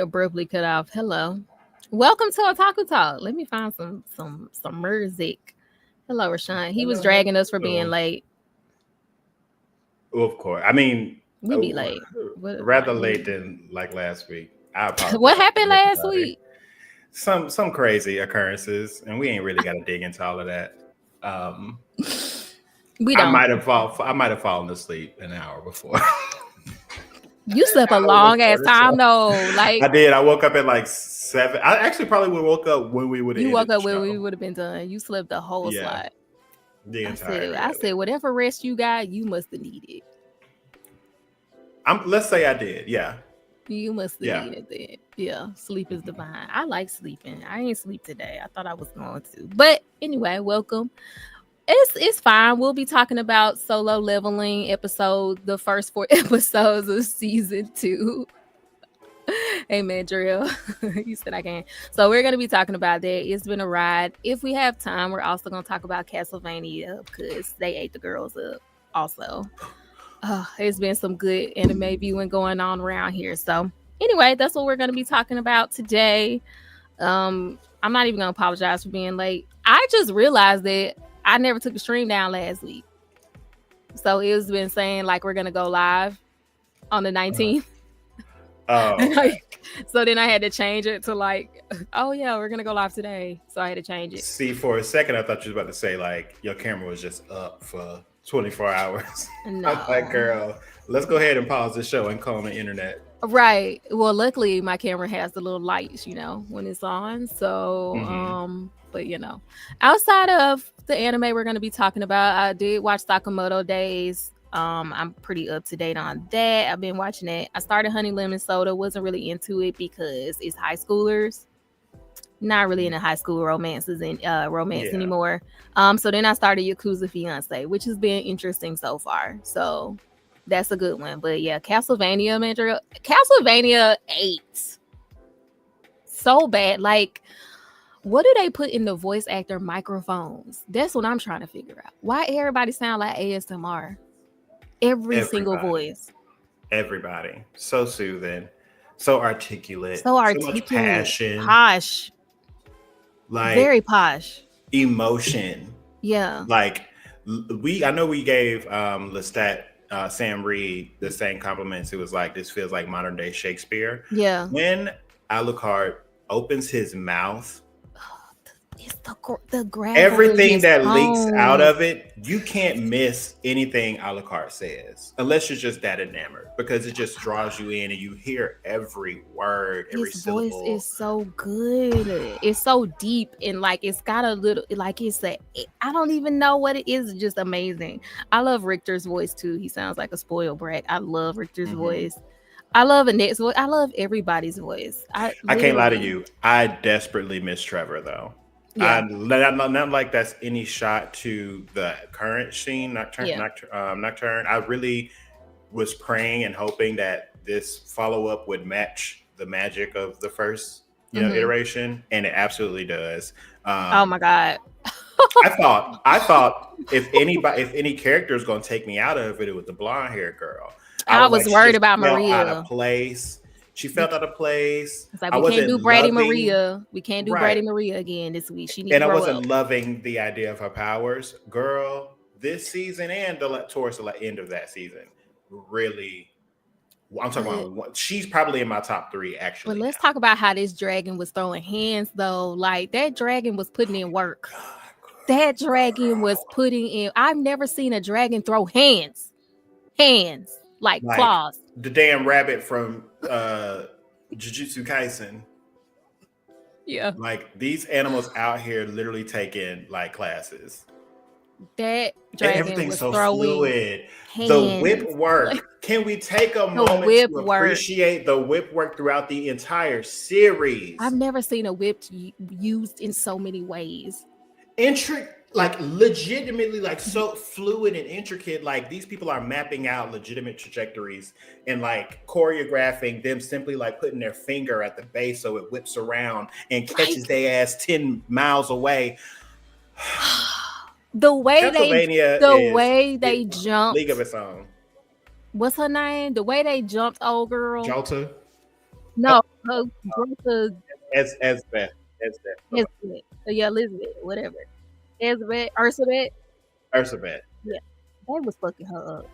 abruptly cut off. Hello. Welcome to Otaku Talk. Let me find some music. Hello, Rashawn. He was dragging us for being late. Well, of course. I mean, we be late. Rather late than like last week. I apologize. What happened last week? Some crazy occurrences, and we ain't really got to dig into all of that. We don't. I might have fallen asleep an hour before. You slept a long ass time though. Like I did. I woke up at like 7. I actually probably would have woke up when we would have. You woke up when we would have been done. You slept the whole slot. The entire. I said, whatever rest you got, you must have needed. Let's say I did. Yeah. You must have needed that. Yeah. Sleep is divine. I like sleeping. I ain't sleep today. I thought I was going to. But anyway, welcome. It's fine. We'll be talking about Solo Leveling the first 4 episodes of season 2. Hey man, Drill. You said I can. So we're going to be talking about that. It's been a ride. If we have time, we're also going to talk about Castlevania because they ate the girls up also. It's been some good anime viewing going on around here. So anyway, that's what we're going to be talking about today. I'm not even going to apologize for being late. I just realized that I never took the stream down last week. So it's been saying like we're going to go live on the 19th. So then I had to change it to like, oh yeah, we're going to go live today. So I had to change it. See, for a second, I thought you was about to say like your camera was just up for 24 hours. No. I'm like, girl, let's go ahead and pause the show and call on the internet. Right. Well, luckily my camera has the little lights, when it's on. So, but outside of the anime we're going to be talking about, I did watch Sakamoto Days. I'm pretty up to date on that. I've been watching it. I started Honey Lemon Soda. Wasn't really into it because it's high schoolers. Not really into high school romances and romance anymore. So then I started Yakuza Fiance, which has been interesting so far. So that's a good one. But yeah, Castlevania, man. Castlevania 8. So bad. Like, what do they put in the voice actor microphones? That's what I'm trying to figure out. Why everybody sound like ASMR? Everybody. Single voice. Everybody. So soothing. So articulate. So much passion. Posh. Like very posh. Emotion. Yeah. Like I know we gave Lestat Sam Reed the same compliments. It was like, this feels like modern day Shakespeare. Yeah. When Alucard opens his mouth, it's the everything that leaks out of it, you can't miss anything Alucard says unless you're just that enamored, because it just draws you in and you hear every word, every syllable. His voice is so good. It's so deep and like it's got a little like I don't even know what it is. It's just amazing. I love Richter's voice too. He sounds like a spoiled brat. I love Richter's voice. I love Annette's voice. I love everybody's voice. I can't lie to you. I desperately miss Trevor though. Yeah. Not like that's any shot to the current scene, Nocturne. I really was praying and hoping that this follow-up would match the magic of the first iteration, and it absolutely does. Oh my god. I thought if any character is going to take me out of it, it was the blonde hair girl. I was worried about Maria. Out of place. She felt out of place. It's like we can't do Brady Maria. We can't do Brady Maria again this week. She needs to grow up. And I wasn't loving the idea of her powers. Girl, this season and towards the end of that season, really, I'm talking about, she's probably in my top 3 actually. But let's talk about how this dragon was throwing hands though. Like that dragon was putting in work. That dragon was putting in. I've never seen a dragon throw hands. Like claws. The damn rabbit from Jujutsu Kaisen. Yeah. Like these animals out here literally taking like classes. That dragon everything's was so throwing fluid. Hands. The whip work. Can we take a moment to appreciate the whip work throughout the entire series? I've never seen a whip used in so many ways. Like legitimately, like so fluid and intricate. Like these people are mapping out legitimate trajectories and like choreographing them, simply like putting their finger at the base so it whips around and catches their ass 10 miles away. The way they jumped, League of its own. What's her name? The way they jumped, old girl. Jolta. No, Greta, as Beth. Elizabeth. Yeah, Elizabeth, whatever. Elizabeth, Ursula. Ursabeth. Yeah, they was fucking her up.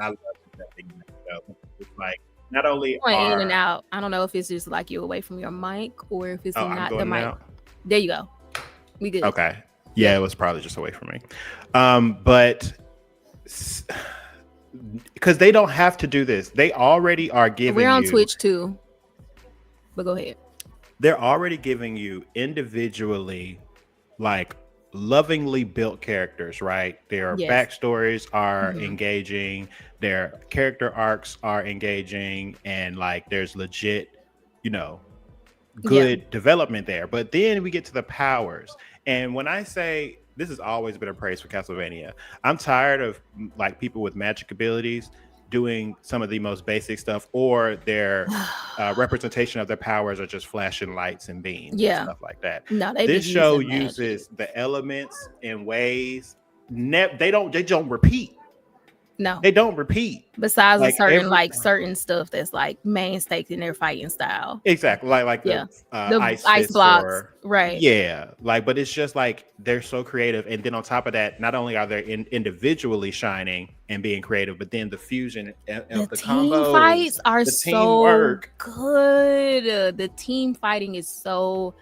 I love that thing. It's like not only Going in and are out. I don't know if it's just like you away from your mic or if it's I'm not the going mic. out. There you go. We good. Okay. Yeah, it was probably just away from me. But because they don't have to do this, they already are giving. We're on Twitch too. But go ahead. They're already giving you individually, like lovingly built characters, right? Their backstories are engaging, their character arcs are engaging, and like there's legit, good development there. But then we get to the powers. And when I say this has always been a praise for Castlevania, I'm tired of like people with magic abilities doing some of the most basic stuff, or their representation of their powers are just flashing lights and beams and stuff like that. No, this show uses the elements in ways they don't repeat. No, they don't repeat. Besides like certain stuff that's like main stakes in their fighting style. Exactly, like the ice blocks, right? Yeah, like, but it's just like they're so creative, and then on top of that, not only are they individually shining and being creative, but then the fusion of the team combos, fights are so good. The team fighting is so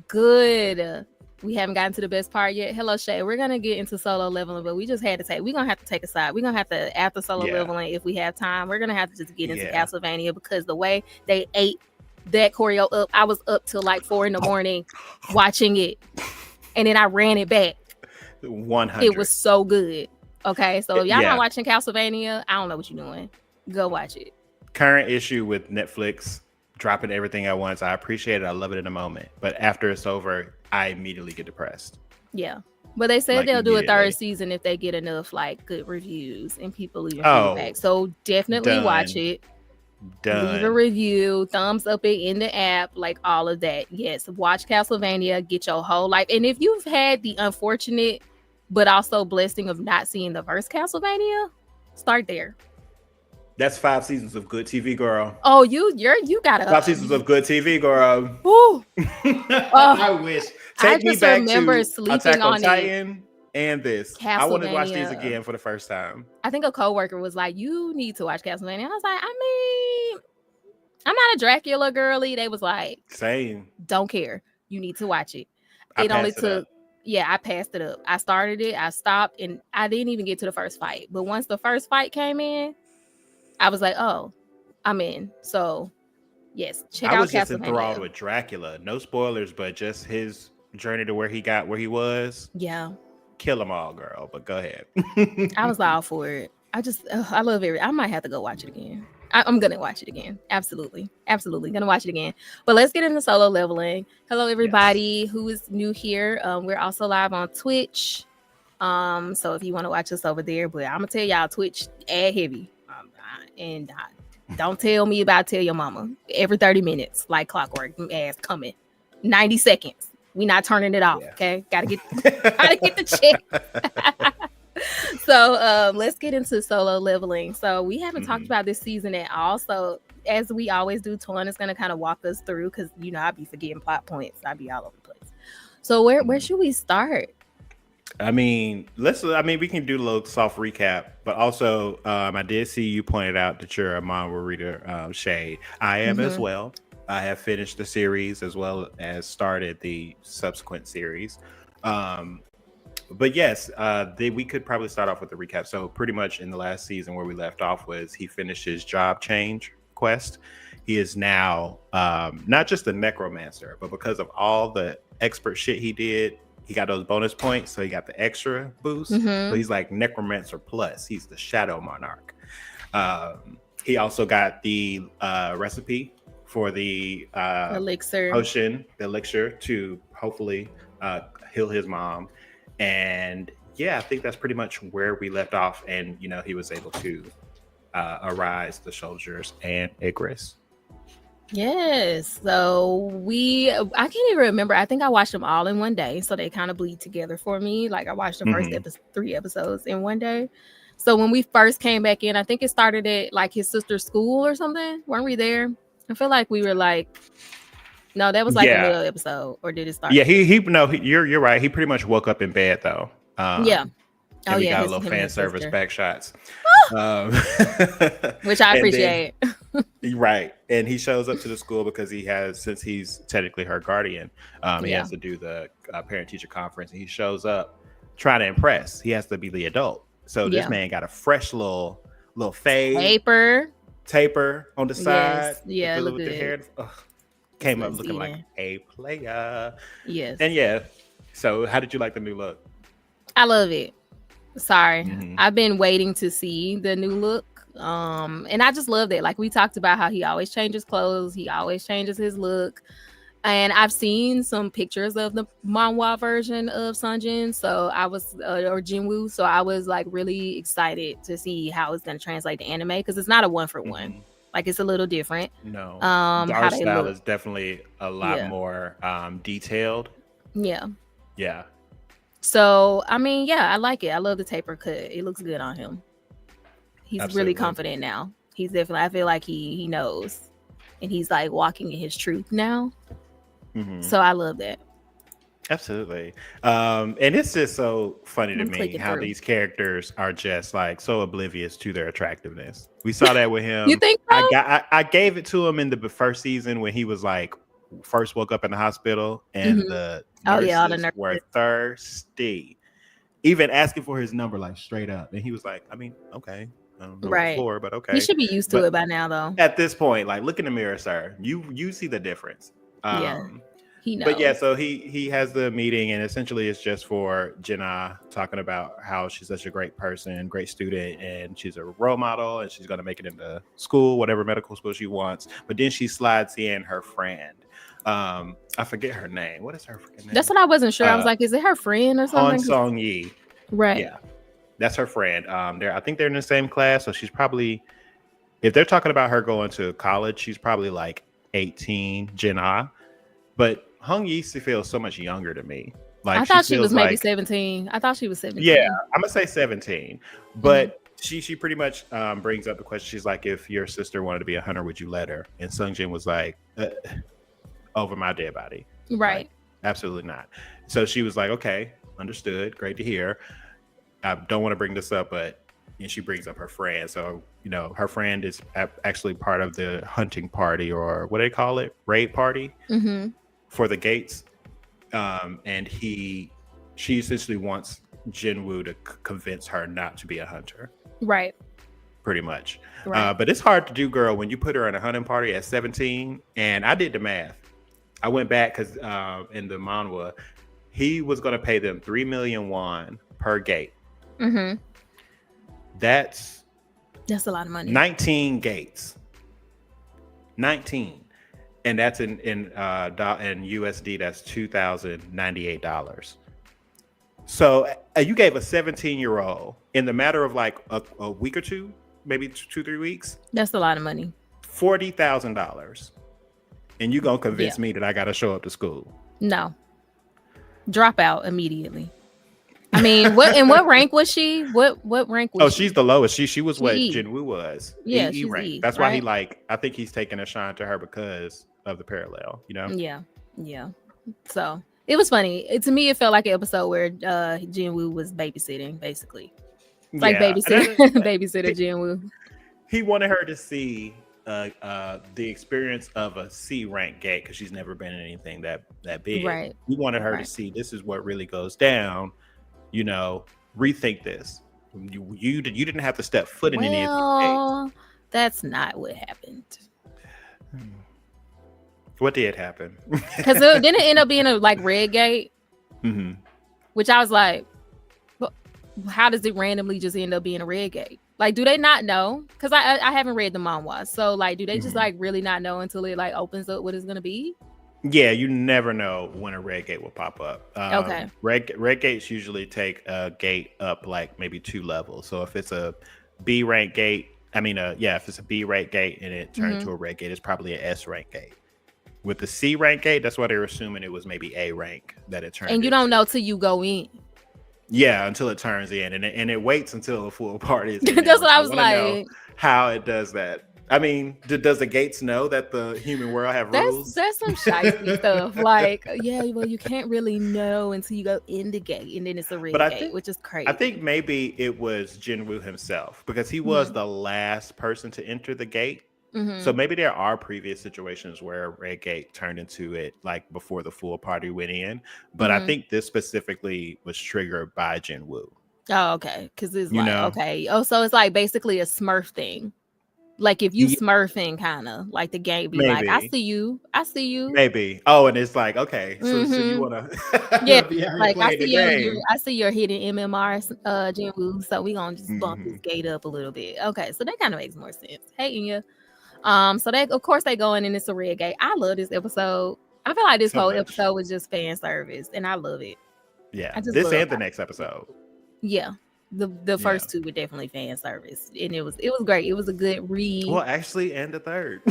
good. We haven't gotten to the best part yet. Hello, Shay. We're gonna get into solo leveling, but we just had to we're gonna have to take a side. We're gonna have to, after solo leveling, if we have time, we're gonna have to just get into Castlevania, because the way they ate that choreo up, I was up till like 4 a.m. watching it, and then I ran it back. 100. It was so good. Okay, so if y'all not watching Castlevania, I don't know what you're doing. Go watch it. Current issue with Netflix dropping everything at once. I appreciate it. I love it in a moment, but after it's over, I immediately get depressed. Yeah, but they said they'll do a third season if they get enough like good reviews and people leaving feedback. So definitely watch it. Leave a review, thumbs up it in the app, like all of that. Yes, watch Castlevania, get your whole life. And if you've had the unfortunate but also blessing of not seeing the first Castlevania, start there. That's 5 seasons of good TV, girl. Oh, you got 5 seasons of good TV, girl. Ooh. I wish. Take me back to sleeping Attack on on Titan and this. I want to watch these again for the first time. I think a coworker was like, "You need to watch Castlevania." I was like, "I mean, I'm not a Dracula girly." They was like, "Same. Don't care. You need to watch it." It only took. Yeah, I passed it up. I started it. I stopped, and I didn't even get to the first fight. But once the first fight came in, I was like, "Oh, I'm in." So, yes, check out Castlevania. I was just enthralled with Dracula. No spoilers, but just his journey to where he was. Yeah. Kill them all, girl. But go ahead. I was all for it. I love it. I might have to go watch it again. I'm gonna watch it again. Absolutely gonna watch it again. But let's get into solo leveling. Hello, everybody who is new here. We're also live on Twitch. So if you want to watch us over there, but I'm gonna tell y'all, Twitch ad heavy. And don't tell me about tell your mama every 30 minutes, like clockwork. Ass coming 90 seconds. We not turning it off. Okay, gotta get the check. So let's get into solo leveling. So we haven't talked about this season at all. So as we always do, Tuan is going to kind of walk us through, because I be forgetting plot points. I be all over the place. So where should we start? I mean, we can do a little soft recap, but also I did see you pointed out that you're a manga reader, Shay. I am as well. I have finished the series as well as started the subsequent series. But yes, we could probably start off with the recap. So pretty much in the last season where we left off was he finished his job change quest. He is now not just a necromancer, but because of all the expert shit he did, he got those bonus points. So he got the extra boost. So he's like Necromancer Plus. He's the Shadow Monarch. He also got the recipe for the elixir potion, the elixir, to hopefully heal his mom. And yeah, I think that's pretty much where we left off. And he was able to arise the soldiers and Icarus. Yes. So I can't even remember. I think I watched them all in one day, so they kind of bleed together for me. Like I watched the first 3 episodes in one day. So when we first came back in, I think it started at like his sister's school or something. Weren't we there? I feel like we were like, no, that was like the middle episode, or did it start? Yeah, you're right. He pretty much woke up in bed though. Yeah. And we got a little fan service back shots. Which I appreciate. Right. And he shows up to the school because since he's technically her guardian, he has to do the parent teacher conference, and he shows up trying to impress. He has to be the adult. So this man got a fresh little fade. Taper on the side. Yeah, with the hair. Came up looking like a player. Yes. And so how did you like the new look? I love it. Sorry. I've been waiting to see the new look. And I just love that. Like we talked about how he always changes clothes, he always changes his look. And I've seen some pictures of the manhwa version of Sunjin, so I was or Jinwoo, so I was like really excited to see how it's going to translate to anime, because it's not a one for one. Like it's a little different. No, the art style is definitely a lot more detailed. Yeah. Yeah. So I mean, I like it. I love the taper cut. It looks good on him. He's really confident now. He's definitely. I feel like he knows, and he's like walking in his truth now. So I love that. Absolutely. And it's just so funny to me how these characters are just like so oblivious to their attractiveness. We saw that with him. You think so? I gave it to him in the first season when he was like first woke up in the hospital, and the nurses were thirsty, even asking for his number like straight up, and he was like, I mean, okay, I don't know the floor, but okay. He should be used to it by now, though. At this point, like, look in the mirror, sir. You see the difference. He knows. But so he has the meeting, and essentially it's just for Jinna talking about how she's such a great person, great student, and she's a role model, and she's going to make it into school, whatever medical school she wants. But then she slides in her friend. I forget her name. What is her freaking name? That's what I wasn't sure. I was like, is it her friend or something? Han Song Yi. Right. Yeah. That's her friend. I think they're in the same class, so she's probably, if they're talking about her going to college, she's probably like 18, Jinna. But Hung Yi feels so much younger to me. Like I thought she was maybe 17. I thought she was 17. Yeah, I'm gonna say 17. But she pretty much brings up the question. She's like, if your sister wanted to be a hunter, would you let her? And Sungjin was like, over my dead body. Right. Like, absolutely not. So she was like, okay, understood. Great to hear. I don't want to bring this up, but she brings up her friend. So, her friend is actually part of the hunting party, or what do they call it? Raid party for the gates. And she essentially wants Jinwoo to convince her not to be a hunter. Right. Pretty much. Right. But it's hard to do, girl, when you put her in a hunting party at 17. And I did the math. I went back because in the manhwa, he was going to pay them 3 million won per gate. That's a lot of money. 19 gates. 19. And that's in USD, that's $2,098. So you gave a 17-year-old in the matter of like a week or two, maybe 2-3 weeks. That's a lot of money. $40,000. And you gonna convince me that I gotta show up to school? No. Drop out immediately. I mean, what rank was she? What rank was she? She's the lowest. She was what Jinwoo was. Yeah, E rank. E, that's why he I think he's taking a shine to her because of the parallel, Yeah. So it was funny. To me, it felt like an episode where Jinwoo was babysitting, basically. It's like babysitter Jinwoo. He wanted her to see the experience of a C rank gate because she's never been in anything that big. Right. He wanted her to see this is what really goes down. Rethink this. You didn't have to step foot in any of these gates. That's not what happened. What did happen? Because didn't it end up being a red gate? Which I was like, how does it randomly just end up being a red gate? Like, do they not know? Because I haven't read the manhwa, so like, do they just like really not know until it like opens up what it's gonna be? Yeah, you never know when a red gate will pop up. Okay. Red gates usually take a gate up like maybe 2 levels. So if it's a B rank gate, if it's a B rank gate and it turned to a red gate, it's probably an S rank gate. With the C rank gate, that's why they're assuming it was maybe A rank that it turned. And you don't know till you go in. Yeah, until it turns in, and it waits until the full party is in. That's what I I was want to know like. how it does that. I mean, does the gates know that the human world have rules? That's some shicey stuff. Like, yeah, well, you can't really know until you go in the gate, and then it's a But red gate, which is I think crazy. maybe it was Jinwoo himself because he was Hmm. the last person to enter the gate. So Hmm. maybe there are previous situations where Red Gate turned into it like before the full party went in. But I Hmm. think this specifically was triggered by Jinwoo. Oh, okay. Because it's You like, know? okay. Oh, so it's like basically a Smurf thing. Like if you Yeah, Smurfing, kind of like the game be like, I maybe. see you, I see you. Maybe. Oh, and it's like, okay, so you Hmm. wanna Yeah, be out here like playing the game. I see your hidden MMR, Jinwoo. So we gonna just bump Hmm. this gate up a little bit. Okay, so that kind of makes more sense. Hey, Inya. So they of course they go in and it's a red gate. I love this episode. I feel like this So whole much. episode was just fan service, and I love it. Yeah. I just This love and the next episode. yeah. The Yeah. first two were definitely fan service, and it was great. It was a good read. Well, actually, and the third.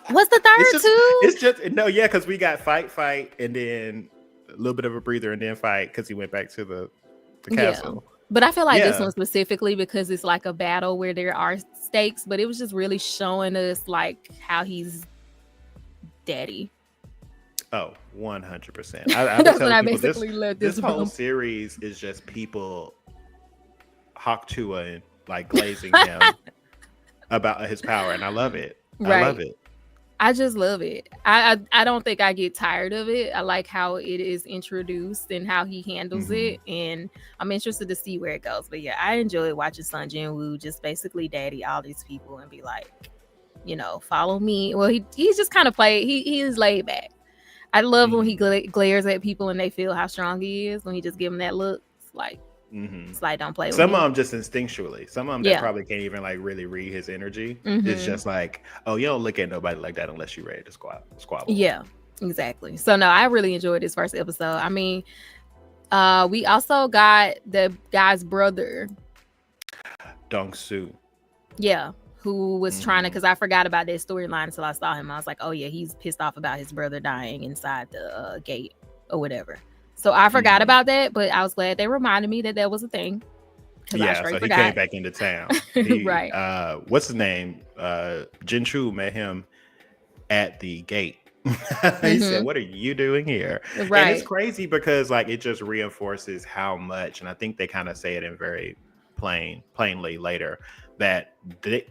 What's the third too? It's just no, yeah, because we got fight, and then a little bit of a breather, and then fight because he went back to the Yeah. castle. But I feel like this Yeah. one specifically because it's like a battle where there are stakes, but it was just really showing us like how he's daddy. Oh, 100%. I've been That's what telling I people basically let this this whole bump. series is just people Hawk Tua and like glazing him about his power, and I love it. I love Right. it. I just love it. I don't think I get tired of it. I like how it is introduced and how he handles Hmm. it, and I'm interested to see where it goes. But yeah, I enjoy watching Sun Jinwoo just basically daddy all these people and be like, follow me. Well, he's just kind of he is laid back. I love when he glares at people and they feel how strong he is when he just give them that look. It's like don't play with Some of me. them just instinctually. Some of them that Yeah. probably can't even like really read his energy. It's Hmm. just like, oh, you don't look at nobody like that unless you're ready to squabble. Yeah. Exactly. So no, I really enjoyed this first episode. I mean, we also got the guy's brother. Dong Su. Yeah. Who was trying to, because I forgot about that storyline until I saw him. I was like, oh yeah, he's pissed off about his brother dying inside the gate or whatever. So I forgot about that, but I was glad they reminded me that that was a thing. Yeah, so he came back into town. Right. What's his name? Jinchu met him at the gate. He said, "What are you doing here?" Right. And it's crazy because like it just reinforces how much, and I think they kind of say it in very plainly later that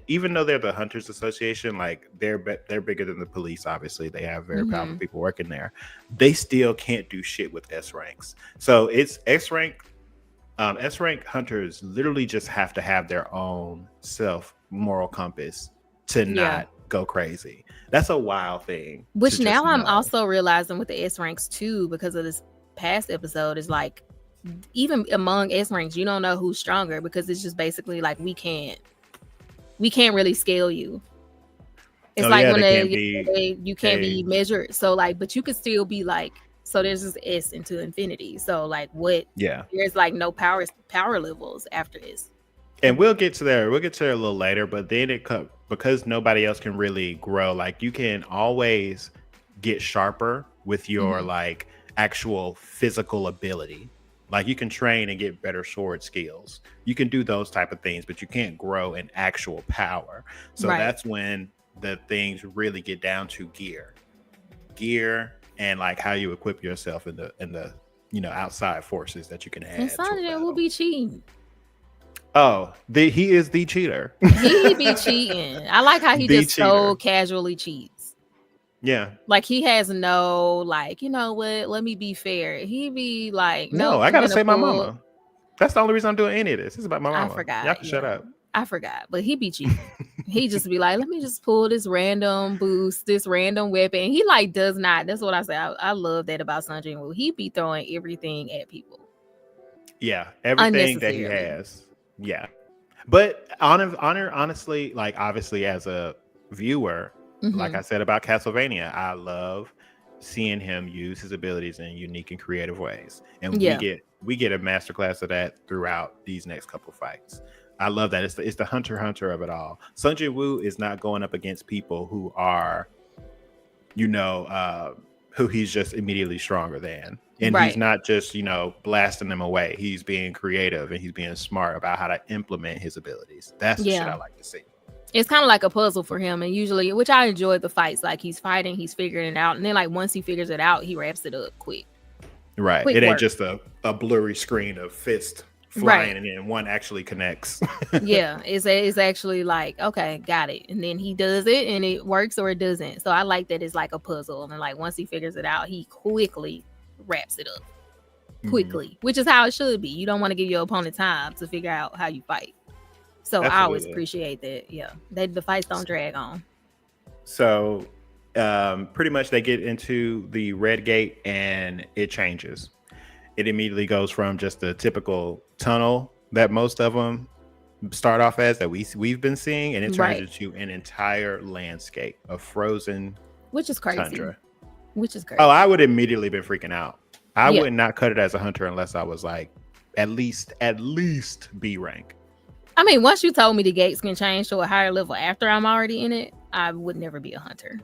even though they're the Hunters Association, like they're bigger than the police. Obviously, they have very powerful people working there. They still can't do shit with S ranks. So it's S rank. S rank hunters literally just have to have their own self moral compass to not go crazy. That's a wild thing. Which now I'm also realizing with the S ranks too, because of this past episode, is like even among S ranks, you don't know who's stronger because it's just basically like we can't really scale you. It's like when you can't be measured. So like, but you could still be like, so there's this S into infinity. So like what? Yeah. There's like no power levels after this. And we'll get to there. We'll get to there a little later, but then it comes because nobody else can really grow. Like you can always get sharper with your like actual physical ability. Like you can train and get better sword skills. You can do those type of things, but you can't grow in actual power. So that's when the things really get down to gear and like how you equip yourself in the outside forces that you can add. And Sanjay will be cheating. Oh, he is the cheater. He be cheating. I like how he just so casually cheats. Yeah. Like he has no like, you know what, let me be fair. He be like, no, I gotta say my mama. That's the only reason I'm doing any of this. It's about my mama. I forgot. Y'all can shut up. I forgot, but he be cheating. He just be like, let me just pull this random boost, this random weapon. And he like does not. That's what I say. I love that about Sun Jinwoo. He be throwing everything at people. Yeah, everything that he has. Yeah, but honestly, like obviously as a viewer, like I said about Castlevania, I love seeing him use his abilities in unique and creative ways, and we get a masterclass of that throughout these next couple fights. I love that. It's the hunter of it all. Sun Jinwoo is not going up against people who are, who he's just immediately stronger than. And Right. he's not just, blasting them away. He's being creative and he's being smart about how to implement his abilities. That's the shit I like to see. It's kind of like a puzzle for him. And usually, which I enjoy the fights, like he's fighting, he's figuring it out. And then like once he figures it out, he wraps it up quick. Right. Quick it ain't just a blurry screen of fist flying and then one actually connects. Yeah. It's actually like, okay, got it. And then he does it and it works or it doesn't. So I like that it's like a puzzle. And like once he figures it out, he quickly wraps it up. Quickly, which is how it should be. You don't want to give your opponent time to figure out how you fight. So I always appreciate that. Yeah, the fights don't drag on. So pretty much they get into the red gate and it changes. It immediately goes from just the typical tunnel that most of them start off as that we've been seeing, and it turns into an entire landscape of frozen, which is crazy. Tundra. Which is crazy. Oh, I would immediately been freaking out. I would not cut it as a hunter unless I was like at least B rank. I mean, once you told me the gates can change to a higher level after I'm already in it, I would never be a hunter.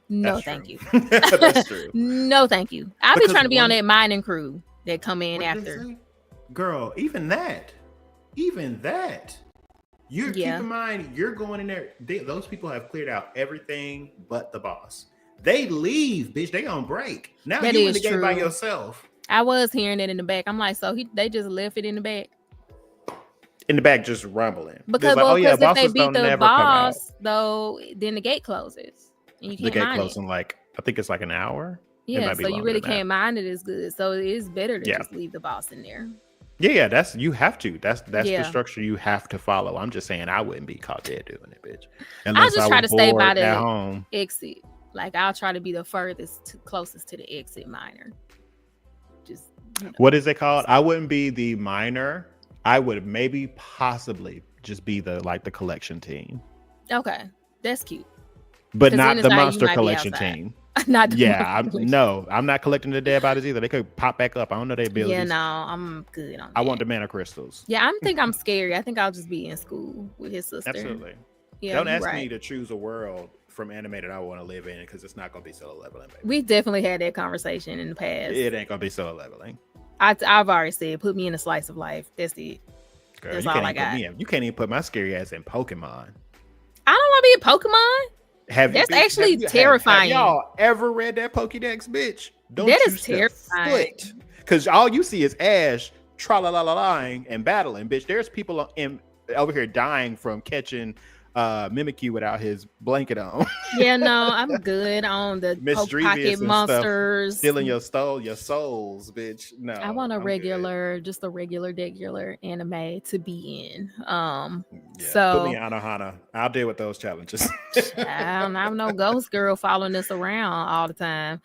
No, thank you. That's true. No, thank you. I'll be trying to be on that mining crew that come in after. Girl, even that. You keep in mind, you're going in there. Those people have cleared out everything but the boss. They leave, bitch. They on break. Now you in the game by yourself. I was hearing it in the back. I'm like, so they just left it in the back. In the back, just rumbling. Because if they beat the boss, though, then the gate closes. And you can't the gate closes in like, I think it's like an hour. Yeah, so you really can't mine it as good. So it is better to just leave the boss in there. Yeah, that's you have to. That's the structure you have to follow. I'm just saying I wouldn't be caught dead doing it, bitch. I'll just try to stay by the exit. Like I'll try to be the closest to the exit miner. Just what is it called? I wouldn't be the miner. I would maybe possibly just be the collection team. Okay, that's cute. But not the monster collection team. Not the I'm not collecting the dead bodies either. They could pop back up. I don't know their abilities. Yeah, no, I'm good on that. I want the mana crystals. Yeah, I think I'm scary. I think I'll just be in school with his sister. Absolutely. Yeah, don't ask me to choose a world from anime that I want to live in because it's not going to be solo leveling, baby. We definitely had that conversation in the past. It ain't going to be solo leveling. I've already said, put me in a slice of life. That's it. Girl, that's all I got. You can't even put my scary ass in Pokemon. I don't want to be a Pokemon. That's actually terrifying. Have y'all ever read that Pokédex, bitch? That is terrifying. Because all you see is Ash tra-la-la-la-lying and battling, bitch. There's people over here dying from catching Mimikyu without his blanket on. Yeah, no, I'm good on the pocket monsters. Stealing your souls, bitch. No. I want a regular anime to be in. So put me in Anohana. I'll deal with those challenges. I'm no ghost girl following us around all the time.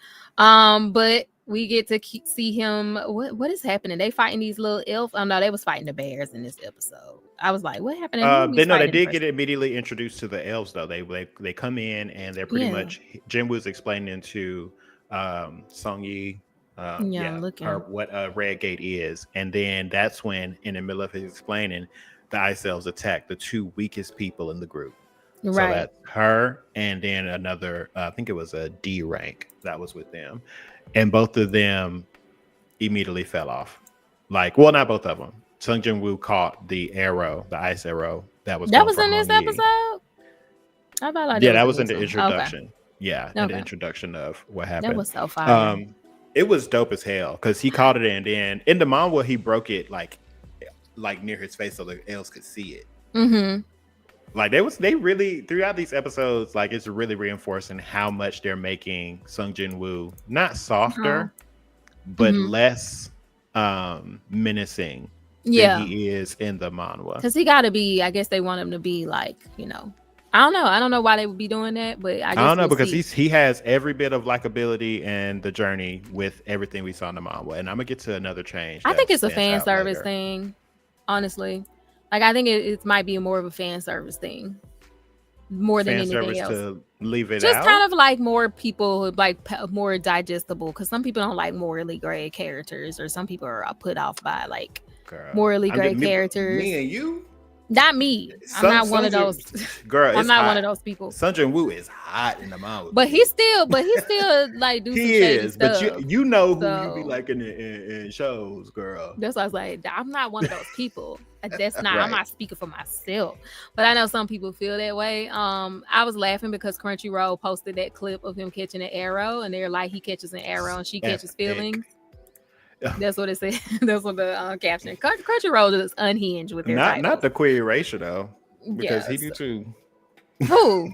But we get to see him. What is happening? They fighting these little elves. Oh no, they was fighting the bears in this episode. I was like, what happened? They did get immediately introduced to the elves though. They come in and they're pretty much Jinwoo's explaining to Songyi or what a red gate is, and then that's when in the middle of his explaining, the ice elves attack the two weakest people in the group. Right. So that's her and then another, I think it was a D rank that was with them. And both of them immediately fell off. Not both of them. Sung Jinwoo caught the arrow, the ice arrow that was in this episode. That was in the introduction. Okay. Yeah, in the introduction of what happened. That was so fun. It was dope as hell because he caught it and then in the manga he broke it like near his face so the elves could see it. Mm-hmm. They really throughout these episodes, it's really reinforcing how much they're making Sung Jinwoo not softer, but less menacing than he is in the manhwa. Because he got to be, I guess they want him to be I don't know why they would be doing that, but I don't know because he has every bit of likability and the journey with everything we saw in the manhwa. And I'm gonna get to another change. I think it's a fan service thing, honestly. I think it might be more of a fan service thing, more than anything else. To leave it just out? Kind of more people more digestible because some people don't like morally gray characters, or some people are put off by morally gray characters. Me and you. Not me. I'm not one of those. Girl, I'm not one of those people. Sun Jinwoo is hot in the mouth. But he still like do some shady stuff. But you know who you be like in shows, girl. That's why I was like, I'm not one of those people. That's not. Right. I'm not speaking for myself, but I know some people feel that way. I was laughing because Crunchyroll posted that clip of him catching an arrow, and they're like, he catches an arrow and she catches feelings. That's what it said. That's what the caption. Crunchyroll is unhinged with their titles. Not the queer erasure though, because he do too. Who?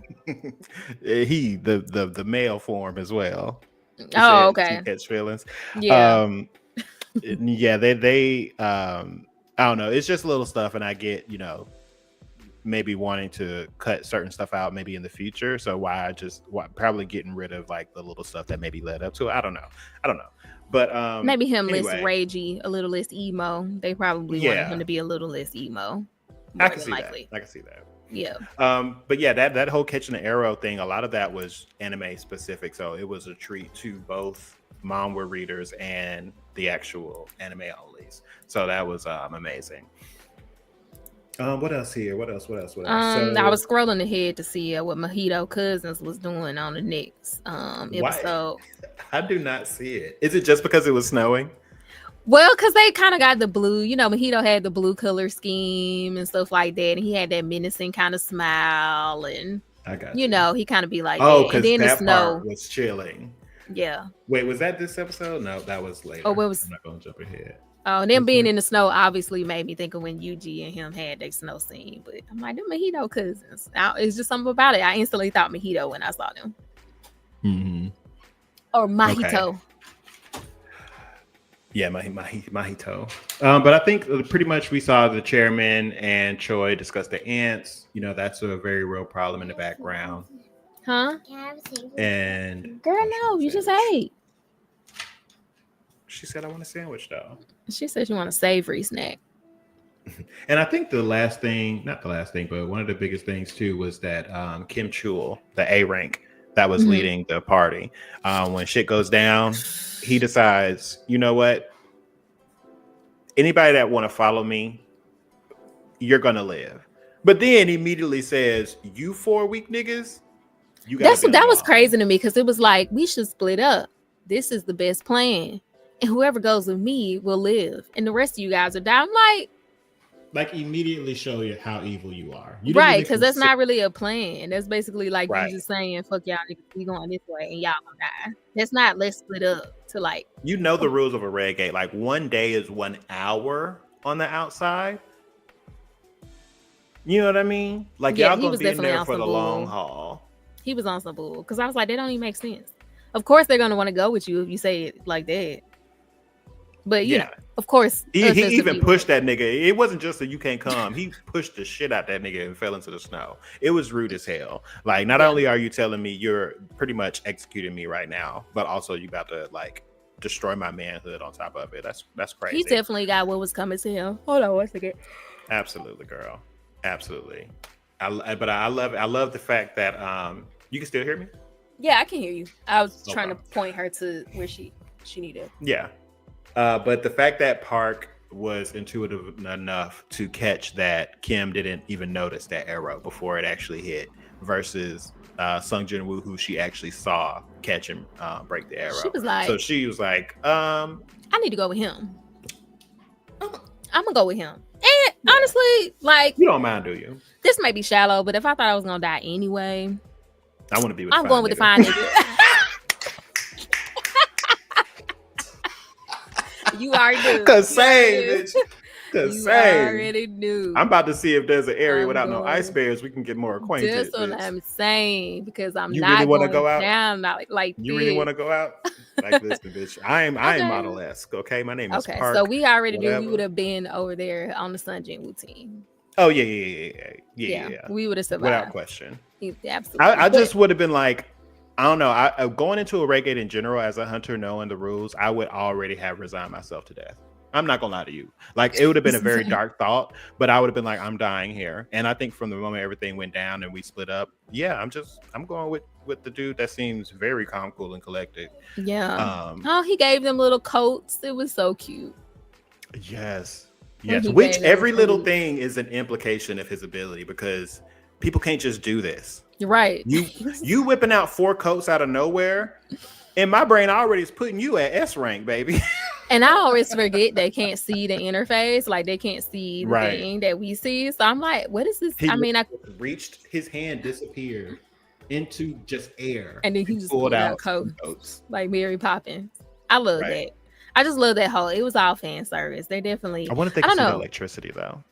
He the male form as well. Oh, okay. Catch feelings. Yeah. Yeah. They I don't know. It's just little stuff, and I get maybe wanting to cut certain stuff out maybe in the future. So probably getting rid of like the little stuff that maybe led up to it. I don't know. But maybe him less ragey, a little less emo. They probably wanted him to be a little less emo. I can see that. I can see that. Yeah. But yeah, that whole catching the arrow thing, a lot of that was anime specific. So it was a treat to both manhwa readers and the actual anime onlys. So that was amazing. What else here? What else? I was scrolling ahead to see what Mojito Cousins was doing on the next episode. I do not see it. Is it just because it was snowing? Well, because they kind of got the blue, Mojito had the blue color scheme and stuff like that. And he had that menacing kind of smile. And, I got he kind of be like, oh, because that part was chilling. Yeah. Wait, was that this episode? No, that was later. Oh, what was... I'm not going to jump ahead. Oh, and them being in the snow obviously made me think of when Yuji and him had their snow scene. But I'm like, them Mojito cousins. It's just something about it. I instantly thought Mojito when I saw them. Mm-hmm. Or Mahito. Okay. Yeah, Mahito. But I think pretty much we saw the chairman and Choi discuss the ants. That's a very real problem in the background. Huh? And girl, no, you just ate. She said, I want a sandwich, though. She said she want a savory snack. And I think not the last thing, but one of the biggest things, too, was that Kim Chul, the A rank that was leading the party, when shit goes down, he decides, you know what? Anybody that want to follow me, you're going to live. But then immediately says, you 4 weak niggas, you got that was crazy to me because it was like, we should split up. This is the best plan. And whoever goes with me will live. And the rest of you guys are down. Like immediately show you how evil you are. Right, because that's not really a plan. That's basically like you just saying, fuck y'all niggas, we going this way and y'all gonna die. That's not let's split up to like... the rules of a red gate. Like 1 day is 1 hour on the outside. You know what I mean? Like y'all gonna be in there for the long haul. He was on some bull. Because I was like, that don't even make sense. Of course they're gonna want to go with you if you say it like that. But you know, of course, he even pushed that nigga. It wasn't just that you can't come. He pushed the shit out that nigga and fell into the snow. It was rude as hell. Like, not only are you telling me you're pretty much executing me right now, but also you about to like destroy my manhood on top of it. That's crazy. He definitely got what was coming to him. Hold on 1 second. Absolutely, girl. Absolutely. I love the fact that you can still hear me. Yeah, I can hear you. I was trying to point her to where she needed. Yeah. But the fact that Park was intuitive enough to catch that Kim didn't even notice that arrow before it actually hit versus Sung Jinwoo, who she actually saw catch and break the arrow. She was like, I need to go with him. I'm gonna go with him. And honestly, like, you don't mind, do you? This may be shallow, but if I thought I was gonna die anyway, I want to be with. I'm going with the fine nigga. You already knew. Cause same, bitch. You already knew. I'm about to see if there's an area without no ice bears we can get more acquainted. That's what I'm saying, because I'm you not really going go out? down like you really want to go out? Like, listen, bitch. I am model-esque. Okay, my name is Park. So we already knew we would have been over there on the Sun Jinwoo team. Oh yeah. We would have survived without question. Absolutely. I just would have been like, I don't know. I going into a reggae in general as a hunter, knowing the rules, I would already have resigned myself to death. I'm not gonna lie to you. Like, it would have been a very dark thought, but I would have been like, I'm dying here. And I think from the moment everything went down and we split up, I'm going with the dude that seems very calm, cool, and collected. Yeah. He gave them little coats. It was so cute. Yes. Yes, which every little thing is an implication of his ability, because people can't just do this. You're right. You whipping out 4 coats out of nowhere, and my brain already is putting you at S rank, baby. And I always forget they can't see the interface, like they can't see the Right. thing that we see. So I'm like, what is this? He I mean, I reached, his hand disappeared into just air, and then he just pulled out coats like Mary Poppins. I love that. I just love that whole. It was all fan service. They definitely. I wonder if they can see the electricity though.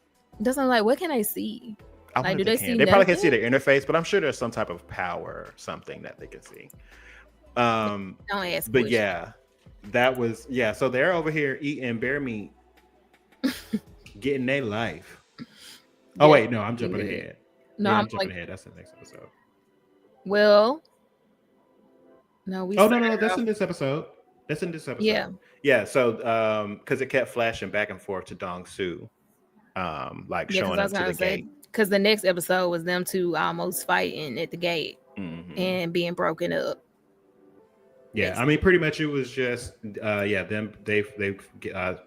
Doesn't like what can I see? Like, do they see? They probably can't see the interface, but I'm sure there's some type of power or something that they can see. Don't ask. But yeah, that was So they're over here eating bear meat, getting their life. Oh wait, no, I'm jumping ahead. No, I'm jumping ahead. That's the next episode. Well, no, we. Oh no, that's in this episode. That's in this episode. Yeah. So, because it kept flashing back and forth to Dong Su, like showing up to the gate. Because the next episode was them two almost fighting at the gate and being broken up. Yeah, I mean, pretty much it was just them they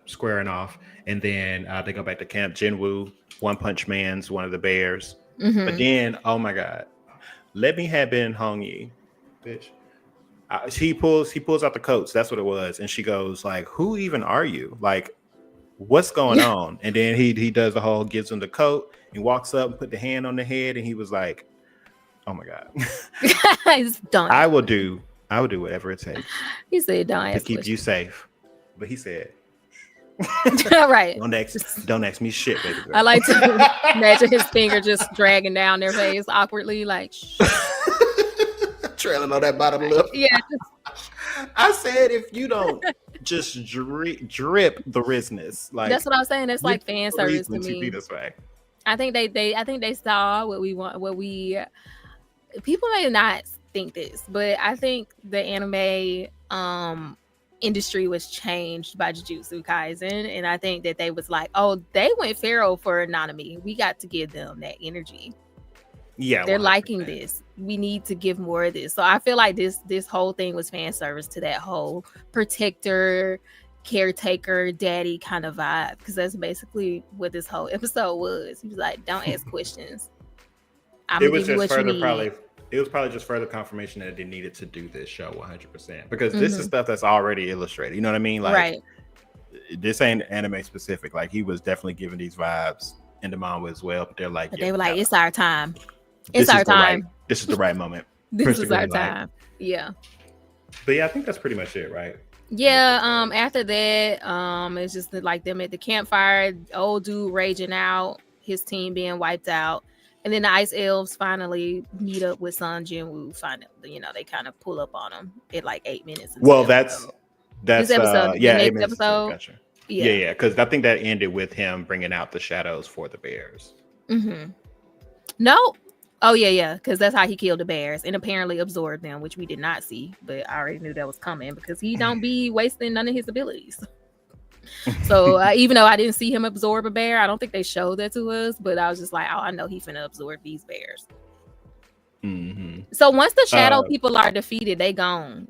squaring off, and then they go back to camp. Jinwoo, One Punch Man's one of the bears, but then oh my god, let me have been Hong Yi, bitch. He pulls out the coats. That's what it was, and she goes like, "Who even are you? Like, what's going on?" And then he does the whole, gives him the coat, and walks up and put the hand on the head, and he was like, "Oh my god, he's done. I will do whatever it takes." He said, "Don't to keep you safe," but he said, "Right, don't ask me shit, baby girl." I like to imagine his finger just dragging down their face awkwardly, like trailing on that bottom lip. Yeah. I said, if you don't just drip the richness, like that's what I was saying. It's like fan service to me. Be this way. I think they saw what we want. People may not think this, but I think the anime industry was changed by Jujutsu Kaisen, and I think that they was like, oh, they went feral for Nanami. We got to give them that energy. Yeah, they're 100%. Liking this. We need to give more of this. So I feel like this whole thing was fan service to that whole protector, caretaker, daddy kind of vibe, because that's basically what this whole episode was. He was like, "Don't ask questions." It was just further It was probably just further confirmation that they needed to do this show 100%, because this is stuff that's already illustrated. You know what I mean? Like, right. This ain't anime specific. Like, he was definitely giving these vibes in the manga as well. But they're like, they were like, "It's our time. It's our time. This is the right moment. This is our time." Yeah. But yeah, I think that's pretty much it, right? Yeah. After that, it's just like them at the campfire, old dude raging out, his team being wiped out. And then the Ice Elves finally meet up with Sun Jinwoo. Finally, they kind of pull up on him at like 8 minutes. Well, that's this episode. The next episode. Gotcha. Yeah. Because I think that ended with him bringing out the shadows for the bears. No. Oh yeah. Because that's how he killed the bears and apparently absorbed them, which we did not see. But I already knew that was coming because he don't be wasting none of his abilities. So even though I didn't see him absorb a bear, I don't think they showed that to us, but I was just like, oh, I know he finna absorb these bears. So once the shadow people are defeated, they gone,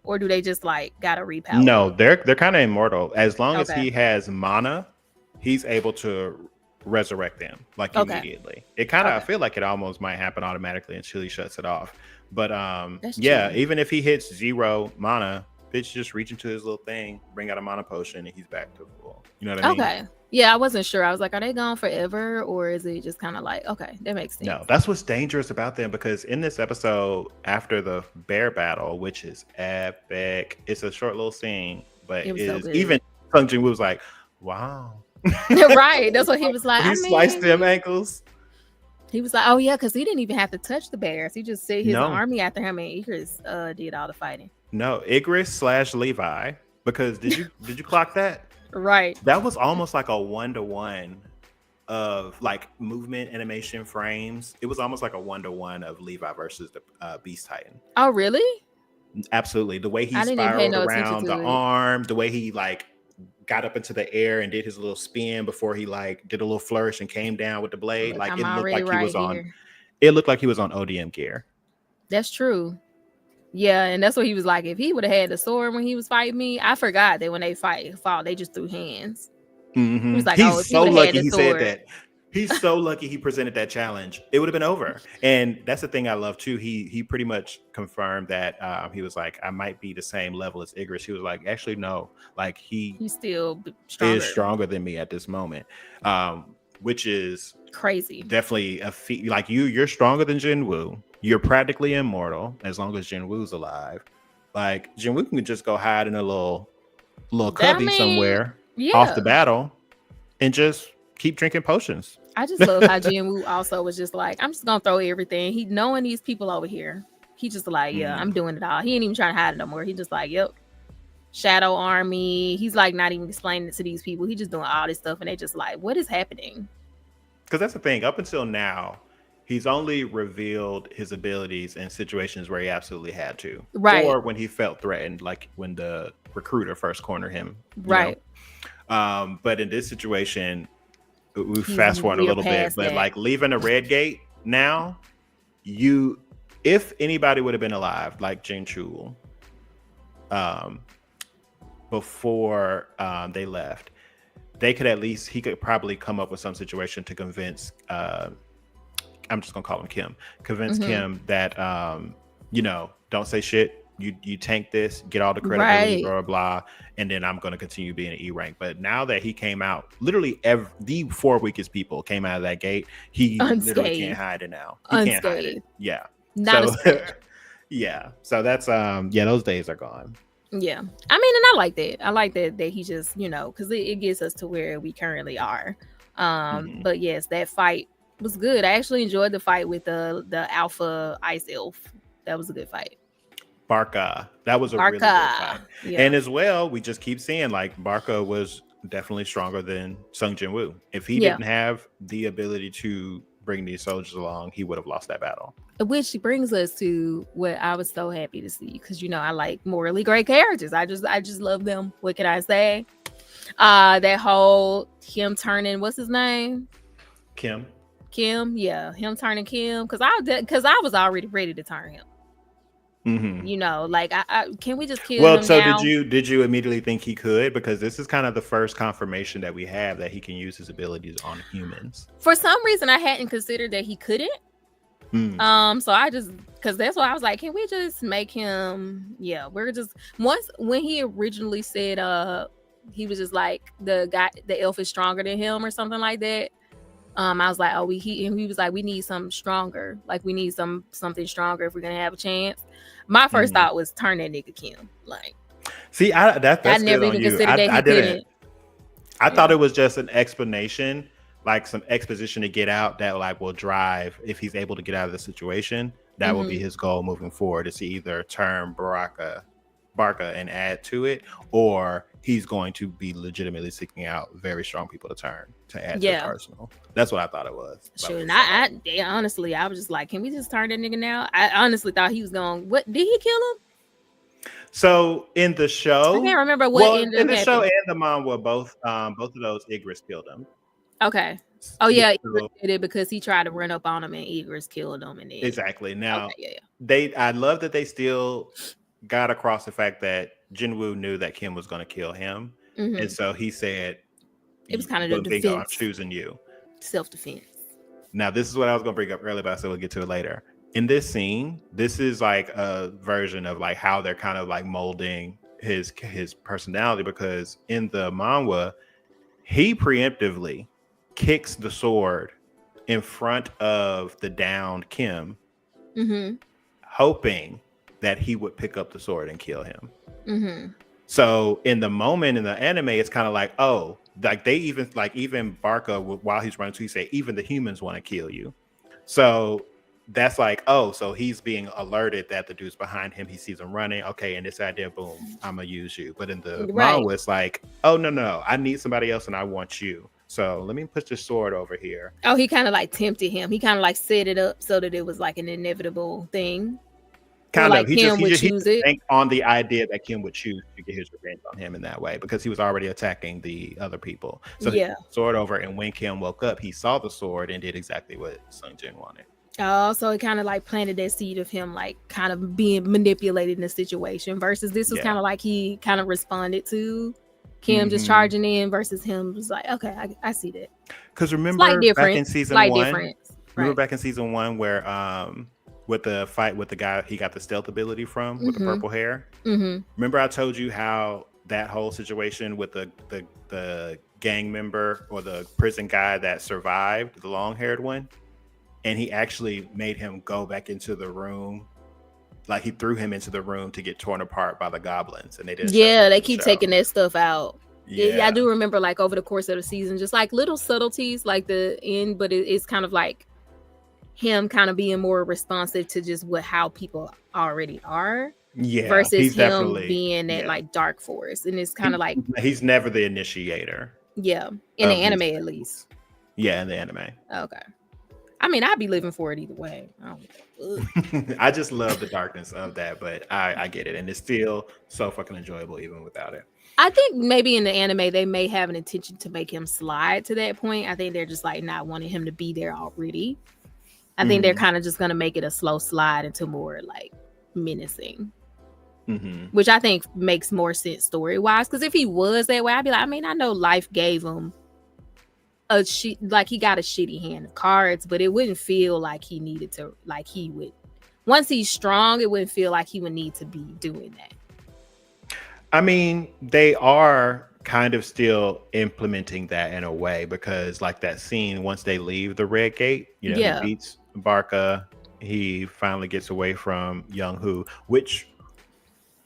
or do they just like gotta repower? No, they're kind of immortal. As long as he has mana, he's able to resurrect them like immediately. It kind of I feel like it almost might happen automatically until he shuts it off. But even if he hits 0 mana, bitch just reach into his little thing, bring out a mana potion, and he's back to full. You know what I mean? Okay. Yeah, I wasn't sure. I was like, are they gone forever, or is it just kind of like, okay, that makes sense? No, that's what's dangerous about them, because in this episode, after the bear battle, which is epic, it's a short little scene, but it is so even Sung Jin was like, wow. Right. That's what he was like. He sliced them ankles. He was like, oh yeah, because he didn't even have to touch the bears. He just sent his army after him, and Igris did all the fighting. No, Igris / Levi, because did you clock that? Right. That was almost like a 1-to-1 of like movement animation frames. It was almost like a 1-to-1 of Levi versus the Beast Titan. Oh, really? Absolutely. The way he spiraled around the arm, the way he like got up into the air and did his little spin before he like did a little flourish and came down with the blade. Like it looked like he was on. It looked like he was on ODM gear. That's true. Yeah, and that's what he was like. If he would have had the sword when he was fighting me, I forgot that when they fall, they just threw hands. He was like, "Oh, He's if he so would have had lucky the he said sword." that. He's so lucky he presented that challenge. It would have been over. And that's the thing I love too. He pretty much confirmed that he was like, I might be the same level as Igris. He was like, actually, no, like he's still is stronger. stronger than me at this moment. Which is Crazy. definitely a feat. Like you're stronger than Jinwoo. You're practically immortal as long as Jinwoo's alive. Like Jinwoo can just go hide in a little cubby somewhere off the battle and just keep drinking potions. I just love how Jinwoo also was just like, I'm just gonna throw everything. He knowing these people over here. He just like, yeah, I'm doing it all. He ain't even trying to hide it no more. He just like, yep. Shadow Army. He's like not even explaining it to these people. He just doing all this stuff and they just like, what is happening? Because that's the thing. Up until now, he's only revealed his abilities in situations where he absolutely had to. Right. Or when he felt threatened, like when the recruiter first cornered him. Right. But in this situation, we fast forward a little bit, but like leaving the red gate now, if anybody would have been alive, like Jinwoo, before they left, he could probably come up with some situation to convince I'm just gonna call him Kim, Kim that don't say shit. You tank this, get all the credibility, blah, blah, blah, and then I'm going to continue being an E rank. But now that he came out, literally the 4 weakest people came out of that gate. He literally can't hide it now. He can't hide it. Yeah. Yeah. So that's those days are gone. Yeah. I mean, and I like that. I like that he just, because it gets us to where we currently are. But yes, that fight was good. I actually enjoyed the fight with the alpha ice elf. That was a good fight. Barca. That was a really good fight. Yeah. And as well, we just keep seeing like Barca was definitely stronger than Sung Jinwoo. If he didn't have the ability to bring these soldiers along, he would have lost that battle. Which brings us to what I was so happy to see, because I like morally great characters. I just love them. What can I say? That whole him turning, what's his name? Kim, yeah, him turning Kim, because I was already ready to turn him. Like can we just kill him now? Did you immediately think he could? Because this is kind of the first confirmation that we have that he can use his abilities on humans. For some reason, I hadn't considered that he couldn't. So I just, because that's why I was like, can we just make him? Yeah, we're just when he originally said he was just like the elf is stronger than him or something like that. I was like, oh, he was like, we need something stronger. Like we need something stronger if we're gonna have a chance. My first thought was turn that nigga Kim. Like, see, that's I never even considered that he couldn't. I thought it was just an explanation, like some exposition to get out that like will drive, if he's able to get out of the situation, that will be his goal moving forward, is to either turn Barca and add to it, or he's going to be legitimately seeking out very strong people to add to the arsenal. That's what I thought it was. Sure. And I honestly, I was just like, can we just turn that nigga now? I honestly thought he was going. What, did he kill him? So in the show, I can't remember what in the show and the manhwa, both of those Igris killed him. Okay. Oh yeah, Igris did it because he tried to run up on him and Igris killed him. And then, exactly. Now I love that they still got across the fact that Jinwoo knew that Kim was going to kill him, and so he said, "It was kind of the defense. I'm choosing you, self-defense." Now, this is what I was going to bring up earlier, but I said we'll get to it later. In this scene, this is like a version of like how they're kind of like molding his personality, because in the manhwa, he preemptively kicks the sword in front of the downed Kim, hoping that he would pick up the sword and kill him. So in the moment in the anime, it's kind of like, oh, like they even Barca, while he's running, he say, even the humans want to kill you. So that's like, oh, so he's being alerted that the dude's behind him. He sees him running. Okay, and this idea, boom, I'm gonna use you. But in the manhwa, it's like, oh no, I need somebody else and I want you. So let me put this sword over here. Oh, he kind of like tempted him. He kind of like set it up so that it was like an inevitable thing. Kind of. He just banked on the idea that Kim would choose to get his revenge on him in that way, because he was already attacking the other people. So he put the sword over, and when Kim woke up, he saw the sword and did exactly what Sung Jin wanted. Oh, so it kind of like planted that seed of him like kind of being manipulated in the situation, versus this was kind of like he kind of responded to. Kim just charging in versus him was like, okay, I see that. Because remember back in season one, remember back in season 1 where with the fight with the guy he got the stealth ability from with the purple hair. Remember I told you how that whole situation with the gang member or the prison guy that survived, the long-haired one, and he actually made him go back into the room. Like he threw him into the room to get torn apart by the goblins, and they didn't. Yeah, they keep taking that stuff out. Yeah, I do remember like over the course of the season, just like little subtleties, like the end, but it's kind of like him kind of being more responsive to just how people already are. Yeah, versus him being that like dark force, and it's kind of like he's never the initiator. Yeah, in the anime at least. Yeah, in the anime. Okay. I mean, I'd be living for it either way. I just love the darkness of that, but I get it. And it's still so fucking enjoyable even without it. I think maybe in the anime, they may have an intention to make him slide to that point. I think they're just like not wanting him to be there already. I think they're kind of just going to make it a slow slide into more like menacing. Which I think makes more sense story-wise. Because if he was that way, I'd be like, I mean, I know life gave him like he got a shitty hand of cards, but it wouldn't feel like he needed to, like he would, once he's strong, it wouldn't feel like he would need to be doing that. I mean, they are kind of still implementing that in a way, because like that scene, once they leave the Red Gate, he beats Barca, he finally gets away from Young Hu, which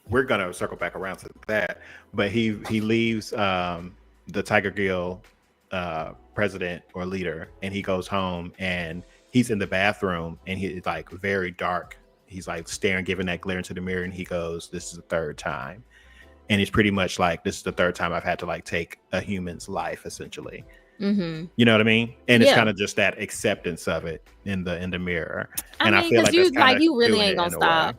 we're going to circle back around to that, but he leaves the Tiger Guild president or leader, and he goes home and he's in the bathroom and he's like very dark, he's like staring, giving that glare into the mirror, and he goes, this is the third time, and it's pretty much like, this is the third time I've had to like take a human's life essentially. You know what I mean? And it's kind of just that acceptance of it in the mirror. I feel like you really ain't gonna stop.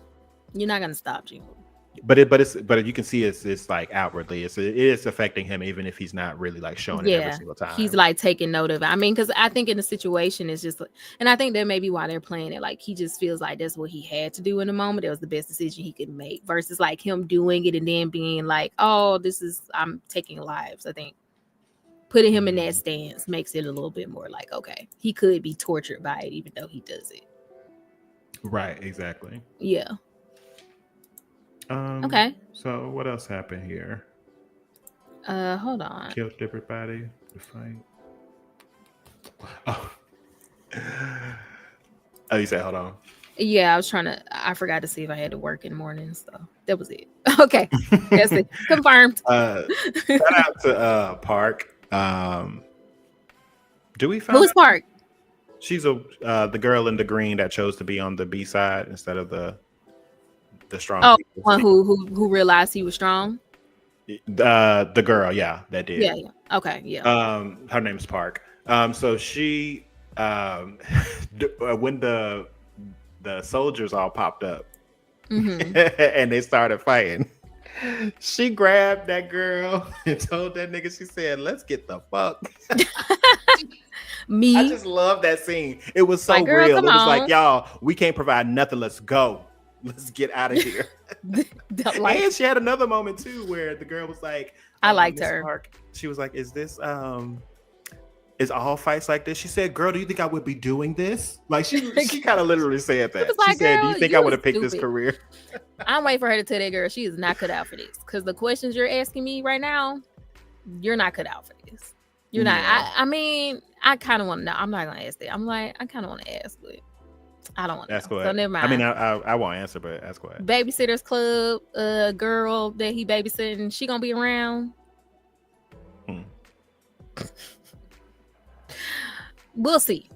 You're not gonna stop, Jinwoo. But you can see it's like outwardly it is affecting him, even if he's not really like showing it every single time. He's like taking note of it. I mean, because I think in the situation it's just, and I think that may be why they're playing it. Like he just feels like that's what he had to do in the moment. It was the best decision he could make, versus like him doing it and then being like, oh, I'm taking lives. I think putting him in that stance makes it a little bit more like, okay, he could be tortured by it even though he does it. Right. Exactly. Yeah. Okay. So what else happened here? Hold on. Killed everybody. The fight. Oh. Oh, you said hold on. Yeah, I forgot to see if I had to work in the morning, so that was it. Okay. That's it. Confirmed. Shout out to Park. Do we find who's Park? She's the girl in the green that chose to be on the B side instead of the strong. Oh, one who realized he was strong. The girl, yeah, that did. Yeah. Okay, yeah. Her name's Park. So she, when the soldiers all popped up, and they started fighting, she grabbed that girl and told that nigga, she said, "Let's get the fuck." I just love that scene. It was so real. It was like, y'all, we can't provide nothing. Let's go. Let's get out of here. And she had another moment too where the girl was like, I liked her. Park. She was like, is this is all fights like this? She said, girl, do you think I would be doing this? Like she kind of literally said that. Like, she said, do you think I would have picked this career? I'm waiting for her to tell that girl she is not cut out for this. Because the questions you're asking me right now, you're not cut out for this. You're not. I mean, I kind of want to know. I'm not gonna ask that. I'm like, I kind of want to ask, but I don't want to. Ask what? So never mind. I mean, I won't answer, but ask what. Babysitters Club, girl that he babysitting, she gonna be around. We'll see.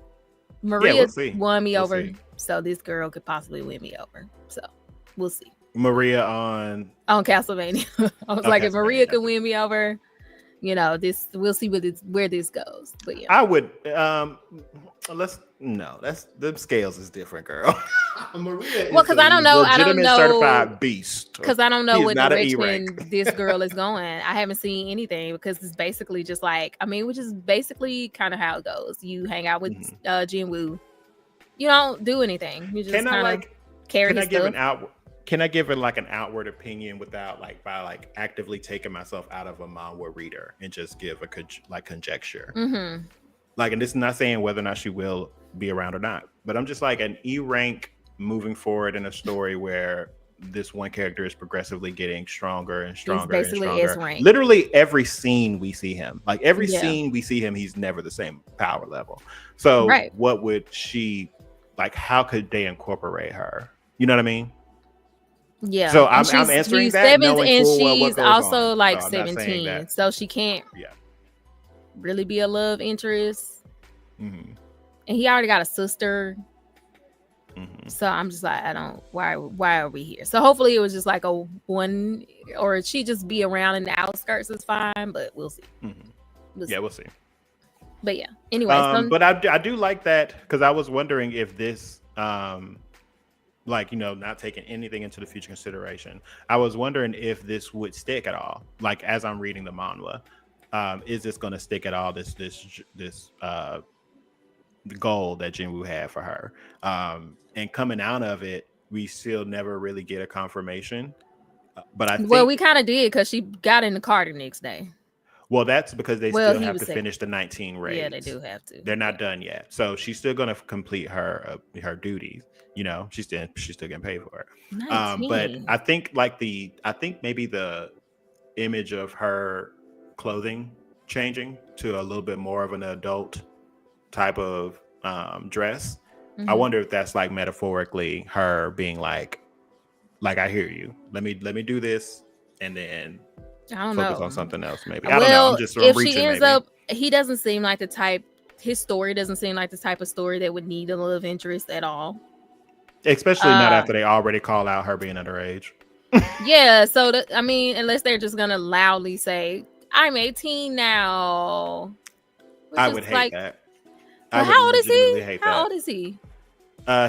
Maria won me over, so this girl could possibly win me over. So we'll see. Maria on Castlevania. I was like, if Maria could win me over, we'll see where this goes. But yeah, I would. The scales is different, girl. Maria, well, because I don't know, certified beast. Because I don't know what direction this girl is going. I haven't seen anything, because it's basically just like, which is basically kind of how it goes. You hang out with Jinwoo. You don't do anything. You just kind of carry his stuff. can I give it like an outward opinion without like by like actively taking myself out of a manhwa reader and just give a conjecture? Mm-hmm. Like, and this is not saying whether or not she will be around or not, but I'm just like an E rank moving forward in a story where this one character is progressively getting stronger and stronger and stronger. Literally every scene we see him, like every scene we see him, he's never the same power level. So what would she like? How could they incorporate her? You know what I mean? Yeah. So I'm answering that knowing full well what goes also on. like 17, so she can't really be a love interest. Mm-hmm. And he already got a sister. Mm-hmm. So I'm just like, I don't. Why are we here? So hopefully it was just like a one, or she just be around in the outskirts is fine, but we'll see. Mm-hmm. We'll see. But yeah. Anyway, but I do like that because I was wondering if this like, you know, not taking anything into the future consideration, I was wondering if this would stick at all. Like as I'm reading the manhwa, is this going to stick at all? This the goal that Jinwoo had for her, and coming out of it, we still never really get a confirmation. But I think, we kind of did because she got in the car the next day. Well, that's because they still have to finish the 19 raids. Yeah, they do have to. They're not done yet, so she's still going to complete her duties. You know, she's still getting paid for it. But I think maybe the image of her clothing changing to a little bit more of an adult type of dress. Mm-hmm. I wonder if that's like metaphorically her being like I hear you. Let me do this, and then I don't focus know. on something else. Maybe I don't know. I'm just if reaching, she ends up, he doesn't seem like the type. His story doesn't seem like the type of story that would need a love interest at all. Especially not after they already call out her being underage. Yeah, so I mean, unless they're just gonna loudly say, "I'm 18 now," I would hate that. Well, how old is he? How old is he?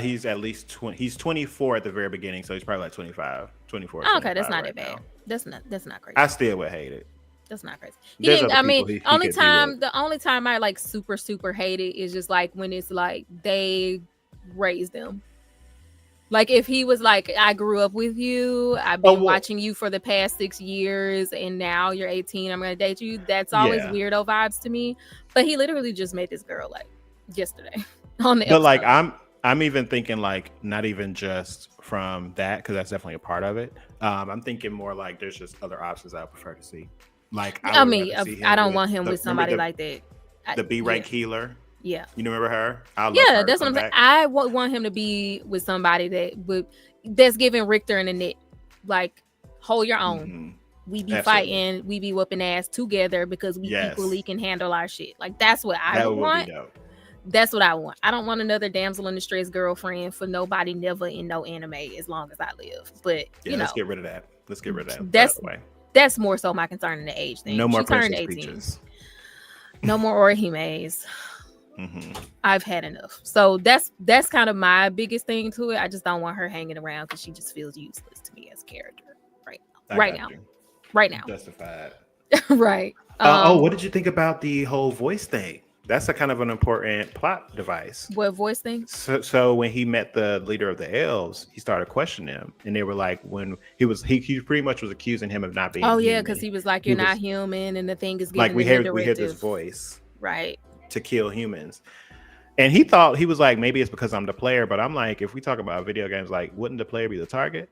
He's at least 20. He's 24 at the very beginning, so he's probably like 25, 24. Oh, okay, that's not that bad. That's not crazy. I still would hate it. That's not crazy. The only time I like super hate it is just like when it's like they raised them. Like if he was like, I grew up with you, I've been watching you for the past 6 years, and now you're 18, I'm gonna date you. That's always weirdo vibes to me. But he literally just met this girl like yesterday on the episode. But like I'm even thinking like not even just from that, because that's definitely a part of it. I'm thinking more like there's just other options I would prefer to see. Like I don't want him with somebody like that. The B rank healer. Yeah, you remember her? That's what I'm saying. I want him to be with somebody that's giving Richter in the net. Like, hold your own. Mm-hmm. We be fighting, we be whooping ass together because we equally can handle our shit. Like that's what I want. That's what I want. I don't want another damsel in distress girlfriend for nobody, never in no anime as long as I live. But let's get rid of that. That's more so my concern than the age thing. No more Princess Peaches. No more Orihimes. Mm-hmm. I've had enough. So that's kind of my biggest thing to it. I just don't want her hanging around because she just feels useless to me as a character right now. Justified. Right. What did you think about the whole voice thing? That's a kind of an important plot device. What voice thing? So when he met the leader of the elves, he started questioning him, and they were like, when he pretty much was accusing him of not being. Oh yeah, because he was like, "You're not human," and the thing is giving we hear this voice, right, to kill humans. And he thought, he was like, maybe it's because I'm the player, but I'm like, if we talk about video games, like, wouldn't the player be the target?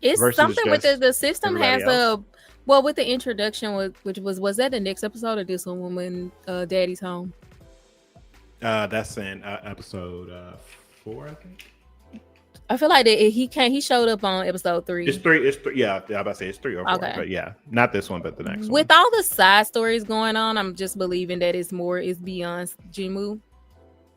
It's something with the system has else? With the introduction, was that the next episode or this one when Daddy's home? That's in episode 4, I think. I feel like he showed up on episode 3. It's 3. Yeah, I'm about to say it's 3 or 4. Okay. But yeah, not this one, but the next one. With all the side stories going on, I'm just believing that it's beyond Jinwoo,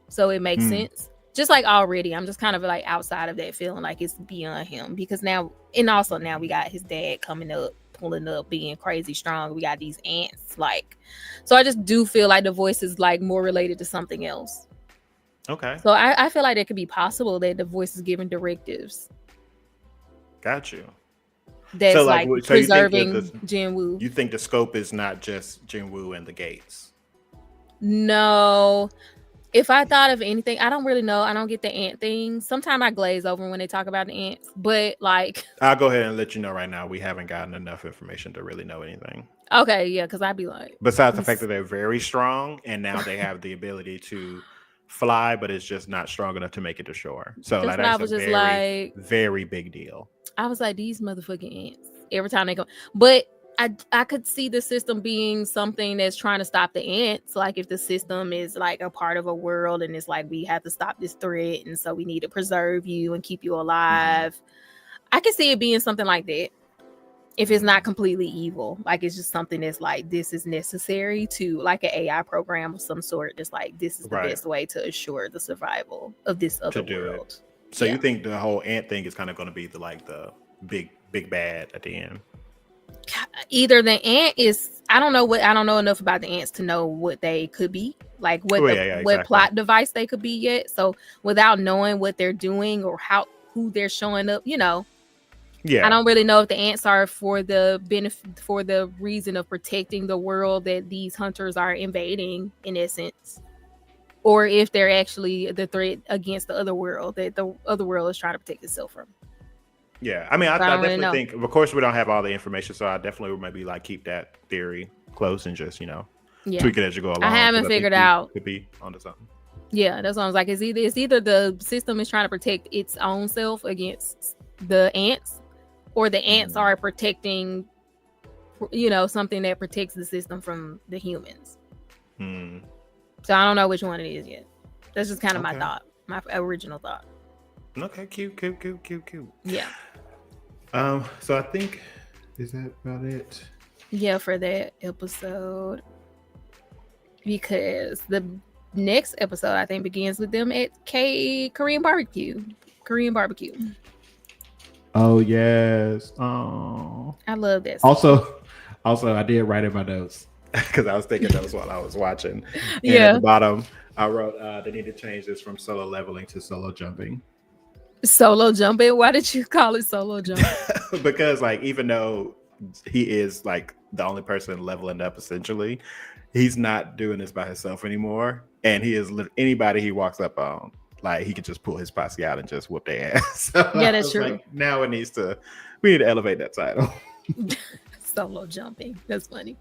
so it makes sense. Just like already, I'm just kind of like outside of that, feeling like it's beyond him because now we got his dad coming up, pulling up, being crazy strong. We got these ants, so I just do feel like the voice is like more related to something else. Okay. So I feel like it could be possible that the voice is giving directives. Got you. That's preserving Jinwoo. You think the scope is not just Jinwoo and the gates? No. If I thought of anything, I don't really know. I don't get the ant thing. Sometimes I glaze over when they talk about the ants, but like, I'll go ahead and let you know right now. We haven't gotten enough information to really know anything. okay, yeah, because I'd be like, Besides the fact that they're very strong, and now they have the ability to fly, but it's just not strong enough to make it to shore. So that's like what I that's a was just very, like. very big deal. I was like, these motherfucking ants. Every time they come, but I could see the system being something that's trying to stop the ants. Like if the system is like a part of a world and it's like we have to stop this threat, and so we need to preserve you and keep you alive. Mm-hmm. I can see it being something like that. If it's not completely evil, like it's just something that's like this is necessary to like an AI program of some sort. Just like this is the best way to assure the survival of this other world. So you think the whole ant thing is kind of going to be the big bad at the end? Either the ant is, I don't know enough about the ants to know what they could be, like what what plot device they could be yet. So without knowing what they're doing or who they're showing up, I don't really know if the ants are for the benefit, for the reason of protecting the world that these hunters are invading, in essence, or if they're actually the threat against the other world that the other world is trying to protect itself from. Yeah, I mean, I definitely think, of course, we don't have all the information, so I definitely would maybe like keep that theory close and just tweak it as you go along. I haven't figured out. Could be onto something. Yeah, that's what I was like. It's either the system is trying to protect its own self against the ants, or the ants are protecting, something that protects the system from the humans. So I don't know which one it is yet. That's just kind of my thought, my original thought. Okay, cute. Yeah. So I think, is that about it? Yeah, for that episode. Because the next episode, I think, begins with them at Korean barbecue. Oh yes. Oh, I love that. Also, I did write in my notes because I was thinking those while I was watching. And at the bottom, I wrote they need to change this from solo leveling to solo jumping. Solo jumping? Why did you call it solo jumping? Because like, even though he is like the only person leveling up, essentially, he's not doing this by himself anymore, and he is anybody he walks up on, like he could just pull his posse out and just whoop their ass. So yeah, that's true. Like, now we need to elevate that title. Solo jumping. That's funny.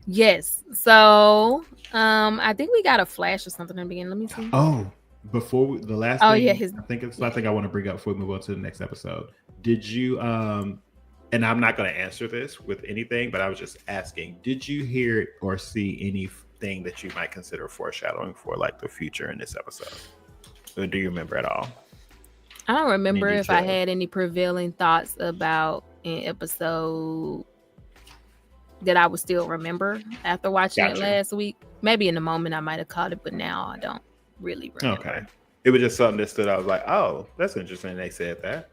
Yes. So I think we got a flash or something in the beginning. Let me see. Oh, before the last thing, I think it's the last thing I want to bring up before we move on to the next episode. Did you and I'm not going to answer this with anything, but I was just asking, did you hear or see anything that you might consider foreshadowing for like the future in this episode? Or do you remember at all? I don't remember if I had any prevailing thoughts about an episode that I would still remember after watching it last week. Maybe in the moment I might have caught it, but now I don't really remember. Okay. It was just something that stood out. I was like, oh, that's interesting. They said that.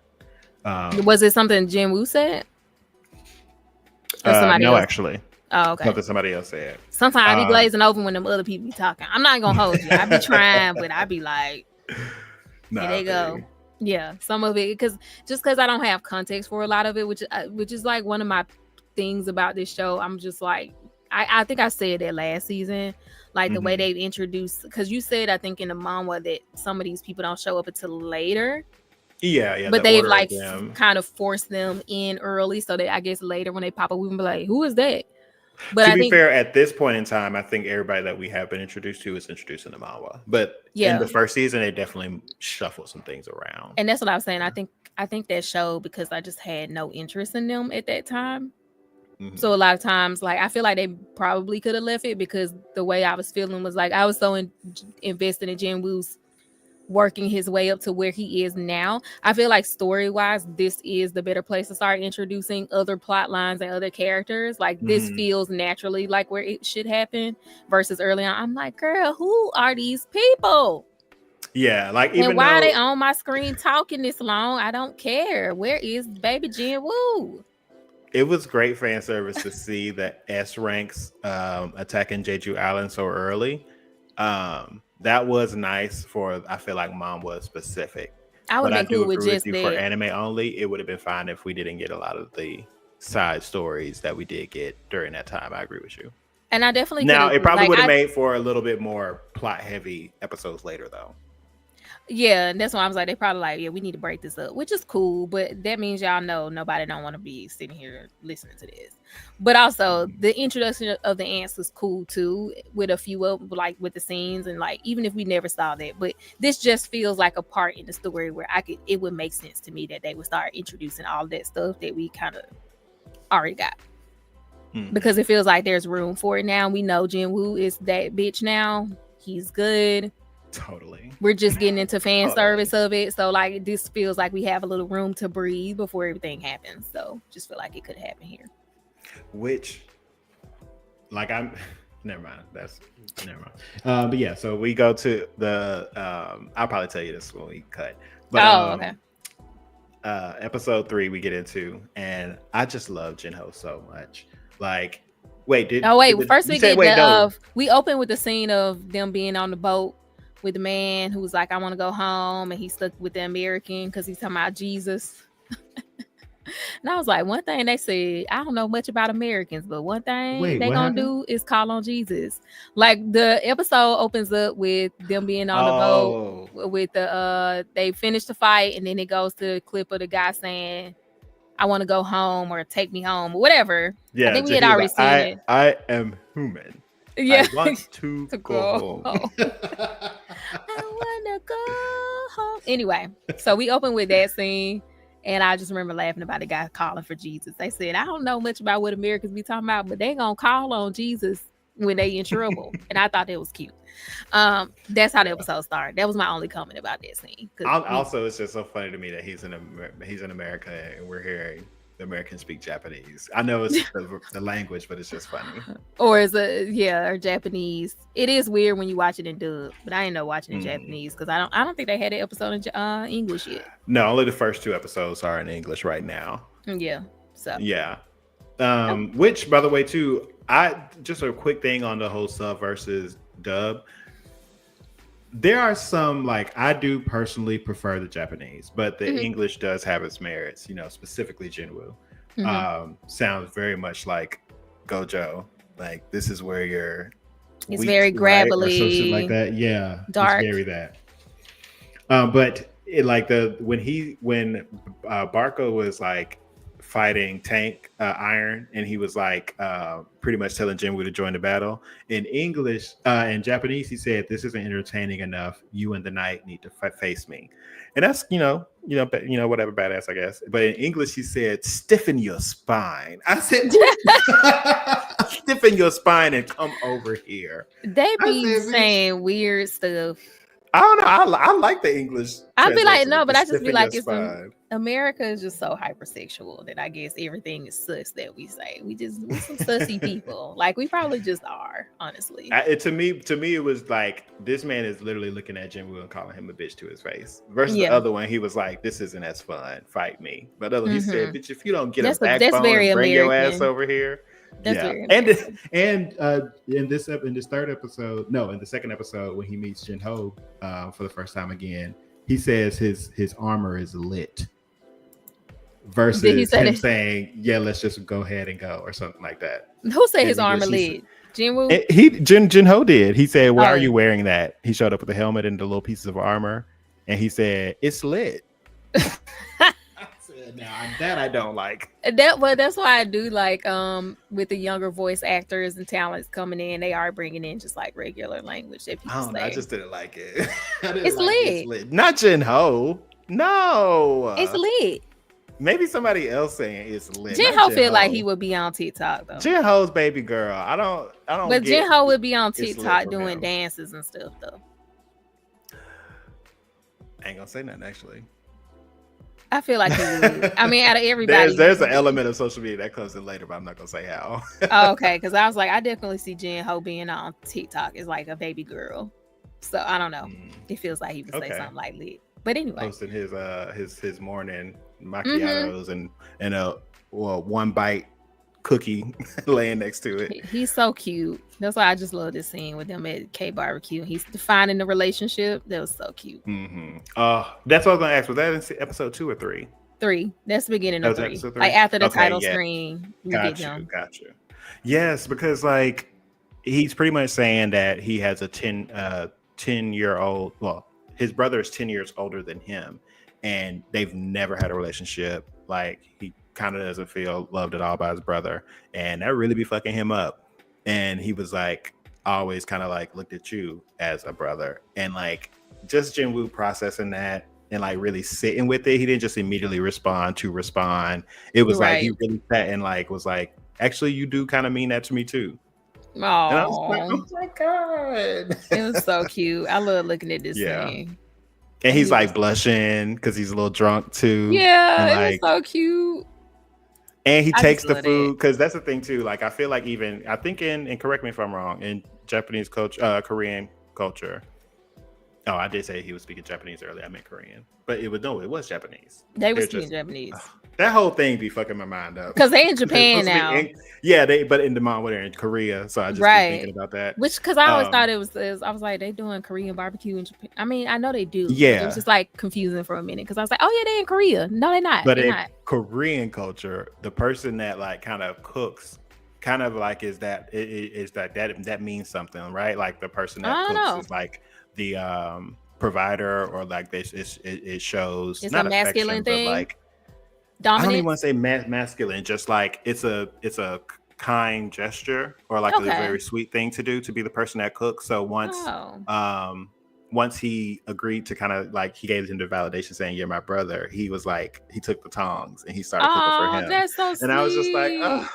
Was it something Jinwoo said? Or somebody else? Actually. Oh, okay. Something somebody else said. Sometimes I be glazing over when them other people be talking. I'm not gonna hold you. I be trying, but I be like, here they go. Yeah, some of it because I don't have context for a lot of it, which is like one of my things about this show. I'm just like, I think I said that last season, like the way they've introduced, because you said I think in the manhwa that some of these people don't show up until later. Yeah. But they've like kind of forced them in early, so that I guess later when they pop up, we can be like, who is that? But to be fair, at this point in time, I think everybody that we have been introduced to is introduced in the manhwa. But in the first season, they definitely shuffled some things around. And that's what I was saying. I think that show, because I just had no interest in them at that time. So a lot of times, like, I feel like they probably could have left it, because the way I was feeling was like I was so invested in Jinwoo's working his way up to where he is now. I feel like story-wise, this is the better place to start introducing other plot lines and other characters. Like this feels naturally like where it should happen, versus early on. I'm like, girl, who are these people? Yeah, like, even why are they on my screen talking this long? I don't care. Where is baby Jinwoo? It was great fan service to see the S ranks attacking Jeju Island so early. That was nice for, I feel like, Mom was specific. I would think with just that. For anime only, it would have been fine if we didn't get a lot of the side stories that we did get during that time. I agree with you. And I definitely now it probably would have made for a little bit more plot heavy episodes later though. Yeah, and that's why I was like, they probably like, yeah, we need to break this up, which is cool, but that means y'all know nobody don't want to be sitting here listening to this. But also the introduction of the ants was cool too, with a few of like with the scenes and like even if we never saw that, but this just feels like a part in the story where it would make sense to me that they would start introducing all that stuff that we kind of already got. Because it feels like there's room for it now. We know Jinwoo is that bitch now. He's good. Totally. We're just getting into fan service of it. So like this feels like we have a little room to breathe before everything happens. So just feel like it could happen here. Which like never mind. But yeah, so we go to the I'll probably tell you this when we cut. But, okay. Episode 3 we get into, and I just love Jinho so much. Like, wait, first we open with the scene of them being on the boat with the man who was like, I want to go home, and he's stuck with the American because he's talking about Jesus. And I was like, one thing they said, I don't know much about Americans, but one thing they gonna do is call on Jesus. Like the episode opens up with them being on the boat with the they finish the fight, and then it goes to the clip of the guy saying, I want to go home or take me home or whatever. Yeah, I think we had already seen it. I am human. Yeah. I want to go home. I want to go home. Anyway, so we open with that scene. And I just remember laughing about the guy calling for Jesus. They said, I don't know much about what Americans be talking about, but they gonna call on Jesus when they in trouble. And I thought that was cute. That's how the episode started. That was my only comment about that scene. Also, it's just so funny to me that he's in America and we're hearing the Americans speak Japanese. I know it's the language, but it's just funny. Or Japanese. It is weird when you watch it in dub, but I ain't know watching in Japanese because I don't think they had an episode in English yet. No, only the first 2 episodes are in English right now. Yeah. So yeah. Which, by the way, too, just a quick thing on the whole sub versus dub. There are some, like, I do personally prefer the Japanese, but the English does have its merits, specifically Jinwoo. Sounds very much like Gojo. Like, this is where it's very gravelly. Or something like that. Yeah. Dark. It's very that. But it, like when Barco was like fighting Tank Iron, and he was like pretty much telling Jinwoo to join the battle. In English, in Japanese, he said, "This isn't entertaining enough. You and the Knight need to face me." And that's whatever, badass, I guess. But in English, he said, "Stiffen your spine." I said, "Stiffen your spine and come over here." They be saying weird stuff. I don't know. I like the English. I be like, no, but I just be like, America is just so hypersexual that I guess everything is sus that we say. We're some sussy people. Like, we probably just are, honestly. To me, it was like, this man is literally looking at Jinwoo and calling him a bitch to his face. Versus the other one, he was like, "This isn't as fun. Fight me." But he said, "Bitch, if you don't get a backbone and bring your ass over here." That's and in the second episode, when he meets Jinho for the first time again, he says his armor is lit. Versus him saying, "Yeah, let's just go ahead and go," or something like that. Who said his armor lit? Jinwoo? Jinho did. He said, "Why are you wearing that?" He showed up with the helmet and the little pieces of armor, and he said, "It's lit." Now that I don't like. That's why I do like with the younger voice actors and talents coming in, they are bringing in just like regular language that people say. I just didn't like it. It's lit. Not Jinho. No. It's lit. Maybe somebody else saying it's lit. Jinho feel like he would be on TikTok though. Jinho's baby girl. I don't. But Jinho would be on TikTok doing dances and stuff though. I ain't gonna say nothing actually. I feel like he would. I mean, out of everybody, there's an element of social media that comes in later, but I'm not gonna say how. Okay, because I was like, I definitely see Jinho being on TikTok as like a baby girl. So I don't know. It feels like he would say something like lit. But anyway, posting his morning macchiatos and a one bite cookie laying next to it. He's so cute. That's why I just love this scene with them at K Barbecue. He's defining the relationship. That was so cute. That's what I was gonna ask. Was that in episode 2 or 3? 3. That's the beginning of 3. Like after the title screen. Got you. Yes, because like he's pretty much saying that he has a 10-year-old. Well, his brother is 10 years older than him, and they've never had a relationship. Like, he kind of doesn't feel loved at all by his brother, and that really be fucking him up. And he was like, always kind of like looked at you as a brother, and like just Jinwoo processing that and like really sitting with it. He didn't just immediately respond. It was like he really sat and like was like, actually, you do kind of mean that to me too. Oh, and I was like, oh my god, it was so cute. I love looking at this thing. And he's like blushing because he's a little drunk too. Yeah, and like, it was so cute. And he takes the food because that's the thing too. Like, I feel like I think and correct me if I'm wrong, in Japanese culture, Korean culture. Oh, I did say he was speaking Japanese earlier. I meant Korean, but it was Japanese. They were speaking Japanese. That whole thing be fucking my mind up because they in Japan now. But in the mom, they're in Korea, so I just be thinking about that. Which because I always thought it was. I was like, they doing Korean barbecue in Japan. I mean, I know they do. Yeah, it was just like confusing for a minute because I was like, oh yeah, they in Korea. No, they're not. But in Korean culture, the person that like kind of cooks, kind of like that means something, right? Like the person that cooks is like the provider, or like it shows it's not a masculine thing, but like dominant. I don't even want to say masculine, just like it's a kind gesture, or like a very sweet thing to do, to be the person that cooks. So once he agreed to kind of like, he gave him the validation saying, you're my brother, he was like, he took the tongs and he started cooking for him. That's so sweet. And I was just like, oh,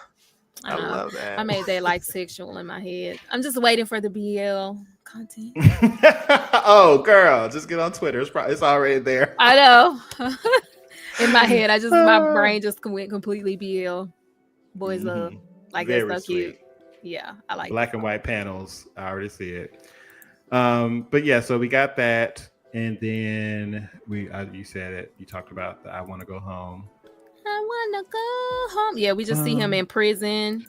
I love that. I made that like sexual in my head. I'm just waiting for the BL content. Oh girl, just get on Twitter. It's already there. I know. In my head, my brain just went completely BL. Boys love. Like, very that's so sweet. Cute. Yeah, I like black and white panels. I already see it. But yeah, so we got that, and then you said it. You talked about the I want to go home. I want to go home. Yeah, we just see him in prison,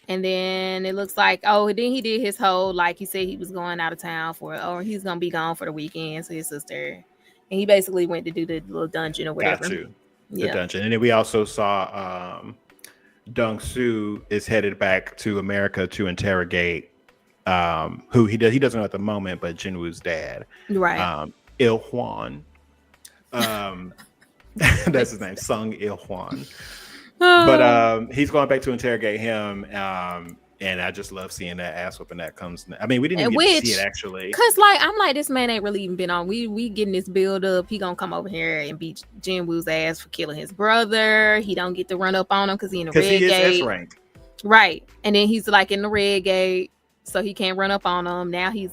and then it looks like then he did his whole, like he said he was going out of town or he's gonna be gone for the weekend. So his sister, and he basically went to do the little dungeon or whatever. Got you. The dungeon, and then we also saw Dong-soo is headed back to America to interrogate who he doesn't know at the moment, but Jinwoo's dad, right? Il-hwan. That's his name, Sung Il-hwan. But he's going back to interrogate him, and I just love seeing that ass whooping that comes. I mean, we didn't even get to see it actually, because like I'm like, this man ain't really even been on. We getting this build up. He gonna come over here and beat Jinwoo's ass for killing his brother. He don't get to run up on him because he in the red gate. Because he is S-rank. Right, and then he's like in the red gate, so he can't run up on him. Now he's,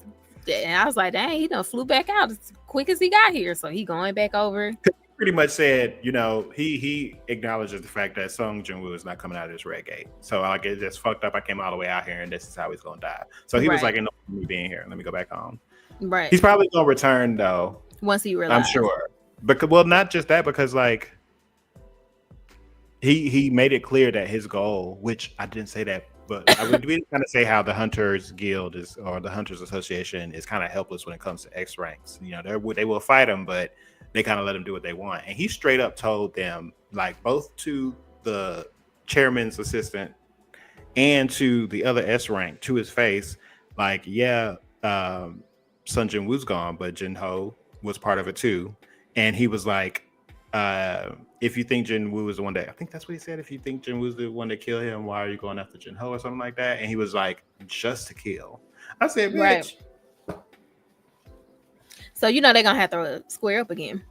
and I was like, dang, he done flew back out as quick as he got here, so he going back over. Pretty much said, he acknowledges the fact that Sung Jinwoo is not coming out of this red gate. So like, it's just fucked up. I came all the way out here, and this is how he's gonna die. So he was like, "No, me being here. Let me go back home." Right. He's probably gonna return though. Once he realizes. I'm sure. But not just that, because like he made it clear that his goal, which I didn't say that, but I would kind of say how the Hunters Guild or the Hunters Association is kind of helpless when it comes to X ranks. They will fight him, but they kind of let him do what they want. And he straight up told them, like, both to the chairman's assistant and to the other S rank, to his face, like, yeah, Sun Jinwoo's gone, but Jinho was part of it too. And he was like, if you think Jinwoo is the one that, I think that's what he said, if you think Jinwoo's the one that killed him, why are you going after Jinho or something like that? And he was like, just to kill. I said, bitch. Right. So they're gonna have to square up again.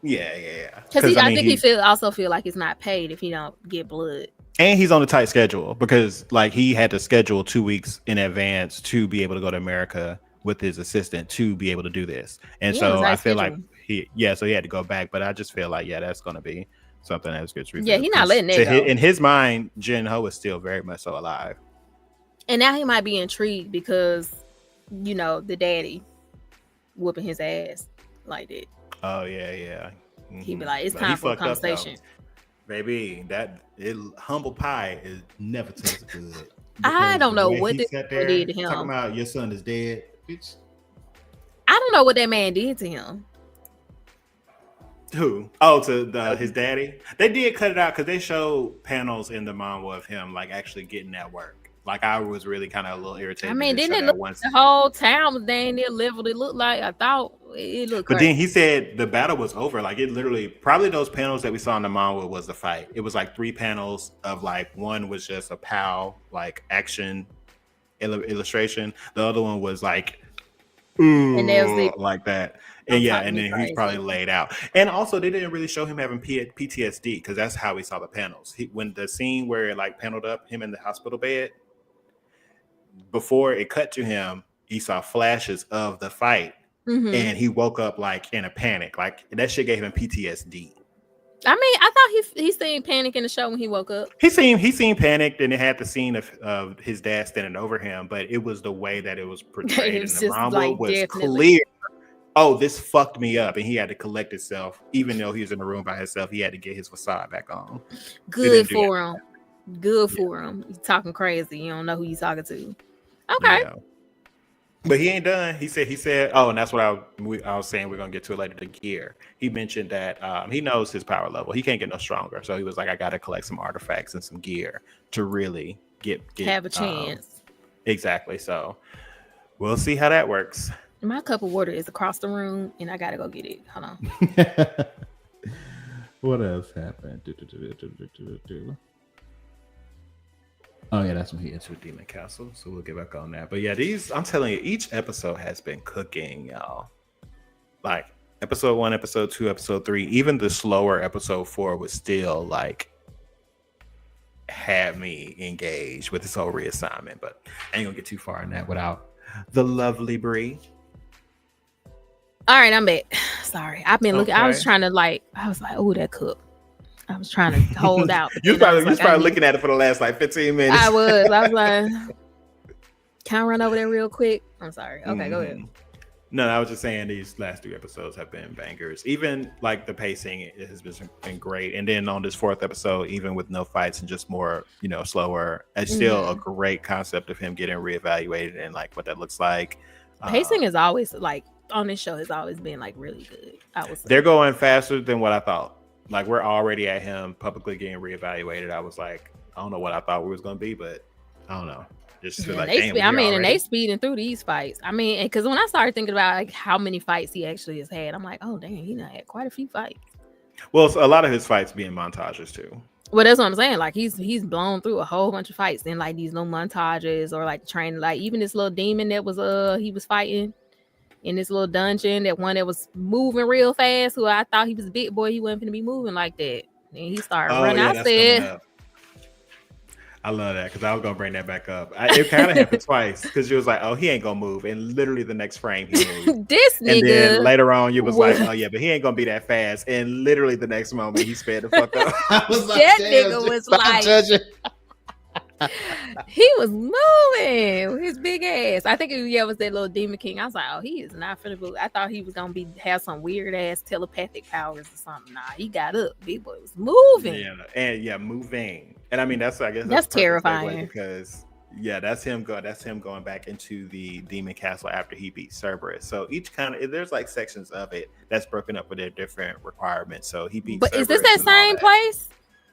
Yeah. Because I think he also feel like it's not paid if he don't get blood. And he's on a tight schedule because like he had to schedule 2 weeks in advance to be able to go to America with his assistant to be able to do this. And so I feel like so he had to go back. But I just feel like that's gonna be something that's good to reveal. Yeah, he's not letting it go. In his mind, Jinho is still very much so alive. And now he might be intrigued because the daddy whooping his ass like that. Oh yeah. Mm-hmm. He'd be like, it's time for a conversation. Baby, humble pie is never tastes good. I don't know what they did to him. Talking about your son is dead. Bitch. I don't know what that man did to him. Who? Oh, to his daddy. They did cut it out because they showed panels in the manga of him like actually getting that work. Like I was really kind of a little irritated. I mean, didn't it look like the whole town was dang near leveled? It looked like, I thought it looked But crazy. then he said the battle was over. Like it literally, probably those panels that we saw in the manga was the fight. It was like 3 panels of like, one was just a POW, like action illustration. The other one was like, and there was like that. And and then he's probably laid out. And also, they didn't really show him having PTSD because that's how we saw the panels. When the scene where it like paneled up him in the hospital bed, before it cut to him, he saw flashes of the fight, and he woke up like in a panic. Like that shit gave him PTSD. I mean, I thought he seen panic in the show when he woke up. He seemed panicked, and it had the scene of his dad standing over him, but it was the way that it was portrayed in the manga like, was definitely clear. Oh, this fucked me up, and he had to collect himself. Even though he was in the room by himself, he had to get his facade back on. Good for him. Good for him. He's talking crazy. You don't know who you're talking to. Okay. Yeah. But he ain't done. He said, oh, and that's what I was saying. We're gonna get to it later. The gear. He mentioned that he knows his power level. He can't get no stronger. So he was like, I got to collect some artifacts and some gear to really get have a chance. Exactly. So we'll see how that works. My cup of water is across the room, and I gotta go get it. Hold on. What else happened? Oh yeah, that's when he entered Demon Castle. So we'll get back on that. But yeah, I'm telling you, each episode has been cooking, y'all. Like episode 1, episode 2, episode 3, even the slower episode 4 was still like had me engaged with this whole reassignment. But I ain't gonna get too far in that without the lovely Bree. All right, I'm back. Sorry, I've been looking. I was trying to oh, that cup. I was trying to hold out. you was probably looking at it for the last like 15 minutes. I was like, can I run over there real quick? I'm sorry. Okay, go ahead. No, I was just saying these last 3 episodes have been bangers. Even like the pacing has been great. And then on this 4th episode, even with no fights and just more, slower, it's still a great concept of him getting reevaluated and like what that looks like. Pacing is always like on this show has always been like really good. I would say. They're going faster than what I thought. Like we're already at him publicly getting reevaluated. I was like, I don't know what I thought we was gonna be, but I don't know. Just feel like, and they speeding through these fights. I mean, because when I started thinking about like how many fights he actually has had, I'm like, oh dang, he done had quite a few fights. Well, a lot of his fights being montages too. Well, that's what I'm saying. Like he's blown through a whole bunch of fights in like these little montages or like training. Like even this little demon that was he was fighting in this little dungeon, that one that was moving real fast, who I thought he was a big boy, he wasn't going to be moving like that. And he started running. I said, I love that because I was going to bring that back up. It kind of happened twice because you was like, oh, he ain't going to move. And literally the next frame, he moved. This nigga. And then later on, you was like, oh, yeah, but he ain't going to be that fast. And literally the next moment, he sped the fuck up. I was like, that nigga was like... he was moving with his big ass. I think it was that little demon king. I was like, oh, he is not finna move. I thought he was gonna have some weird ass telepathic powers or something. Nah, he got up. Big boy was moving. Moving. And I mean, that's terrifying because that's him going back into the demon castle after he beat Cerberus. So each there's like sections of it that's broken up with their different requirements. So he beat. But Cerberus is this that same place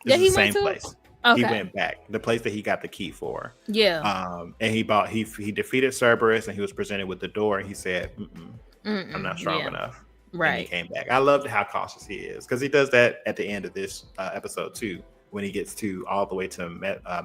that he went to? Place. Okay. He went back, the place that he got the key for. Yeah. And he defeated Cerberus, and he was presented with the door, and he said, I'm not strong enough. Right. And he came back. I loved how cautious he is, because he does that at the end of this episode too, when he gets to all the way to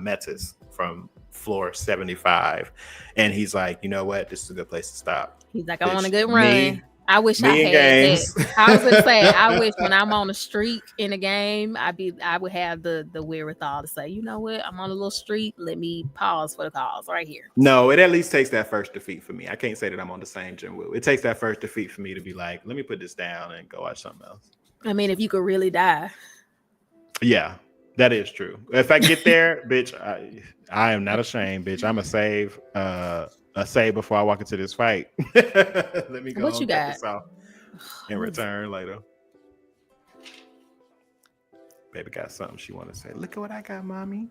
Metis from floor 75, and he's like, you know what, this is a good place to stop. He's like, I want a good run. I wish I had that. I was gonna say, I wish when I'm on a streak in a game, I would have the wherewithal to say, you know what, I'm on a little streak. Let me pause for the cause right here. No, it at least takes that first defeat for me. I can't say that I'm on the same Jinwoo. It takes that first defeat for me to be like, let me put this down and go watch something else. I mean, if you could really die. Yeah, that is true. If I get there, bitch, I am not ashamed, bitch. I'm a save before I walk into this fight. Let me go. What you got? In return later. Baby got something she want to say. Look at what I got, mommy.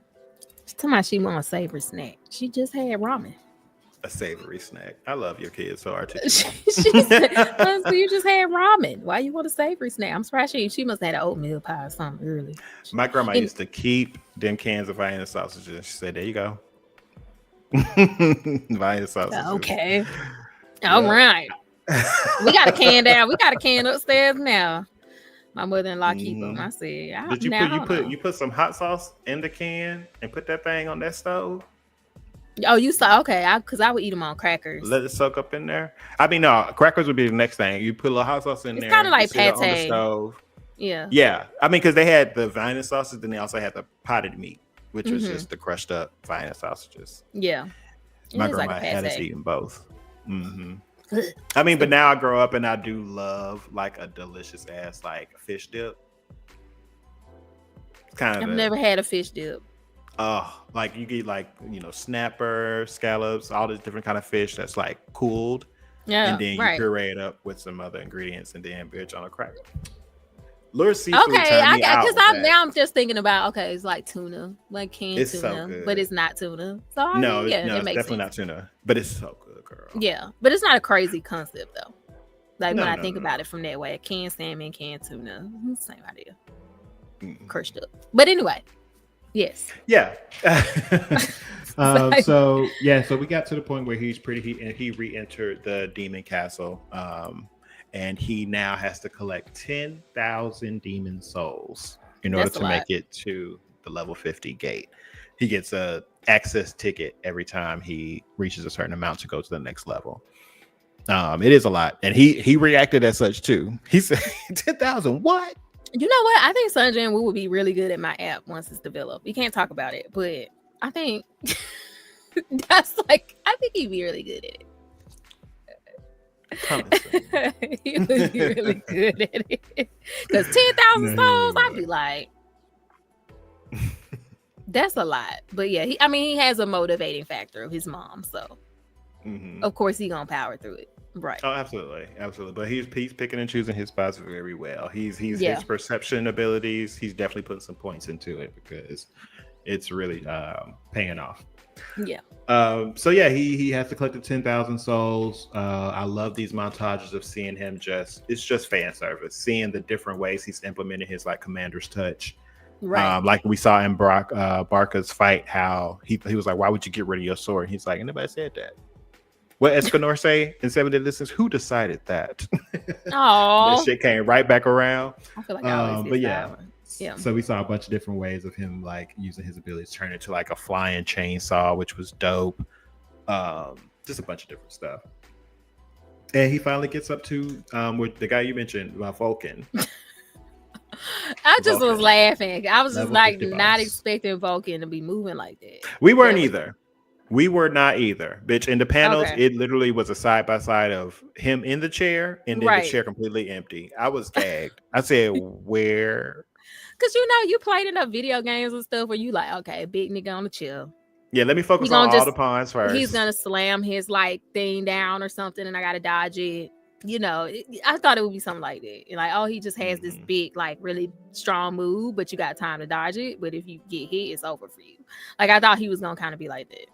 She's talking about she want a savory snack. She just had ramen. A savory snack. I love your kids so articulate. She said, you just had ramen. Why you want a savory snack? I'm surprised she must have had an oatmeal pie or something early. My grandma used to keep them cans of Vienna sausages. She said, there you go. Vine sausages. Okay. All right. We got a can down. We got a can upstairs now. My mother-in-law keep them. I said, did you put some hot sauce in the can and put that thing on that stove? Oh, you saw? Okay, because I would eat them on crackers. Let it soak up in there. I mean, no, crackers would be the next thing. You put a little hot sauce in there. It's kind of like pate on the stove. Yeah. Yeah. I mean, because they had the Vienna sausages, then they also had the potted meat, which was just the crushed up Vienna sausages. Yeah. My grandma had us eating both. Mm-hmm. I mean, but now I grow up and I do love like a delicious ass like fish dip. It's kind of. I've never had a fish dip. Like you get like, you know, snapper, scallops, all this different kind of fish that's like cooled. Yeah. And then you puree it up with some other ingredients and then bitch on a cracker. Lure seafood. Okay, because now I'm just thinking about it's like tuna, like canned tuna, so but it's not tuna. So it makes definitely sense. Not tuna, but it's so good, girl. Yeah, but it's not a crazy concept though. Like when I think about it from that way, canned salmon, canned tuna, same idea, crushed up. But anyway, yes, yeah. So we got to the point where he re-entered the demon castle. And he now has to collect 10,000 demon souls in order to make it to the level 50 gate. He gets a access ticket every time he reaches a certain amount to go to the next level. It is a lot. And he reacted as such too. He said 10,000, what? You know what? I think Jinwoo would be really good at my app once it's developed. We can't talk about it, but I think I think he'd be really good at it. He would be really good at it. Because 10,000 souls, I'd be like, that's a lot. But yeah, he has a motivating factor of his mom, so of course he's gonna power through it. Right. Oh, absolutely. But he's picking and choosing his spots very well. He's his perception abilities. He's definitely putting some points into it because it's really paying off. Yeah. So yeah, he has to collect the 10,000 souls. I love these montages of seeing him it's just fan service, seeing the different ways he's implemented his like commander's touch. Right. Like we saw in Barca's fight, how he was like, why would you get rid of your sword? He's like, nobody said that. What Escanor say in 7 Day Listens? Who decided that? Oh, that shit came right back around. I feel like I always but yeah. So we saw a bunch of different ways of him like using his abilities, turn it to like a flying chainsaw, which was dope. Just a bunch of different stuff. And he finally gets up to with the guy you mentioned, Vulcan. I just was laughing. I was just like not expecting Vulcan to be moving like that. We weren't either. We were not either, bitch. In the panels, it literally was a side by side of him in the chair and then the chair completely empty. I was gagged. I said, where? Because you played enough video games and stuff where you like, okay, big nigga on the chill. Yeah, let me focus on all the pawns first. He's gonna slam his like thing down or something, and I gotta dodge it. I thought it would be something like that. Like, oh, he just has this big, like, really strong move, but you got time to dodge it. But if you get hit, it's over for you. Like, I thought he was gonna kind of be like that.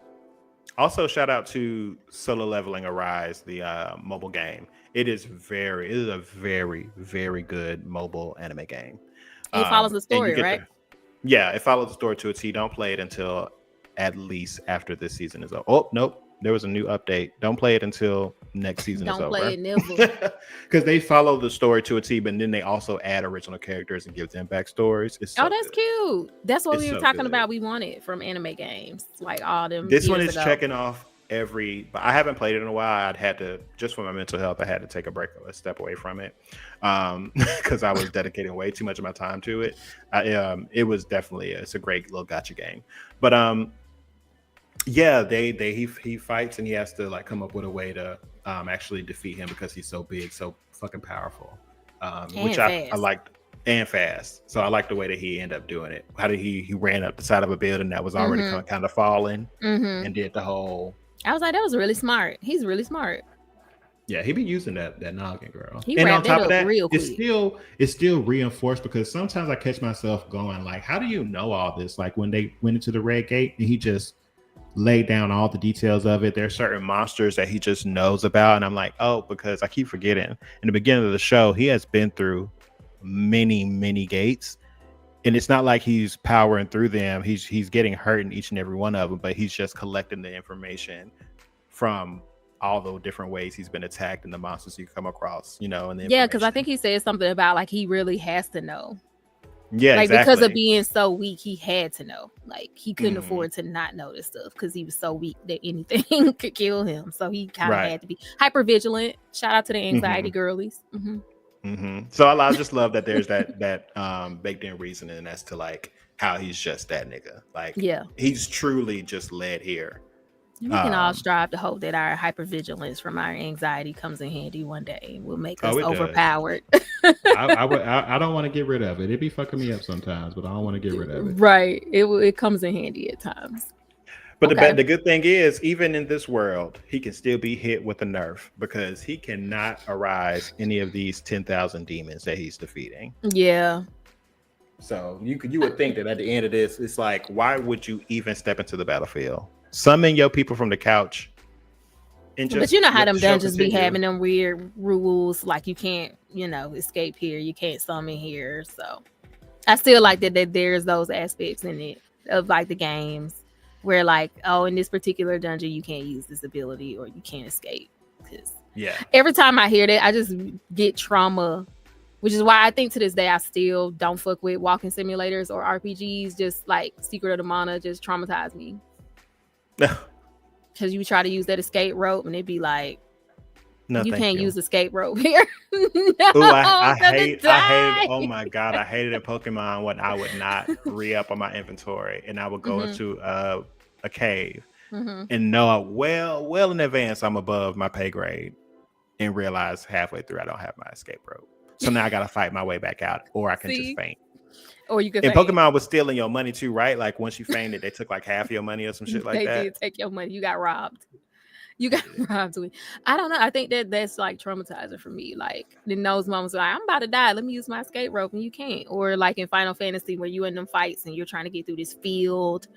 Also, shout out to Solo Leveling Arise, the mobile game. It is a very, very good mobile anime game. It follows the story, right? Yeah, it follows the story to a T. Don't play it until at least after this season is over. Oh, nope. There was a new update. Don't play it until next season is over. Don't play it, never. Because they follow the story to a T, but then they also add original characters and give them backstories. That's good. Cute. That's what we were talking about. We wanted from anime games, like all them. This one is checking off but I haven't played it in a while. I'd had to, just for my mental health, I had to take a step away from it because I was dedicating way too much of my time to it. It was definitely it's a great little gacha game, but yeah, he fights and he has to like come up with a way to actually defeat him because he's so big, so fucking powerful, which I liked, and fast. So I like the way that he ended up doing it. How did he ran up the side of a building that was already kind of falling and did the whole. I was like, that was really smart. He's really smart. Yeah, he be using that noggin, girl. And on top of that, it's still reinforced because sometimes I catch myself going like, how do you know all this? Like when they went into the red gate and he just laid down all the details of it. There's certain monsters that he just knows about, and I'm like, oh, because I keep forgetting. In the beginning of the show, he has been through many gates, And it's not like he's powering through them. He's getting hurt in each and every one of them, but he's just collecting the information from all the different ways he's been attacked and the monsters you come across, and because I think he said something about like he really has to know. Yeah, like exactly. Because of being so weak, he had to know. Like he couldn't afford to not know this stuff because he was so weak that anything could kill him. So he kind of had to be hyper vigilant. Shout out to the anxiety girlies. So I just love that there's that baked in reasoning as to like how he's just that nigga. Like he's truly just led here. We can all strive to hope that our hypervigilance from our anxiety comes in handy one day and will make us overpowered. I don't want to get rid of it. It'd be fucking me up sometimes, but I don't want to get rid of it. Right. It comes in handy at times. But the good thing is, even in this world, he can still be hit with a nerf because he cannot arise any of these 10,000 demons that he's defeating. Yeah. So you would think that at the end of this, it's like, why would you even step into the battlefield? Summon your people from the couch. But you know how them dungeons be having them weird rules, like you can't, escape here, you can't summon here. So I still like that there's those aspects in it of like the games where like, oh, in this particular dungeon you can't use this ability or you can't escape. Because every time I hear that, I just get trauma, which is why I think to this day I still don't fuck with walking simulators or RPGs. Just like Secret of the Mana just traumatized me. Because you try to use that escape rope and it'd be like, no, you can't use escape rope here. I hated. Oh my god, I hated in Pokemon when I would not re-up on my inventory and I would go into a cave and know well in advance I'm above my pay grade and realize halfway through I don't have my escape rope. So now I gotta fight my way back out, or I can just faint. Or you could. And Pokemon was stealing your money too, right? Like once you fainted, they took like half your money or some shit like that. They did take your money. You got robbed. I don't know. I think that's like traumatizing for me. Like in those moments, like I'm about to die. Let me use my escape rope, and you can't. Or like in Final Fantasy, where you in them fights and you're trying to get through this field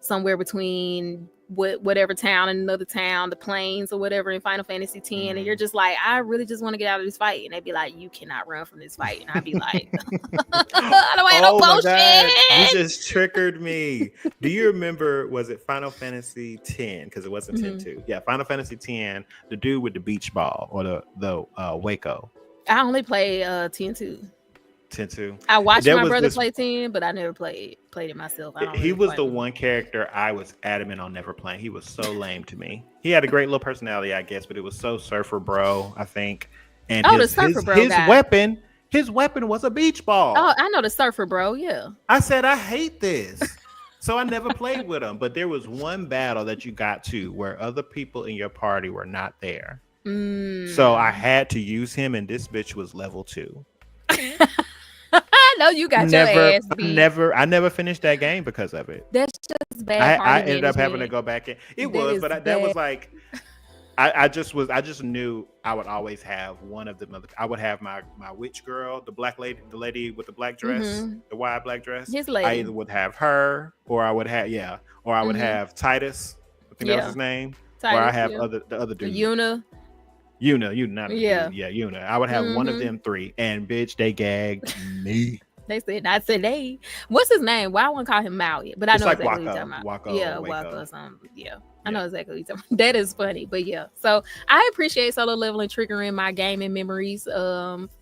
somewhere between whatever town and another town, the plains or whatever in Final Fantasy X, and you're just like, I really just want to get out of this fight, and they'd be like, you cannot run from this fight, and I'd be like, I don't want no bullshit. You just triggered me. Do you remember? Was it Final Fantasy X? Because it wasn't 10-2. Yeah, Final Fantasy X. The dude with the beach ball or the Waco. I only play 10-2. 10-2. I watched my brother play 10, but I never played it myself. He was the one character I was adamant on never playing. He was so lame to me. He had a great little personality, I guess, but it was so surfer bro, I think. And the surfer bro his weapon was a beach ball. Oh, I know the surfer bro, yeah. I said I hate this. So I never played with him. But there was one battle that you got to where other people in your party were not there. So I had to use him, and this bitch was level 2. No, you got your ass beat. I never finished that game because of it. That's just bad. I ended up having to go back in. That was like, I just knew I would always have one of them. I would have my witch girl, the black lady, the lady with the black dress, the wide black dress. His lady. I either would have her, or I would have have Titus. I think that was his name. Titus, or I have the other dude. Yuna. Yuna. I would have one of them three, and bitch, they gagged me. They said not today. What's his name? Well, I wouldn't call him Maui, but I know exactly what you're talking about. Waka or something. Yeah, I know exactly what you're talking about. That is funny, but yeah. So I appreciate solo leveling triggering my gaming memories,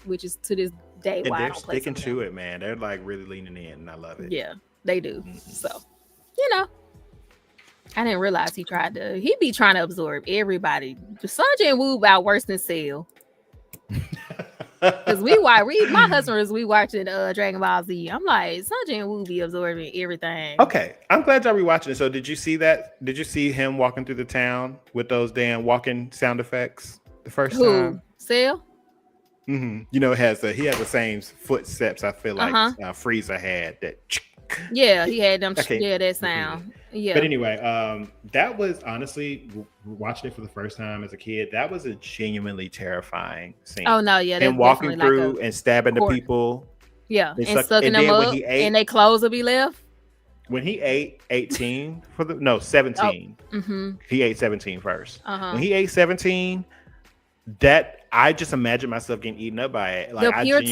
which is to this day and why they're I don't play sticking to it, man. They're like really leaning in, and I love it. Yeah, they do. So, I didn't realize he be trying to absorb everybody. Sun Jinwoo about worse than Cell. Because my husband is watching Dragon Ball Z. I'm like, Sun Jinwoo be absorbing everything. Okay, I'm glad y'all rewatching it. So did you see that? Did you see him walking through the town with those damn walking sound effects the first time? Cell? He has the same footsteps. I feel like Frieza had that. Yeah, he had them. That sound. Yeah. But anyway, that was honestly watching it for the first time as a kid. That was a genuinely terrifying scene. Oh no, yeah, and walking through and stabbing the people. Yeah, and sucking them up, and their clothes will be left. When he ate 17 he ate 17 first. When he ate 17, that I just imagine myself getting eaten up by it. Like I was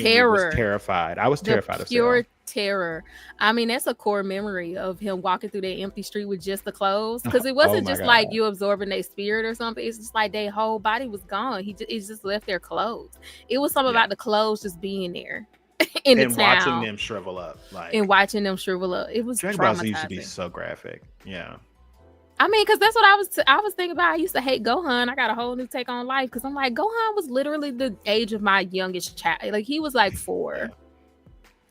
terrified. I was terrified of pure terror. I mean, that's a core memory of him walking through that empty street with just the clothes, because it wasn't just like you absorbing their spirit or something. It's just like their whole body was gone. It just left their clothes. It was something about the clothes just being there in the town, watching them shrivel up, It was Dragon Ball Z used to be so graphic. Yeah. I mean, because that's what I was thinking about. I used to hate Gohan. I got a whole new take on life because I'm like, Gohan was literally the age of my youngest child. Like, he was like 4.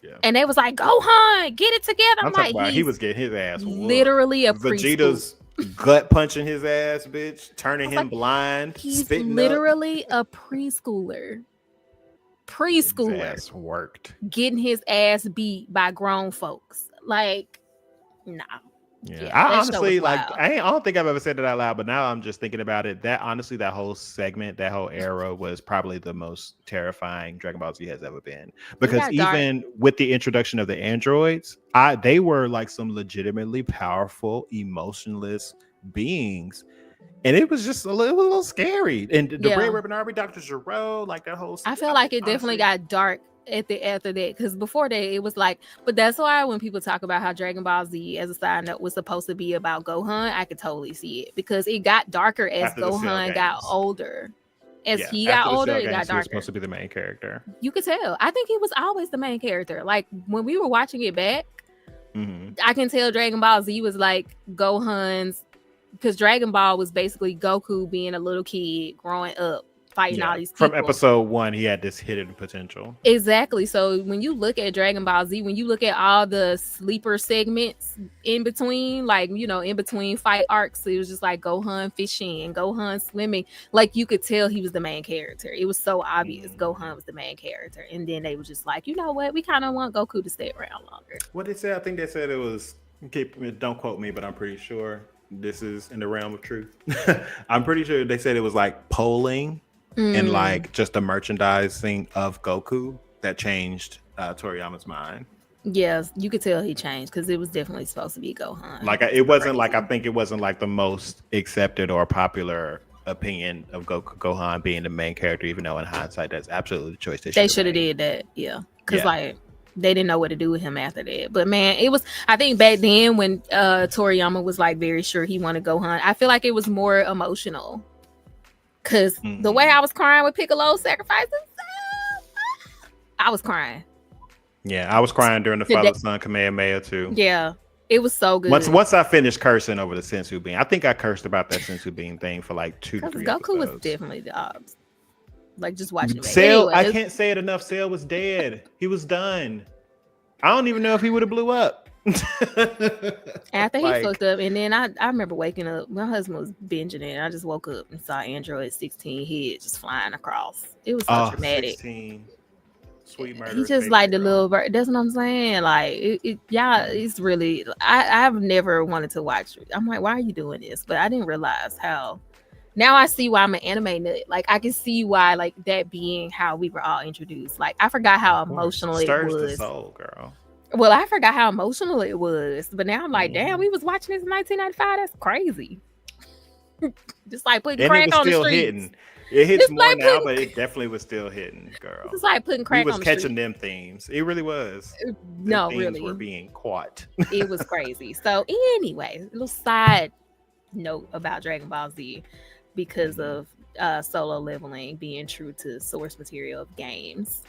Yeah. And they was like, Gohan, get it together. I'm like, he was getting his ass literally a Vegeta's gut punching his ass, bitch, turning him blind. He's literally a preschooler. His ass worked. Getting his ass beat by grown folks. Like, nah. Yeah, I honestly I don't think I've ever said it out loud, but now I'm just thinking about it. That honestly, that whole segment, that whole era was probably the most terrifying Dragon Ball Z has ever been. Because even with the introduction of the androids, they were like some legitimately powerful, emotionless beings. And it was just a little scary. And the Red Ribbon Army, Dr. Gero, like that whole I feel like it definitely got dark after that, because before that it was like, but that's why when people talk about how Dragon Ball Z, as a side note, was supposed to be about Gohan, I could totally see it, because it got darker as Gohan got older. He got older, it got darker. He was supposed to be the main character. You could tell. I think he was always the main character. Like, when we were watching it back, I can tell Dragon Ball Z was like Gohan's, because Dragon Ball was basically Goku being a little kid growing up, fighting all these people. From episode 1, he had this hidden potential. Exactly. So when you look at Dragon Ball Z, when you look at all the sleeper segments in between, like, you know, in between fight arcs, it was just like Gohan fishing, Gohan swimming. Like, you could tell he was the main character. It was so obvious Gohan was the main character. And then they were just like, you know what? We kind of want Goku to stay around longer. What did they say? I think they said it was, don't quote me, but I'm pretty sure this is in the realm of truth. I'm pretty sure they said it was like polling and like just the merchandising of Goku that changed Toriyama's mind. Yes, you could tell he changed, because it was definitely supposed to be Gohan. Like, it wasn't like, I think it wasn't like the most accepted or popular opinion of Gohan being the main character, even though in hindsight that's absolutely the choice they should have did that. Because like, they didn't know what to do with him after that. But man, it was, I think back then when Toriyama was like very sure he wanted Gohan, I feel like it was more emotional. Because the way I was crying with Piccolo's sacrifices, I was crying. Yeah, I was crying during the father-son Kamehameha too. Yeah, it was so good. Once I finished cursing over the Senzu Bean, I think I cursed about that Senzu Bean thing for like 2 to 3 Goku episodes. was definitely the odds. Like, just watching it. Cell, anyway, I can't say it enough. Cell was dead. He was done. I don't even know if he would have blew up. After he fucked up, and then I remember waking up. My husband was binging it. I just woke up and saw Android 16 head just flying across. It was so dramatic. 16. Sweet murder. He just like the little bird. That's what I'm saying. Like, it's really. I've never wanted to watch it. I'm like, why are you doing this? But I didn't realize how. Now I see why I'm an anime nut. Like, I can see why, like, that being how we were all introduced. Like, I forgot how emotional it was. Stirs the soul, girl. Well, I forgot how emotional it was. But now I'm like, damn, we was watching this in 1995. That's crazy. Just like putting crack on the streets. Hitting. It hits just more like now, but it definitely was still hitting, girl. It's like putting crack on the street. We was catching them themes. It really was. No, really. Were being caught. It was crazy. So anyway, a little side note about Dragon Ball Z, because of solo leveling being true to source material of games.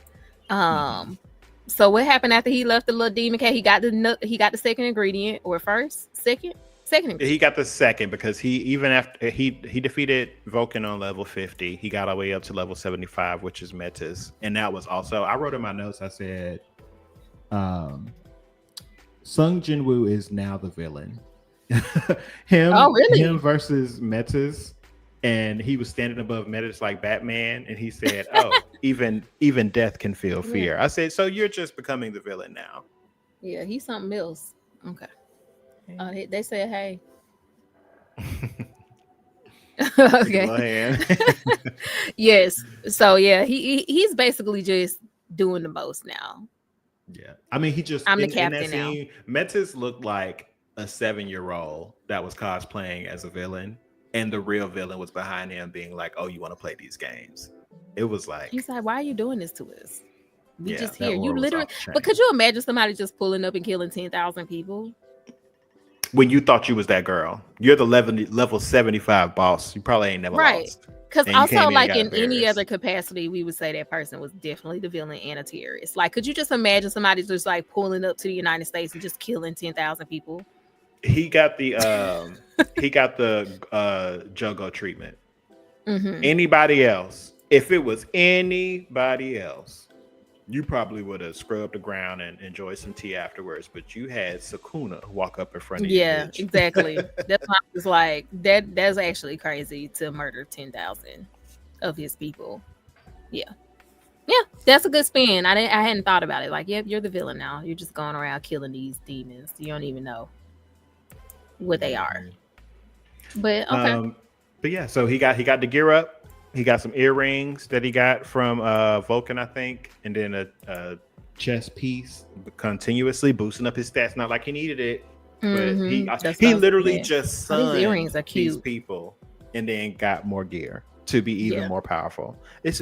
So what happened after he left the little demon cat? He got the second ingredient, or second ingredient. He got the second, because he, even after he defeated Vulcan on level 50, he got all the way up to level 75, which is Metis. And that was also, I wrote in my notes, I said Sung Jinwoo is now the villain. Him versus Metis. And he was standing above Metis like Batman, and he said, "Oh, even death can feel fear." I said, "So you're just becoming the villain now?" Yeah, he's something else. Okay. They said, "Hey." Okay. Yes. So yeah, he's basically just doing the most now. Yeah, I mean, I'm the captain now. Metis looked like a 7-year-old that was cosplaying as a villain. And the real villain was behind him, being like, "Oh, you want to play these games?" It was like, he's like, "Why are you doing this to us?" We just here. You literally, but could you imagine somebody just pulling up and killing 10,000 people? When you thought you was that girl, you're the level 75 boss. You probably ain't never lost. Because also, like in any other capacity, we would say that person was definitely the villain and a terrorist. Like, could you just imagine somebody just like pulling up to the United States and just killing 10,000 people? He got the Jogo treatment. Anybody else? If it was anybody else, you probably would have scrubbed the ground and enjoyed some tea afterwards. But you had Sakuna walk up in front of you. Yeah, exactly. That's why I was like, that's actually crazy to murder 10,000 of his people. Yeah, that's a good spin. I hadn't thought about it. Like, yep, you're the villain now. You're just going around killing these demons. You don't even know what they are. But okay. But yeah, so he got the gear up. He got some earrings that he got from Vulcan, I think, and then a chest piece, continuously boosting up his stats. Not like he needed it, but he literally just sunned these earrings are cute. These people, and then got more gear to be even more powerful. It's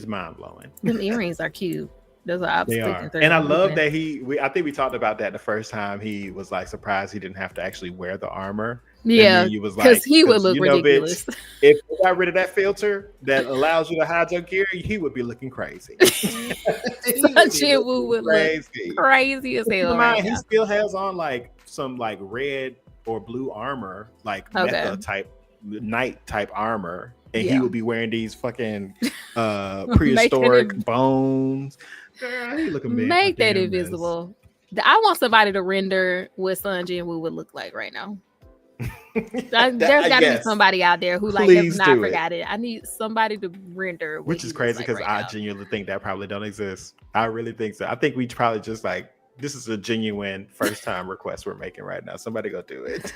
mind blowing. Them earrings are cute. Those are they are. And I love that I think we talked about that the first time. He was like surprised he didn't have to actually wear the armor. Yeah, because he would look ridiculous. Bitch, if you got rid of that filter that allows you to hide your gear, he would be looking crazy. Jinwoo would look crazy as hell. Right, he still has on like some like red or blue armor, like mecha type, night type armor, and he would be wearing these fucking prehistoric bones. Girl, he looking bad. Make that invisible. I want somebody to render what Son Jinwoo would look like right now. There's got to be somebody out there who like has not forgot it. I need somebody to render, which is crazy because I genuinely think that probably don't exist. I really think so. I think we probably just like this is a genuine first time request we're making right now. Somebody go do it.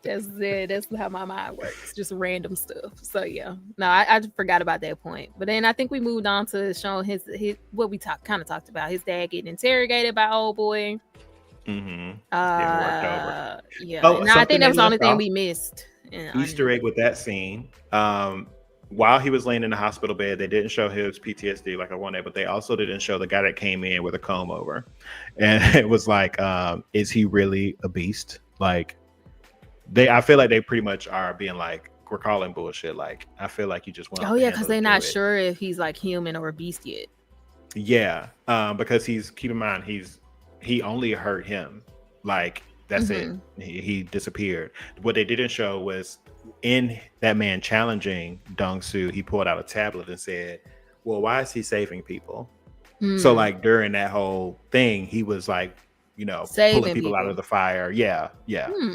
That's it. That's how my mind works. Just random stuff. So yeah, no, I forgot about that point. But then I think we moved on to showing his what we talked about. His dad getting interrogated by old boy. Mm-hmm. Yeah. Oh, I think that was the only thing we missed. Easter egg with that scene. While he was laying in the hospital bed, they didn't show his PTSD like I wanted, but they also didn't show the guy that came in with a comb over. And it was like, is he really a beast? Like I feel like they pretty much are being like, we're calling bullshit. Like, I feel like you just want to because they're not sure if he's like human or a beast yet. Yeah. Because keep in mind, he only hurt him. Like, that's it. He disappeared. What they didn't show was in that man challenging Dong-soo, he pulled out a tablet and said, well, why is he saving people? So like during that whole thing, he was like, saving pulling people out of the fire. Yeah.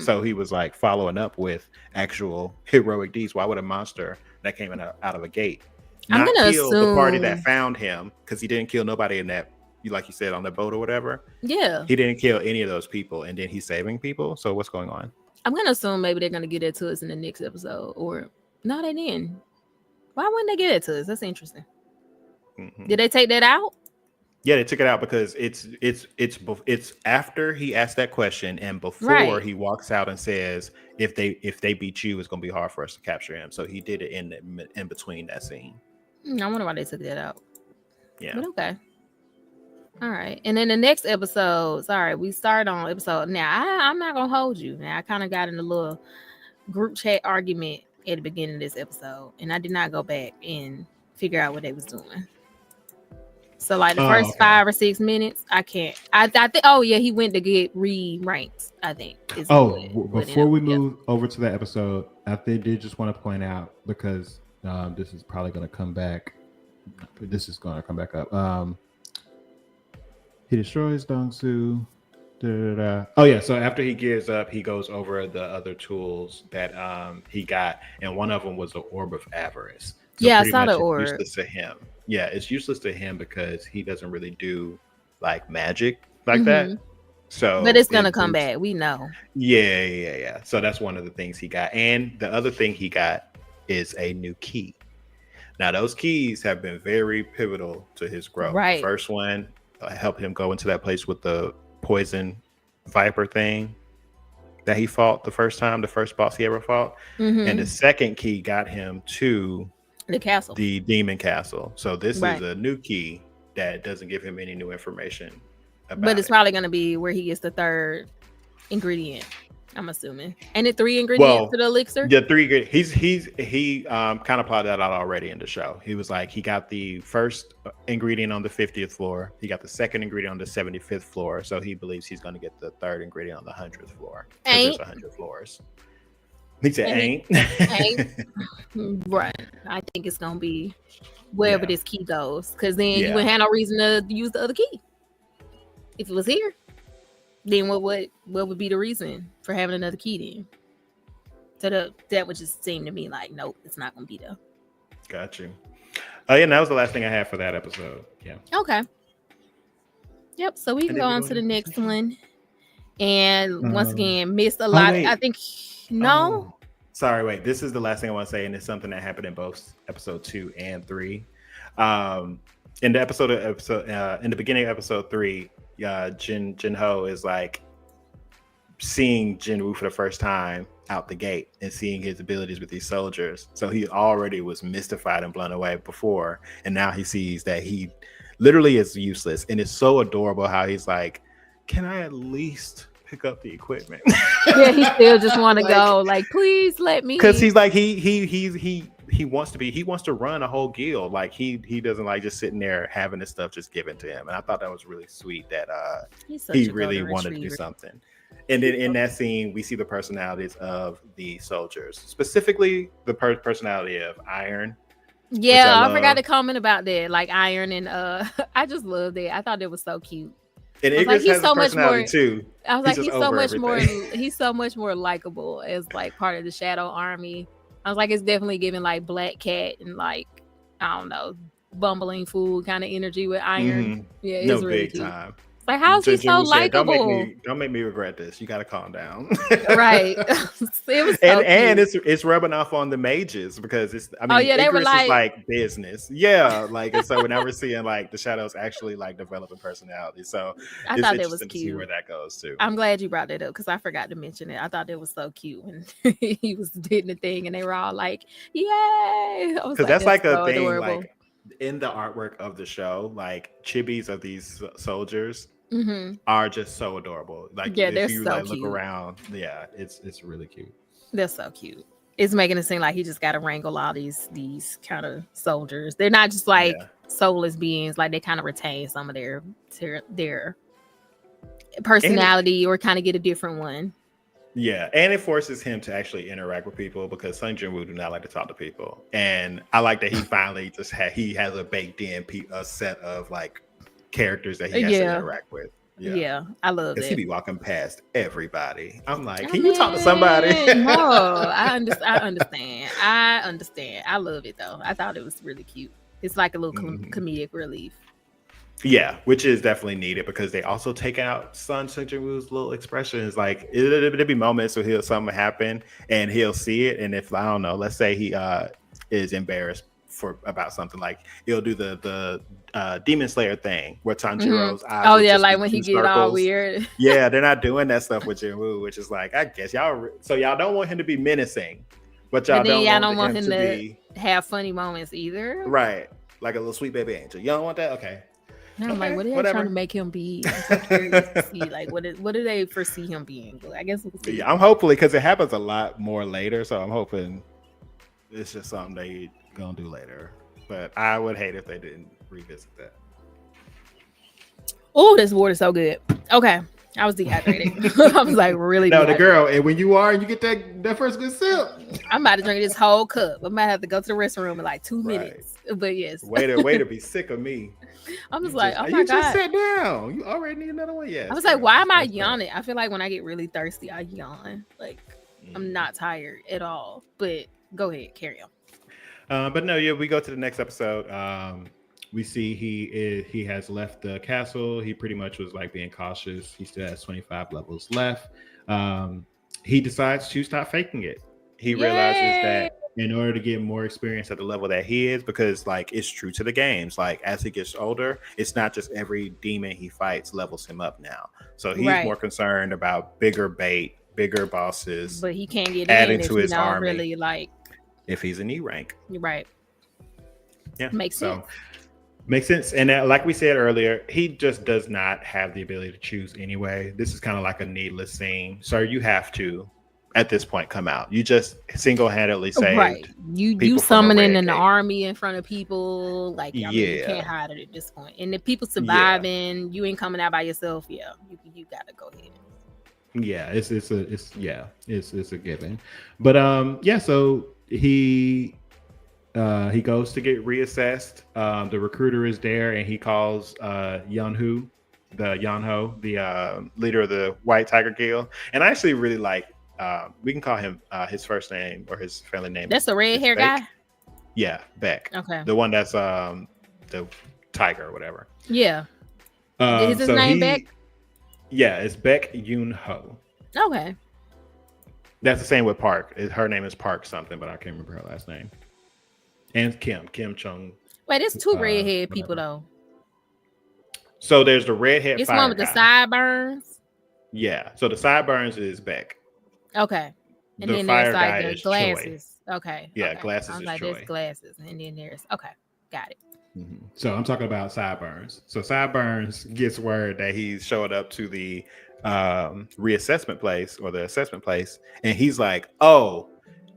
So he was like following up with actual heroic deeds. Why would a monster that came out of a gate not kill the party that found him? Because he didn't kill nobody in that, like you said, on the boat or whatever. Yeah. He didn't kill any of those people, and then he's saving people. So what's going on? I'm gonna assume maybe they're gonna get it to us in the next episode, or no, they didn't. Why wouldn't they get it to us? That's interesting. Did they take that out? Yeah, they took it out because it's after he asked that question and before he walks out and says if they beat you, it's gonna be hard for us to capture him. So he did it in between that scene. I wonder why they took that out. Yeah. But okay. All right. And then the next episode, we start on episode. Now, I'm not going to hold you. Now, I kind of got in a little group chat argument at the beginning of this episode, and I did not go back and figure out what they was doing. So, like, the first 5 or 6 minutes, I can't. I think, he went to get re-ranked, I think. Before we move over to that episode, I did just want to point out, because this is probably going to come back. This is going to come back up. He destroys Dong-soo. Oh yeah, so after he gears up, he goes over the other tools that he got, and one of them was the Orb of Avarice. So I saw the orb. Useless to him. Yeah, it's useless to him because he doesn't really do like magic like that. So, but it's gonna come back. We know. Yeah. So that's one of the things he got, and the other thing he got is a new key. Now those keys have been very pivotal to his growth. Right. First one helped him go into that place with the poison viper thing that he fought the first boss he ever fought. And the second key got him to the castle, the demon castle. So this is a new key that doesn't give him any new information. But it's probably going to be where he gets the third ingredient, I'm assuming. And the 3 ingredients to the elixir? Yeah, 3. He kind of plotted that out already in the show. He was like, he got the first ingredient on the 50th floor. He got the second ingredient on the 75th floor. So he believes he's going to get the third ingredient on the 100th floor. Because there's 100 floors. He said, ain't. Right. I think it's going to be wherever this key goes. Because then you wouldn't have no reason to use the other key. If it was here, then what would be the reason for having another key then? So that would just seem to me like, nope, it's not going to be there. Got you. Oh, yeah, that was the last thing I had for that episode. Yeah. Okay. Yep, so we can go on to the next one. And once again, missed a lot. I think, no. Sorry, wait. This is the last thing I want to say, and it's something that happened in both episode 2 and 3. In the beginning of episode 3, Jinwoo is like seeing Jinwoo for the first time out the gate and seeing his abilities with these soldiers. So he already was mystified and blown away before, and now he sees that he literally is useless. And it's so adorable how he's like, "Can I at least pick up the equipment?" Yeah, he still just want to go. Like, please let me. Because he's like he wants to run a whole guild. Like he doesn't like just sitting there having this stuff just given to him. And I thought that was really sweet that he really wanted to do something. And then in that scene, we see the personalities of the soldiers, specifically the personality of Iron. Yeah, I forgot to comment about that. Like Iron and I just loved it. I thought it was so cute. And Idris has so much more too. I was like, he's so much more. He's so much more likable as like part of the Shadow Army. I was like, it's definitely giving like Black Cat and like, I don't know, bumbling fool kind of energy with Iron. Mm-hmm. Yeah, it's really big cute. Time. Like, how's he so likable? Don't make me regret this. You got to calm down. Right. It was so and it's rubbing off on the mages because it's. I mean, they were like business. Yeah, like and so now we're seeing like the shadows actually like developing personality. So I thought that was cute. To see where that goes too. I'm glad you brought that up because I forgot to mention it. I thought it was so cute when he was doing the thing and they were all like, "Yay!" Because that's like a thing adorable. Like in the artwork of the show, like chibis of these soldiers. Mm-hmm. Are just so adorable. Like if you so like look around, it's really cute. They're so cute. It's making it seem like he just got to wrangle all these kind of soldiers. They're not just like soulless beings. Like they kind of retain some of their personality or kind of get a different one. Yeah, and it forces him to actually interact with people because Sung Jinwoo do not like to talk to people. And I like that he finally he has a baked in a set of like characters that he has to interact with. Yeah, I love it. Because he be walking past everybody. I'm like, can you talk to somebody? No, I understand. I love it though. I thought it was really cute. It's like a little comedic relief. Yeah, which is definitely needed because they also take out Sung Jinwoo's little expressions. Like it'll be moments where something happen and he'll see it, and if I don't know, let's say he is embarrassed about something, like he'll do the Demon Slayer thing where Tanjiro's eyes. Oh yeah, like when he get all weird. Yeah, they're not doing that stuff with Jinwoo, which is like, I guess y'all don't want him to be menacing, but y'all don't want him to have funny moments either. Right, like a little sweet baby angel. You don't want that, okay? And I'm like, what are they trying to make him be? I'm so curious to see, like, what do they foresee him being? I guess we'll see. Yeah, I'm hopefully because it happens a lot more later, so I'm hoping it's just something they gonna do later. But I would hate if they didn't revisit that. Oh, this water's so good. Okay, I was dehydrated. I was like really. No, the girl, and when you get that first good sip, I'm about to drink this whole cup. I might have to go to the restroom in like 2 minutes. But yes, way to be sick of me. I'm just like, oh my god! You just sat down. You already need another one. Yeah. I was like, why am I yawning? I feel like when I get really thirsty, I yawn. Like I'm not tired at all. But go ahead, carry on. But no, we go to the next episode. We see he has left the castle. He pretty much was like being cautious. He still has 25 levels left. He decides to stop faking it. He realizes that in order to get more experience at the level that he is, because like it's true to the games, like as he gets older, it's not just every demon he fights levels him up now. So he's more concerned about bigger bait, bigger bosses. But he can't get added to his army. Really like if he's an E rank. You're right. Yeah. Makes sense. Makes sense. And like we said earlier, he just does not have the ability to choose anyway. This is kind of like a needless scene. So you have to, at this point, come out. You just single-handedly saved right. You summoning an army in front of people. Like, I mean, you can't hide it at this point. And the people surviving, you ain't coming out by yourself. Yeah, you got to go ahead. Yeah, it's a given. But so he goes to get reassessed. The recruiter is there, and he calls Yunho, the leader of the White Tiger Guild. And I actually really like. We can call him his first name or his family name. That's a red hair guy. Yeah, Beck. Okay, the one that's the tiger or whatever. Yeah. Is his name Beck? Yeah, it's Beck Yunho. Okay. That's the same with Park. Her name is Park something, but I can't remember her last name. And Kim Chung. Wait, there's two redhead people though. So there's the redhead. It's one with the sideburns. Yeah. So the sideburns is Beck. Okay. And the then fire there's like guy the is glasses. Choi. Okay. Yeah, okay. glasses I was is like, Choi. there's glasses, and then there's got it. Mm-hmm. So I'm talking about Sideburns. So Sideburns gets word that he's showing up to the reassessment place or the assessment place, and he's like, "Oh,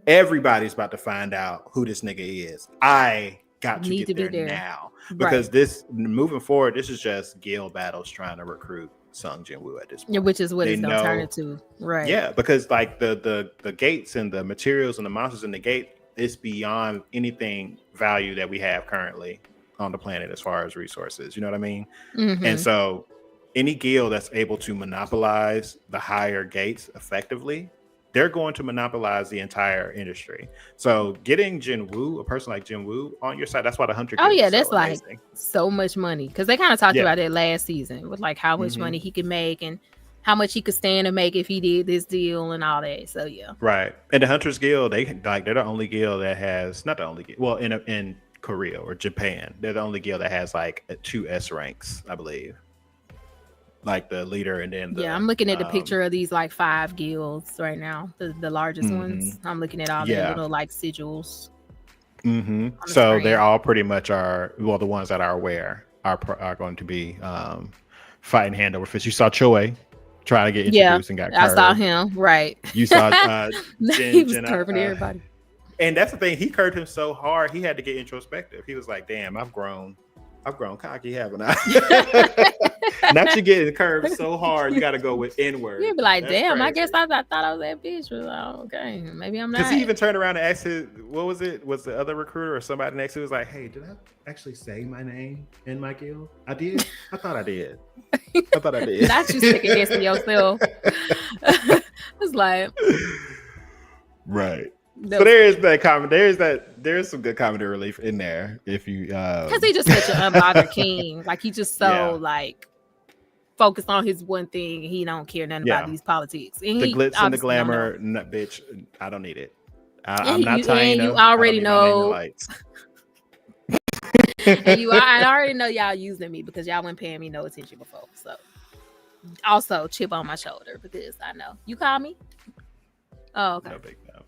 everybody's about to find out who this nigga is. I got to get there now because this moving forward, this is just guild battles trying to recruit Sung Jinwoo at this point, which is what it's gonna turn into, right? Yeah, because like the gates and the materials and the monsters in the gate is beyond anything value that we have currently on the planet as far as resources. You know what I mean? Mm-hmm. And so any guild that's able to monopolize the higher gates effectively, they're going to monopolize the entire industry. So getting Jinwoo, a person like Jinwoo on your side, that's why the Hunter Guild is that's so amazing. Like so much money, because they kind of talked about it last season with like how much money he could make and how much he could stand to make if he did this deal and all that. So yeah, right. And the Hunters Guild, they're the only guild that has, not the only guild, well, in Korea or Japan, they're the only guild that has like 2 S ranks, I believe. Like the leader, and then I'm looking at the picture of these like 5 guilds right now, the largest ones. I'm looking at all the little like sigils. So they're all pretty much the ones that are aware are going to be fighting hand over fist. You saw Choi try to get introduced and got curved. I saw him, right. You saw he was curving everybody. And that's the thing, he curved him so hard he had to get introspective. He was like, damn, I've grown cocky, haven't I? Not you getting curved so hard, you got to go with inward. You'd be like, that's damn, crazy. I guess I thought I was that bitch. Like, okay, maybe I'm not. Because he even turned around and asked what was it? Was the other recruiter or somebody next to him was like, hey, did I actually say my name in my guild? I did? I thought I did. Not you second guessing yourself. It's like, right. So there is that comedy. There's some good comedy relief in there if you because he just such an unbothered king. Like he just so like focused on his one thing. He don't care nothing about these politics. And the glitz and the glamour, bitch. I don't need it. I'm not tying. You already know. I already know y'all using me because y'all weren't paying me no attention before. So also chip on my shoulder because I know you call me. Oh, okay. No big no.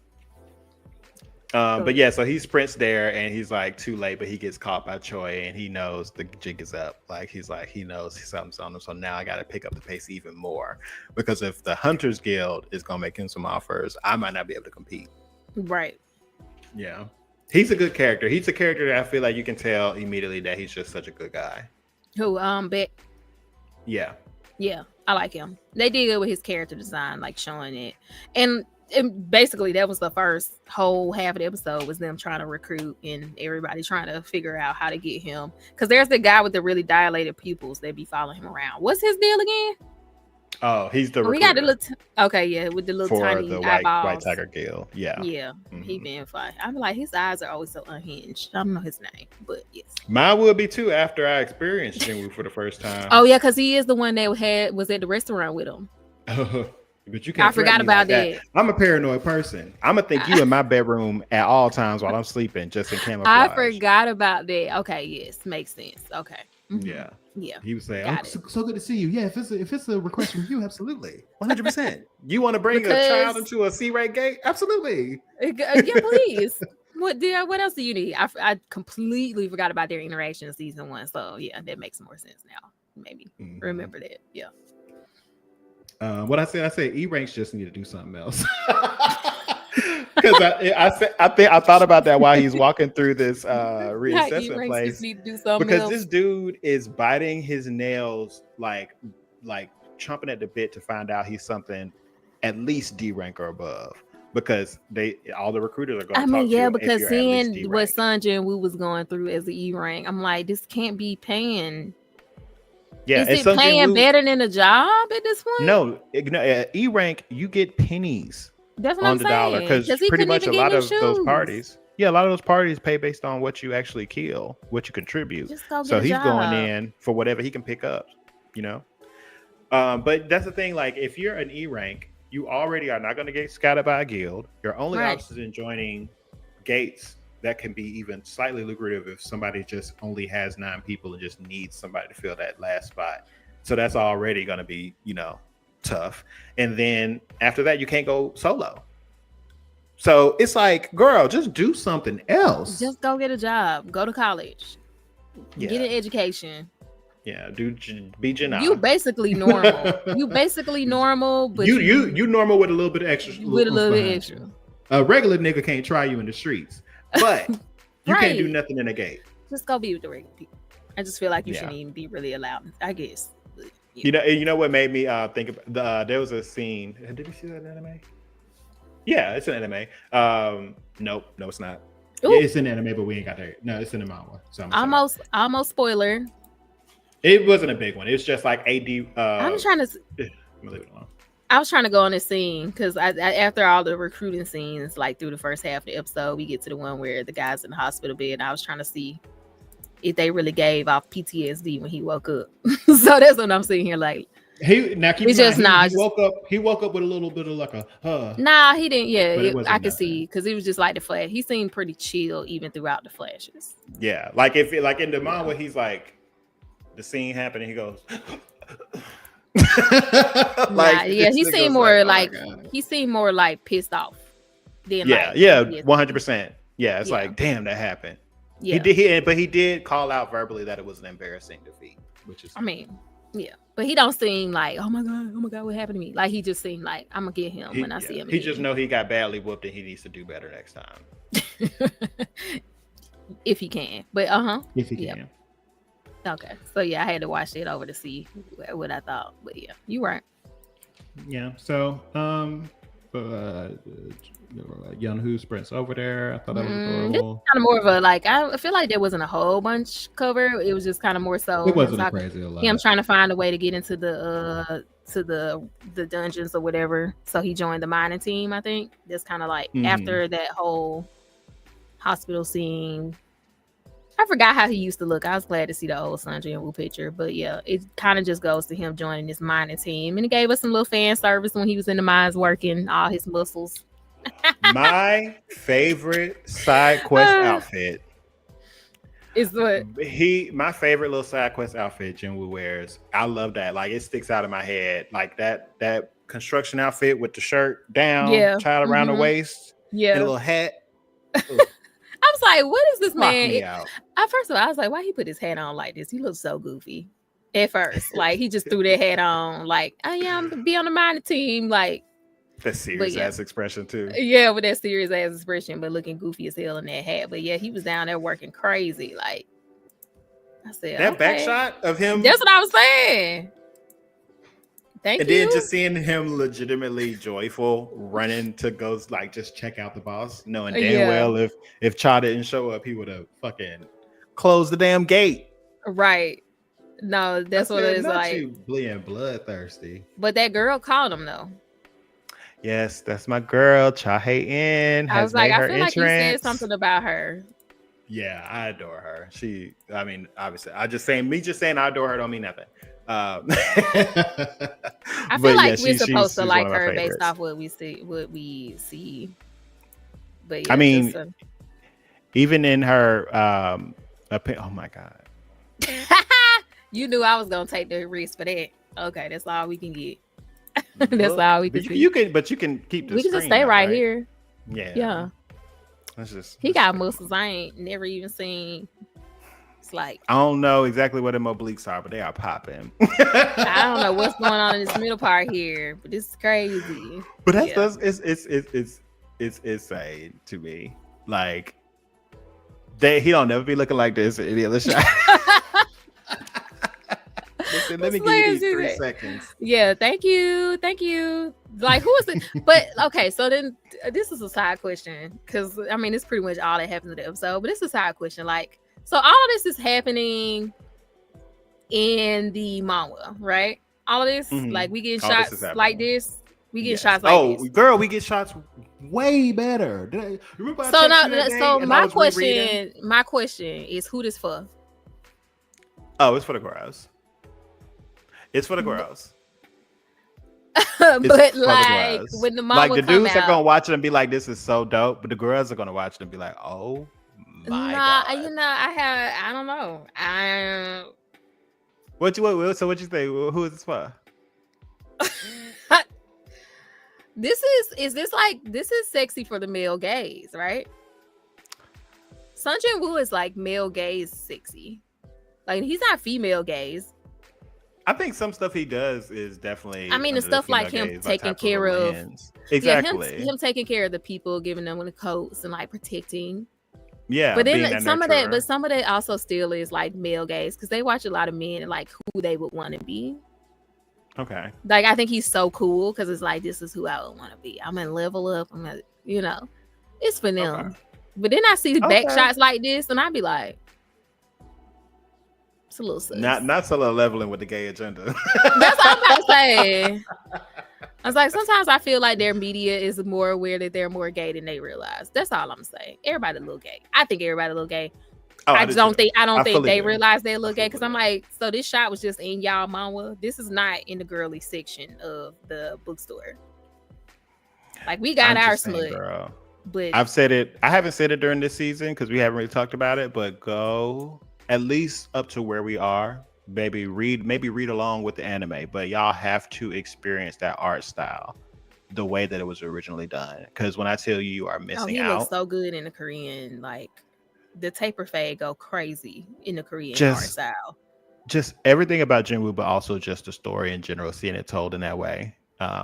But yeah, so he sprints there and he's like too late, but he gets caught by Choi and he knows the jig is up. Like he knows something's on him. So now I got to pick up the pace even more because if the Hunters Guild is going to make him some offers, I might not be able to compete. Right. Yeah. He's a good character. He's a character that I feel like you can tell immediately that he's just such a good guy. Who, Beck? Yeah. Yeah, I like him. They did good with his character design, like showing it. And basically that was the first whole half of the episode was them trying to recruit and everybody trying to figure out how to get him, because there's the guy with the really dilated pupils that be following him around. What's his deal again? Oh, he's the we got the little with the little tiny the eyeballs. White Tiger Guild. Yeah He been fine. I'm like, his eyes are always so unhinged. I don't know his name, but yes, mine would be too after I experienced Jinwoo for the first time. Oh yeah, because he is the one that was at the restaurant with him. But you can't. I forgot about that. I'm a paranoid person. I'm gonna think you in my bedroom at all times while I'm sleeping, just in camouflage. I forgot about that. Okay, yes, makes sense. Okay. Yeah. He was saying, so good to see you. Yeah, if it's a request from you, absolutely, 100%. You want to bring a child into a C-rate gate? Absolutely. Yeah, please. What else do you need? I completely forgot about their interaction in season 1. So yeah, that makes more sense now. Maybe remember that. Yeah. What I said E-Ranks just need to do something else. Because I thought about that while he's walking through this reassessment place. Need to do something because else. This dude is biting his nails like chomping at the bit to find out he's something at least D rank or above. Because all the recruiters are going to talk to you. Because seeing what Sun Jinwoo was going through as an E rank, I'm like, this can't be paying. Yeah, is it paying better than a job at this point? No, E rank, you get pennies. That's what on I'm the saying. dollar, because pretty much a lot of those parties. Yeah, a lot of those parties pay based on what you actually kill, what you contribute. So he's going in for whatever he can pick up, you know. But that's the thing. Like, if you're an E rank, you already are not going to get scouted by a guild. Your only option in joining gates that can be even slightly lucrative if somebody just only has 9 people and just needs somebody to fill that last spot. So that's already going to be, tough. And then after that, you can't go solo. So it's like, girl, just do something else. Just go get a job. Go to college. Get an education. Yeah, be Jinwoo. You basically normal. But you normal with a little bit of extra. With a little bit extra. A regular nigga can't try you in the streets, but you can't do nothing in the gate. Just go be with the regular people. I just feel like you shouldn't even be really allowed, I guess. You know what made me think about there was a scene. Did you see that anime? Yeah, it's an anime. No, it's not. Yeah, it's an anime, but we ain't got there. No, it's in the manga. So almost spoiler. It wasn't a big one. It's just like AD. I'm trying to. I'm gonna leave it alone. I was trying to go on this scene because after all the recruiting scenes, like through the first half of the episode, we get to the one where the guy's in the hospital bed. And I was trying to see if they really gave off PTSD when he woke up. So that's what I'm seeing here. Like he woke up with a little bit of like a Nah, he didn't. Yeah, I could see because it was just like the flash. He seemed pretty chill even throughout the flashes. Yeah, like in the manga, he's like the scene happened and he goes. He seemed more he seemed more like pissed off. Than 100%. Yeah, it's like damn that happened. Yeah, he did call out verbally that it was an embarrassing defeat, which is. I mean, yeah, but he don't seem like oh my god, what happened to me? Like he just seemed like I'm gonna get him when I see him. He just know he got badly whooped and he needs to do better next time. If he can, but if he can. Okay, so I had to watch it over to see what I thought, but yeah, you right. Yeah, so Jinwoo sprints over there. I thought that was adorable. Kind of more of a I feel like there wasn't a whole bunch cover. It was just kind of more so. It wasn't crazy a lot. Him trying to find a way to get into the dungeons or whatever. So he joined the mining team. I think that's kind of like after that whole hospital scene. I forgot how he used to look. I was glad to see the old Sun Jinwoo picture, but yeah, it kind of just goes to him joining this mining team, and it gave us some little fan service when he was in the mines working all his muscles. My favorite side quest outfit is what my favorite little side quest outfit Jinwoo wears. I love that. Like it sticks out of my head. Like that construction outfit with the shirt down, tied around the waist, and a little hat. I was like, what is this man? At first of all, I was like, why he put his hat on like this? He looks so goofy. At first, like he just threw that hat on, like, oh yeah, I'm gonna be on the mining team, like that serious ass expression too. Yeah, with that serious ass expression, but looking goofy as hell in that hat. But yeah, he was down there working crazy. Like I said, that back shot of him. That's what I was saying. Thank you. And then just seeing him legitimately joyful, running to go just check out the boss, knowing damn well if Cha didn't show up, he would have fucking closed the damn gate. Right. No, that's what it is like. You being bloodthirsty. But that girl called him though. Yes, that's my girl, Cha Hae-in. I was like, I feel like you said something about her. Yeah, I adore her. Obviously, me just saying I adore her don't mean nothing. I feel like we're supposed to like her based off what we see. But yeah, I mean, even in her oh my god. You knew I was gonna take the risk for that. Okay, that's all we can get. That's all we can see. You can keep the we can just stay right here. Yeah. Yeah. He got muscles I ain't never even seen. It's like I don't know exactly what them obliques are, but they are popping. I don't know what's going on in this middle part here, but it's crazy. But it's insane to me. Like he don't never be looking like this in any other shot. Listen, let me give you these 3 seconds. Yeah, thank you. Like, who is it? But okay, so then this is a side question because I mean it's pretty much all that happens in the episode. But it's a side question. Like, so all of this is happening in the manga, right? All of this, like we getting shots like this. We get shots like this. Oh, girl, we get shots way better. Remember my question is who this for? Oh, it's for the girls. It's for the girls. But like when the mama like the dudes are gonna watch it and be like, "This is so dope," but the girls are gonna watch it and be like, "Oh my god!" I don't know. So what you think? Who is this for? This is sexy for the male gaze, right? Sun Jinwoo is like male gaze sexy. Like he's not female gaze. I think some stuff he does is definitely. I mean, the stuff like him taking care of exactly him taking care of the people, giving them the coats and like protecting. Yeah, but then some of that also still is like male gaze because they watch a lot of men and like who they would want to be. Okay. Like I think he's so cool because it's like this is who I would want to be. I'm gonna level up. I'm gonna, it's for them. Okay. But then I see back shots like this and I'd be like. It's a little sus. Not solo leveling with the gay agenda. That's what I'm about to say. I was like, sometimes I feel like their media is more aware that they're more gay than they realize. That's all I'm saying. Everybody a little gay. I think everybody a little gay. Oh, I don't think they realize they look gay because I'm like, so this shot was just in y'all mama. This is not in the girly section of the bookstore. Like we got our smut. Girl. But I've said it. I haven't said it during this season because we haven't really talked about it. But go. At least up to where we are, maybe read along with the anime, but y'all have to experience that art style the way that it was originally done. Because when I tell you are missing out, he looks so good in the Korean, like the taper fade go crazy in the Korean art style. Just everything about Jinwoo, but also just the story in general, seeing it told in that way.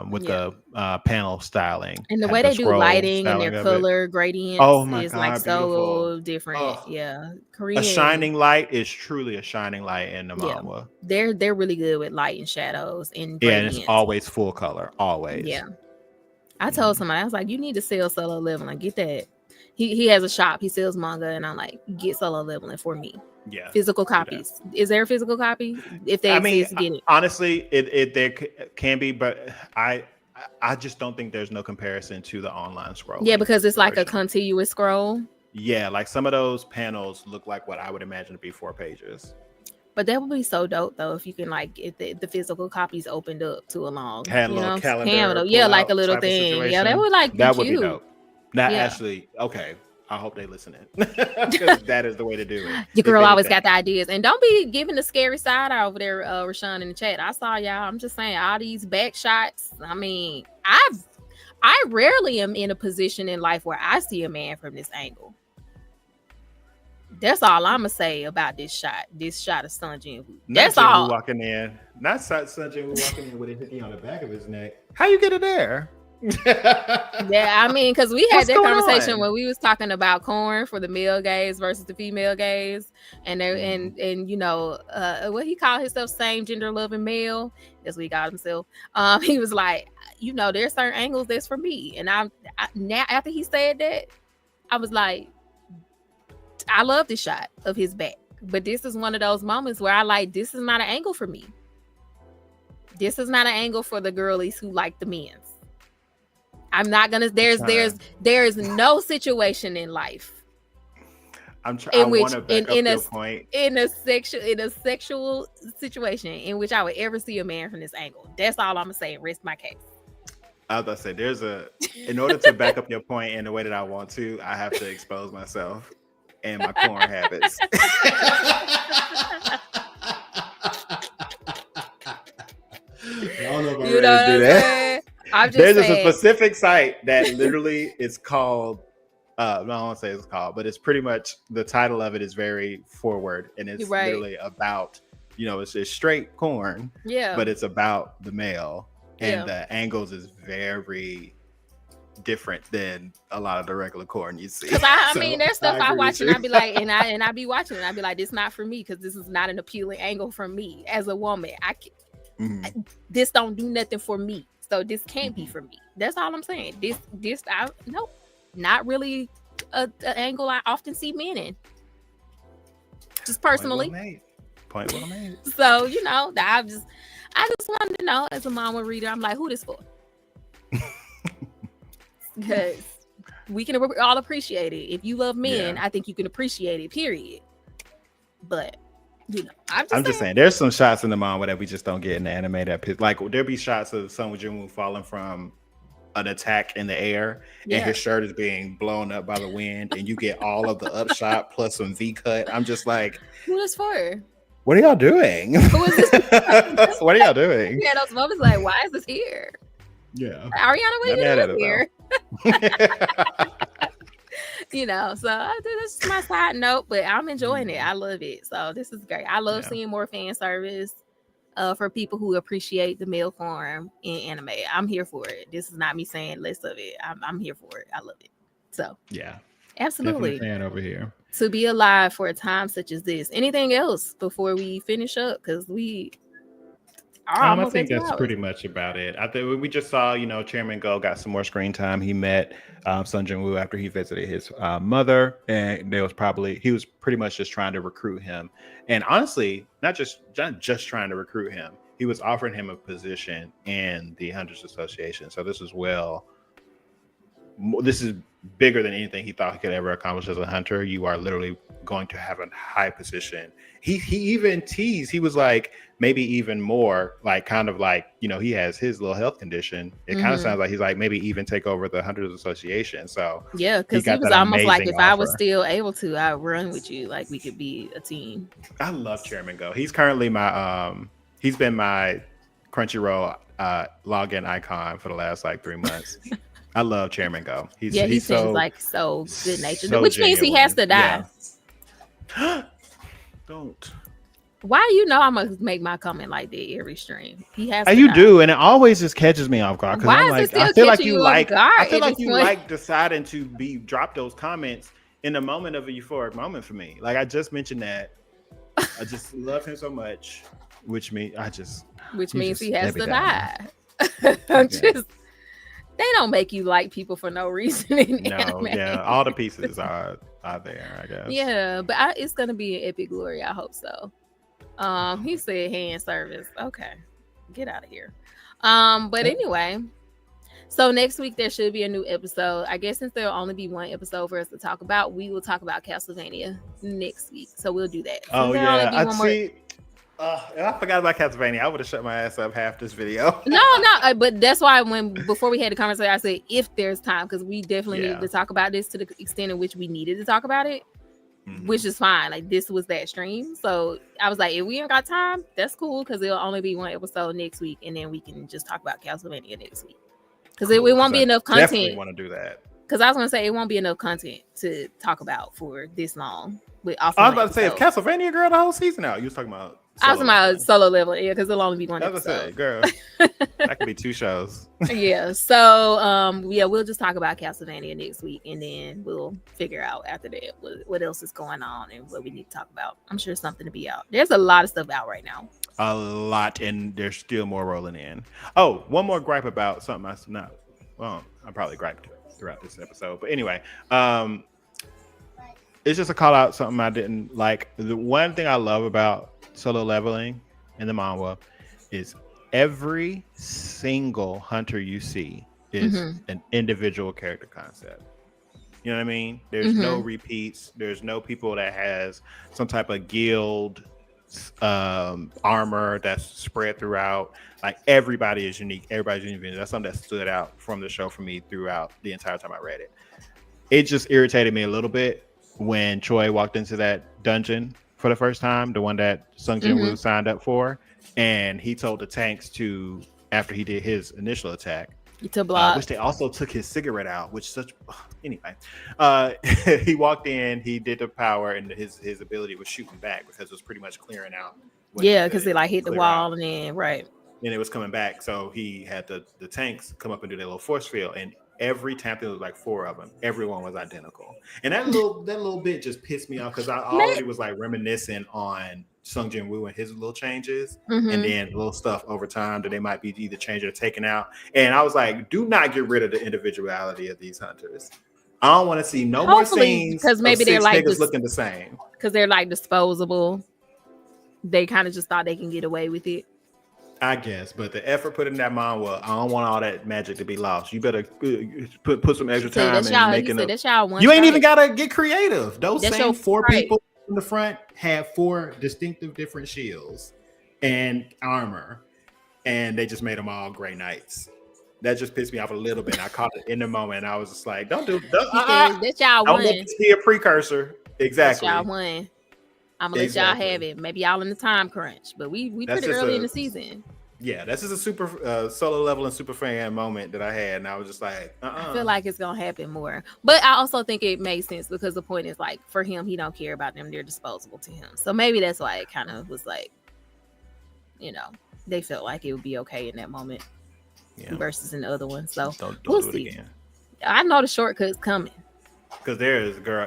With the panel styling and the way they do lighting and their color gradients is like so different. Korean. A shining light is truly a shining light in the manga. They're really good with light and shadows and and it's always full color, always. Yeah, I told somebody, I was like, you need to sell Solo Leveling. Get that. He has a shop. He sells manga, and I'm like, get Solo Leveling for me. Yeah, physical copies. Is there a physical copy? If they exist, get it. Honestly, it there can be, but I just don't think there's no comparison to the online scroll. Yeah, because it's like a continuous scroll. Yeah, like some of those panels look like what I would imagine to be 4 pages. But that would be so dope though if you can like get the physical copies opened up to a long, had a little calendar, like a little thing. Yeah, that would would be dope. Now, Ashley, okay. I hope they listen in because that is the way to do it. Your girl always got the ideas, and don't be giving the scary side eye over there, Rashawn, in the chat. I saw y'all. I'm just saying all these back shots. I mean, I rarely am in a position in life where I see a man from this angle. That's all I'm gonna say about this shot. This shot of Sun Jinwoo. That's all. Walking in, not Sun Jinwoo walking in with a hickey on the back of his neck. How you get it there? Yeah, I mean, because we had that conversation when we was talking about corn for the male gaze versus the female gaze, and there and what he called himself, same gender loving male. That's what he called himself. He was like, there's certain angles that's for me, and I now after he said that, I was like, I love the shot of his back, but this is one of those moments where I like, this is not an angle for me. This is not an angle for the girlies who like the men's. I'm not gonna. There is no situation in life. In a sexual situation in which I would ever see a man from this angle. That's all I'm gonna say. Rest my case. I was gonna say in order to back up your point in the way that I want to, I have to expose myself and my corn habits. I don't know if I'm ready to do that. I'm just There's saying. a specific site that literally is called I don't want to say it's called, but it's pretty much the title of it is very forward, and it's literally about, it's straight corn, but it's about the male, and the angles is very different than a lot of the regular corn you see. Because I mean, there's stuff I watch and I be like, and I be watching it, I be like, this not for me because this is not an appealing angle for me as a woman. This don't do nothing for me, so this can't be for me. That's all I'm saying. Nope, not really an angle I often see men in. Just personally. Point well made. So I just wanted to know as a mama reader, I'm like, who this for? Because we can all appreciate it. If you love men, I think you can appreciate it, period. But I'm just saying there's some shots in the manga that we just don't get in the anime. Like there'll be shots of Son with Jinwoo falling from an attack in the air, and his shirt is being blown up by the wind, and you get all of the upshot plus some V cut. I'm just like, who is for? What are y'all doing? Who is this? What are y'all doing? Yeah, those moments like, why is this here? Yeah, Ariana, what are you doing here? So this is my side note, but I'm enjoying it. I love it. So this is great. I love seeing more fan service for people who appreciate the male form in anime. I'm here for it. This is not me saying less of it. I'm here for it. I love it. So yeah, absolutely. Fan over here. To be alive for a time such as this. Anything else before we finish up? Because I think that's pretty much about it. I think we just saw, Chairman Go got some more screen time. He met Son Jinwoo after he visited his mother, and he was pretty much just trying to recruit him. And honestly, not just trying to recruit him, he was offering him a position in the Hunters Association. So this is bigger than anything he thought he could ever accomplish as a hunter. You are literally going to have a high position. He even teased, he was like, maybe even more, like kind of like, he has his little health condition. It kind of sounds like he's like, maybe even take over the Hunters Association. So yeah, because he was almost like, if I was still able to, I'd run with you. Like we could be a team. I love Chairman Go. He's currently he's been my Crunchyroll login icon for the last like 3 months. I love Chairman Go. He seems like so good natured, which means he has to die. Yeah. Don't. Why I'm gonna make my comment like that every stream? He has. You do, and it always just catches me off guard. Why is it still catching you off guard? I feel like you like deciding to drop those comments in a moment of a euphoric moment for me. Like I just mentioned that. I just love him so much, which means he has to die. They don't make you like people for no reason in anime. Yeah, all the pieces are there, I guess. Yeah, but it's gonna be an epic glory. I hope so. He said hand service. Okay, get out of here. But anyway, so next week there should be a new episode. I guess since there'll only be one episode for us to talk about, we will talk about Castlevania next week. So we'll do that. I forgot about Castlevania. I would have shut my ass up half this video. No, but that's why before we had the conversation, I said if there's time, because we definitely needed to talk about this to the extent in which we needed to talk about it, which is fine. Like this was that stream, so I was like, if we ain't got time, that's cool, because it'll only be one episode next week, and then we can just talk about Castlevania next week, because it won't be enough content. Definitely want to do that. Because I was gonna say it won't be enough content to talk about for this long. I was about to say, if Castlevania girl the whole season out, you was talking about. I was talking about solo level, because it'll only be one episode. Girl, that could be 2 shows. Yeah. So, we'll just talk about Castlevania next week, and then we'll figure out after that what else is going on and what we need to talk about. I'm sure something to be out. There's a lot of stuff out right now. A lot, and there's still more rolling in. Oh, one more gripe about something I probably griped throughout this episode, but anyway, it's just a call out something I didn't like. The one thing I love about solo leveling in the manga is every single hunter you see is an individual character concept. You know what I mean? There's no repeats. There's no people that has some type of guild armor that's spread throughout. Like everybody is unique. Everybody's unique. That's something that stood out from the show for me throughout the entire time I read it. It just irritated me a little bit when Choi walked into that dungeon for the first time, the one that Sung Jin-woo signed up for, and he told the tanks to, after he did his initial attack, to block. Which they also took his cigarette out, anyway. He walked in, he did the power, and his ability was shooting back because it was pretty much clearing out. Yeah, because they like hit the wall and then right. And it was coming back. So he had the tanks come up and do their little force field. And every time there was like 4 of them, everyone was identical. And that little bit just pissed me off because I already was like reminiscing on Jinwoo and his little changes, and then little stuff over time that they might be either changed or taken out. And I was like, do not get rid of the individuality of these hunters. I don't want to see more scenes because maybe they're like looking the same. Because they're like disposable. They kind of just thought they can get away with it. I guess, but the effort put in that manhwa, I don't want all that magic to be lost. You better put some extra time in making it. You ain't even gotta get creative. Those same 4 people in the front had 4 distinctive different shields and armor, and they just made them all gray knights. That just pissed me off a little bit. I caught it in the moment. And I was just like, "Don't do that." That's y'all won. Don't let this be a precursor. Exactly. That's y'all won. I'm gonna let y'all have it. Maybe y'all in the time crunch, but we pretty early in the season. Yeah, this is a super solo level and super fan moment that I had, and I was just like, I feel like it's gonna happen more, but I also think it makes sense because the point is like for him, he don't care about them; they're disposable to him. So maybe that's why it kind of was like, they felt like it would be okay in that moment, versus in the other one. So don't we'll do see. It again. I know the shortcut's coming. Because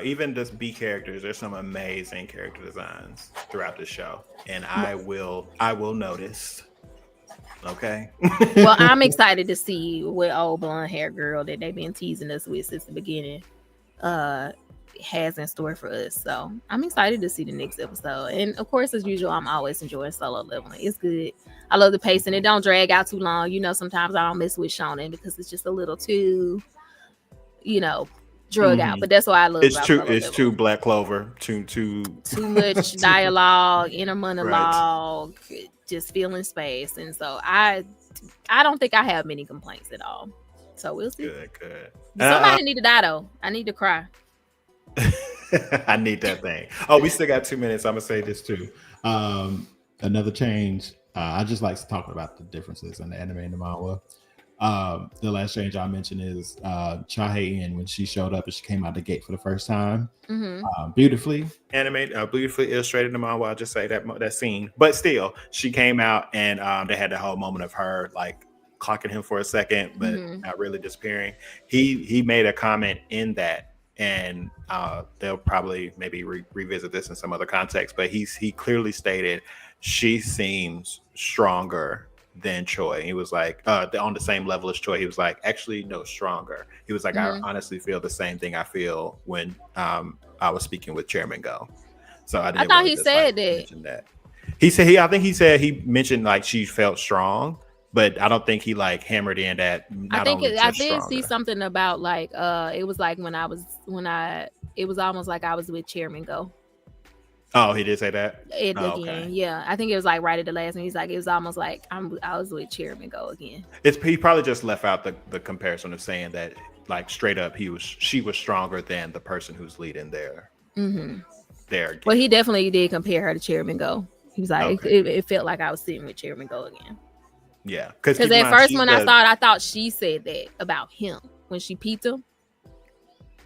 even just B characters, there's some amazing character designs throughout the show, and I will notice. Okay. Well, I'm excited to see what old blonde hair girl that they've been teasing us with since the beginning has in store for us. So I'm excited to see the next episode. And of course, as usual, I'm always enjoying solo leveling. It's good. I love the pacing. It don't drag out too long. Sometimes I don't mess with shonen because it's just a little too, drug out. But that's why I love it's too Black Clover. Too much dialogue, inner monologue. Right. Just filling space, and so I don't think I have many complaints at all. So we'll see. Good. Somebody need to die though. I need to cry. I need that thing. Oh, we still got 2 minutes. I'm gonna say this too. Another change. I just like talking about the differences in the anime and the manhwa. The last change I mentioned is Cha-Hae-in when she showed up and she came out the gate for the first time. Beautifully animated, beautifully illustrated in the manhwa. I'll just say that scene, but still, she came out and they had the whole moment of her like clocking him for a second, but not really disappearing. He made a comment in that, and they'll probably maybe revisit this in some other context. But he clearly stated she seems stronger than Choi. He was like on the same level as Choi. He was like, actually no, stronger. He was like, I honestly feel the same thing I feel when I was speaking with Chairman Go. So I thought he said that. He said I think he said he mentioned like she felt strong, but I don't think he like hammered in that. I did see something about like it was like it was almost like I was with Chairman Go. Oh, he did say that? Again. Yeah. I think it was like right at the last one. He's like, it was almost like I was with Chairman Go again. He probably just left out the comparison of saying that like straight up she was stronger than the person who's leading there. There. Well, he definitely did compare her to Chairman Go. He was like, it felt like I was sitting with Chairman Go again. Yeah. Because at first when I thought she said that about him when she peeped him.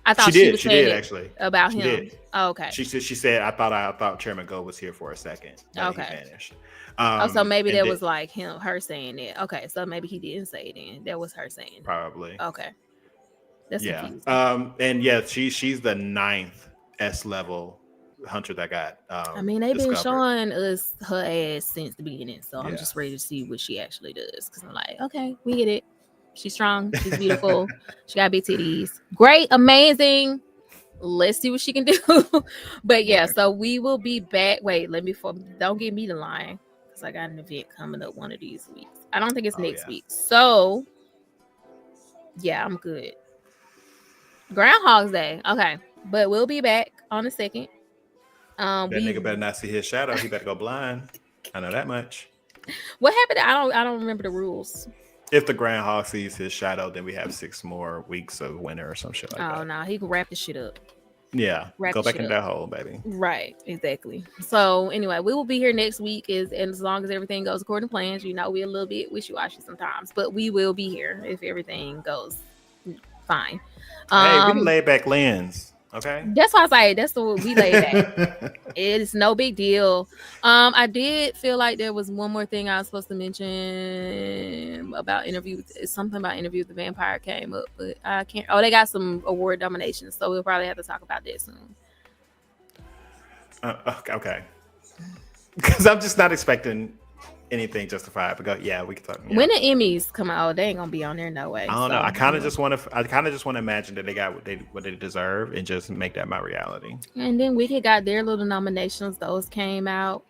I thought she did actually about him. Oh, okay. She said I thought Chairman Go was here for a second. Okay. He vanished. So maybe that was like her saying it. Okay, so maybe he didn't say it then. That was her saying it. Probably. Okay. That's confusing. And yeah, she's the 9th S level hunter that got they've been showing us her ass since the beginning, so I'm just ready to see what she actually does because I'm like, okay, we get it. She's strong. She's beautiful. She got big titties. Great. Amazing. Let's see what she can do. But yeah, so we will be back. Wait, don't give me the line because I got an event coming up one of these weeks. I don't think it's next week. So yeah, I'm good. Groundhog's Day. Okay. But we'll be back on the 2nd. That nigga better not see his shadow. He better go blind. I know that much. What happened? I don't remember the rules. If the groundhog sees his shadow, then we have 6 more weeks of winter or some shit like that. Oh no, he can wrap the shit up. Yeah, go back in that hole, baby. Right, exactly. So anyway, we will be here next week, and as long as everything goes according to plans. You know, we're a little bit wishy-washy sometimes, but we will be here if everything goes fine. Hey, we laid back lens. Okay, that's why I say that's the we laid back. It's no big deal. I did feel like there was one more thing I was supposed to mention about something about Interview with the Vampire came up, but I can't. Oh, they got some award nominations, so we'll probably have to talk about that soon. Okay. Because I'm just not expecting anything justified. But yeah, we can talk. Yeah. When the Emmys come out, they ain't gonna be on there, no way. I don't know. I kind of just want to imagine that they got what they deserve and just make that my reality. And then Wicked got their little nominations. Those came out.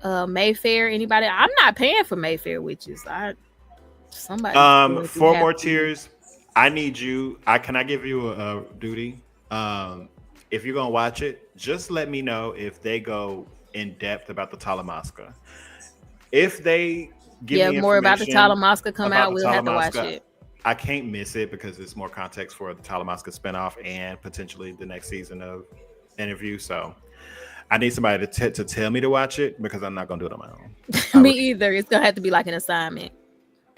Mayfair. Anybody? I'm not paying for Mayfair Witches. Somebody. 4 More Tears. I need you. Can I give you a duty? If you're gonna watch it, just let me know if they go in depth about the Talamasca. If they give me more about the Talamasca come out, we'll have to watch it. I can't miss it because it's more context for the Talamasca spinoff and potentially the next season of Interview. So I need somebody to tell me to watch it because I'm not gonna do it on my own. Me either. It's gonna have to be like an assignment.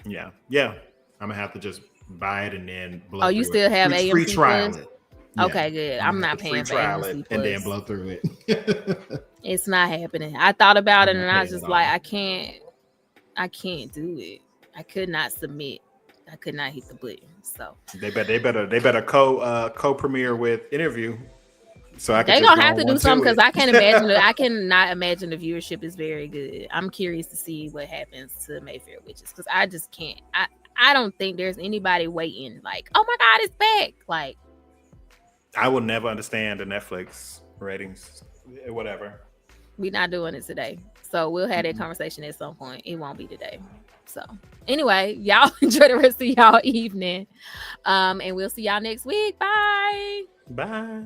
Yeah. I'm gonna have to just buy it and then blow you still have AMC free trial it. Yeah. Okay, good. I'm not paying for AMC and then blow through it. It's not happening. I thought about it and I was just like, I can't do it. I could not submit. I could not hit the button. So they better co-premiere with Interview. So they're gonna have to do something because I can't imagine. I cannot imagine the viewership is very good. I'm curious to see what happens to Mayfair Witches because I just can't. I don't think there's anybody waiting like, oh my God, it's back. Like, I will never understand the Netflix ratings. Whatever. We're not doing it today. So we'll have that conversation at some point. It won't be today. So anyway, y'all enjoy the rest of y'all evening. And we'll see y'all next week. Bye. Bye.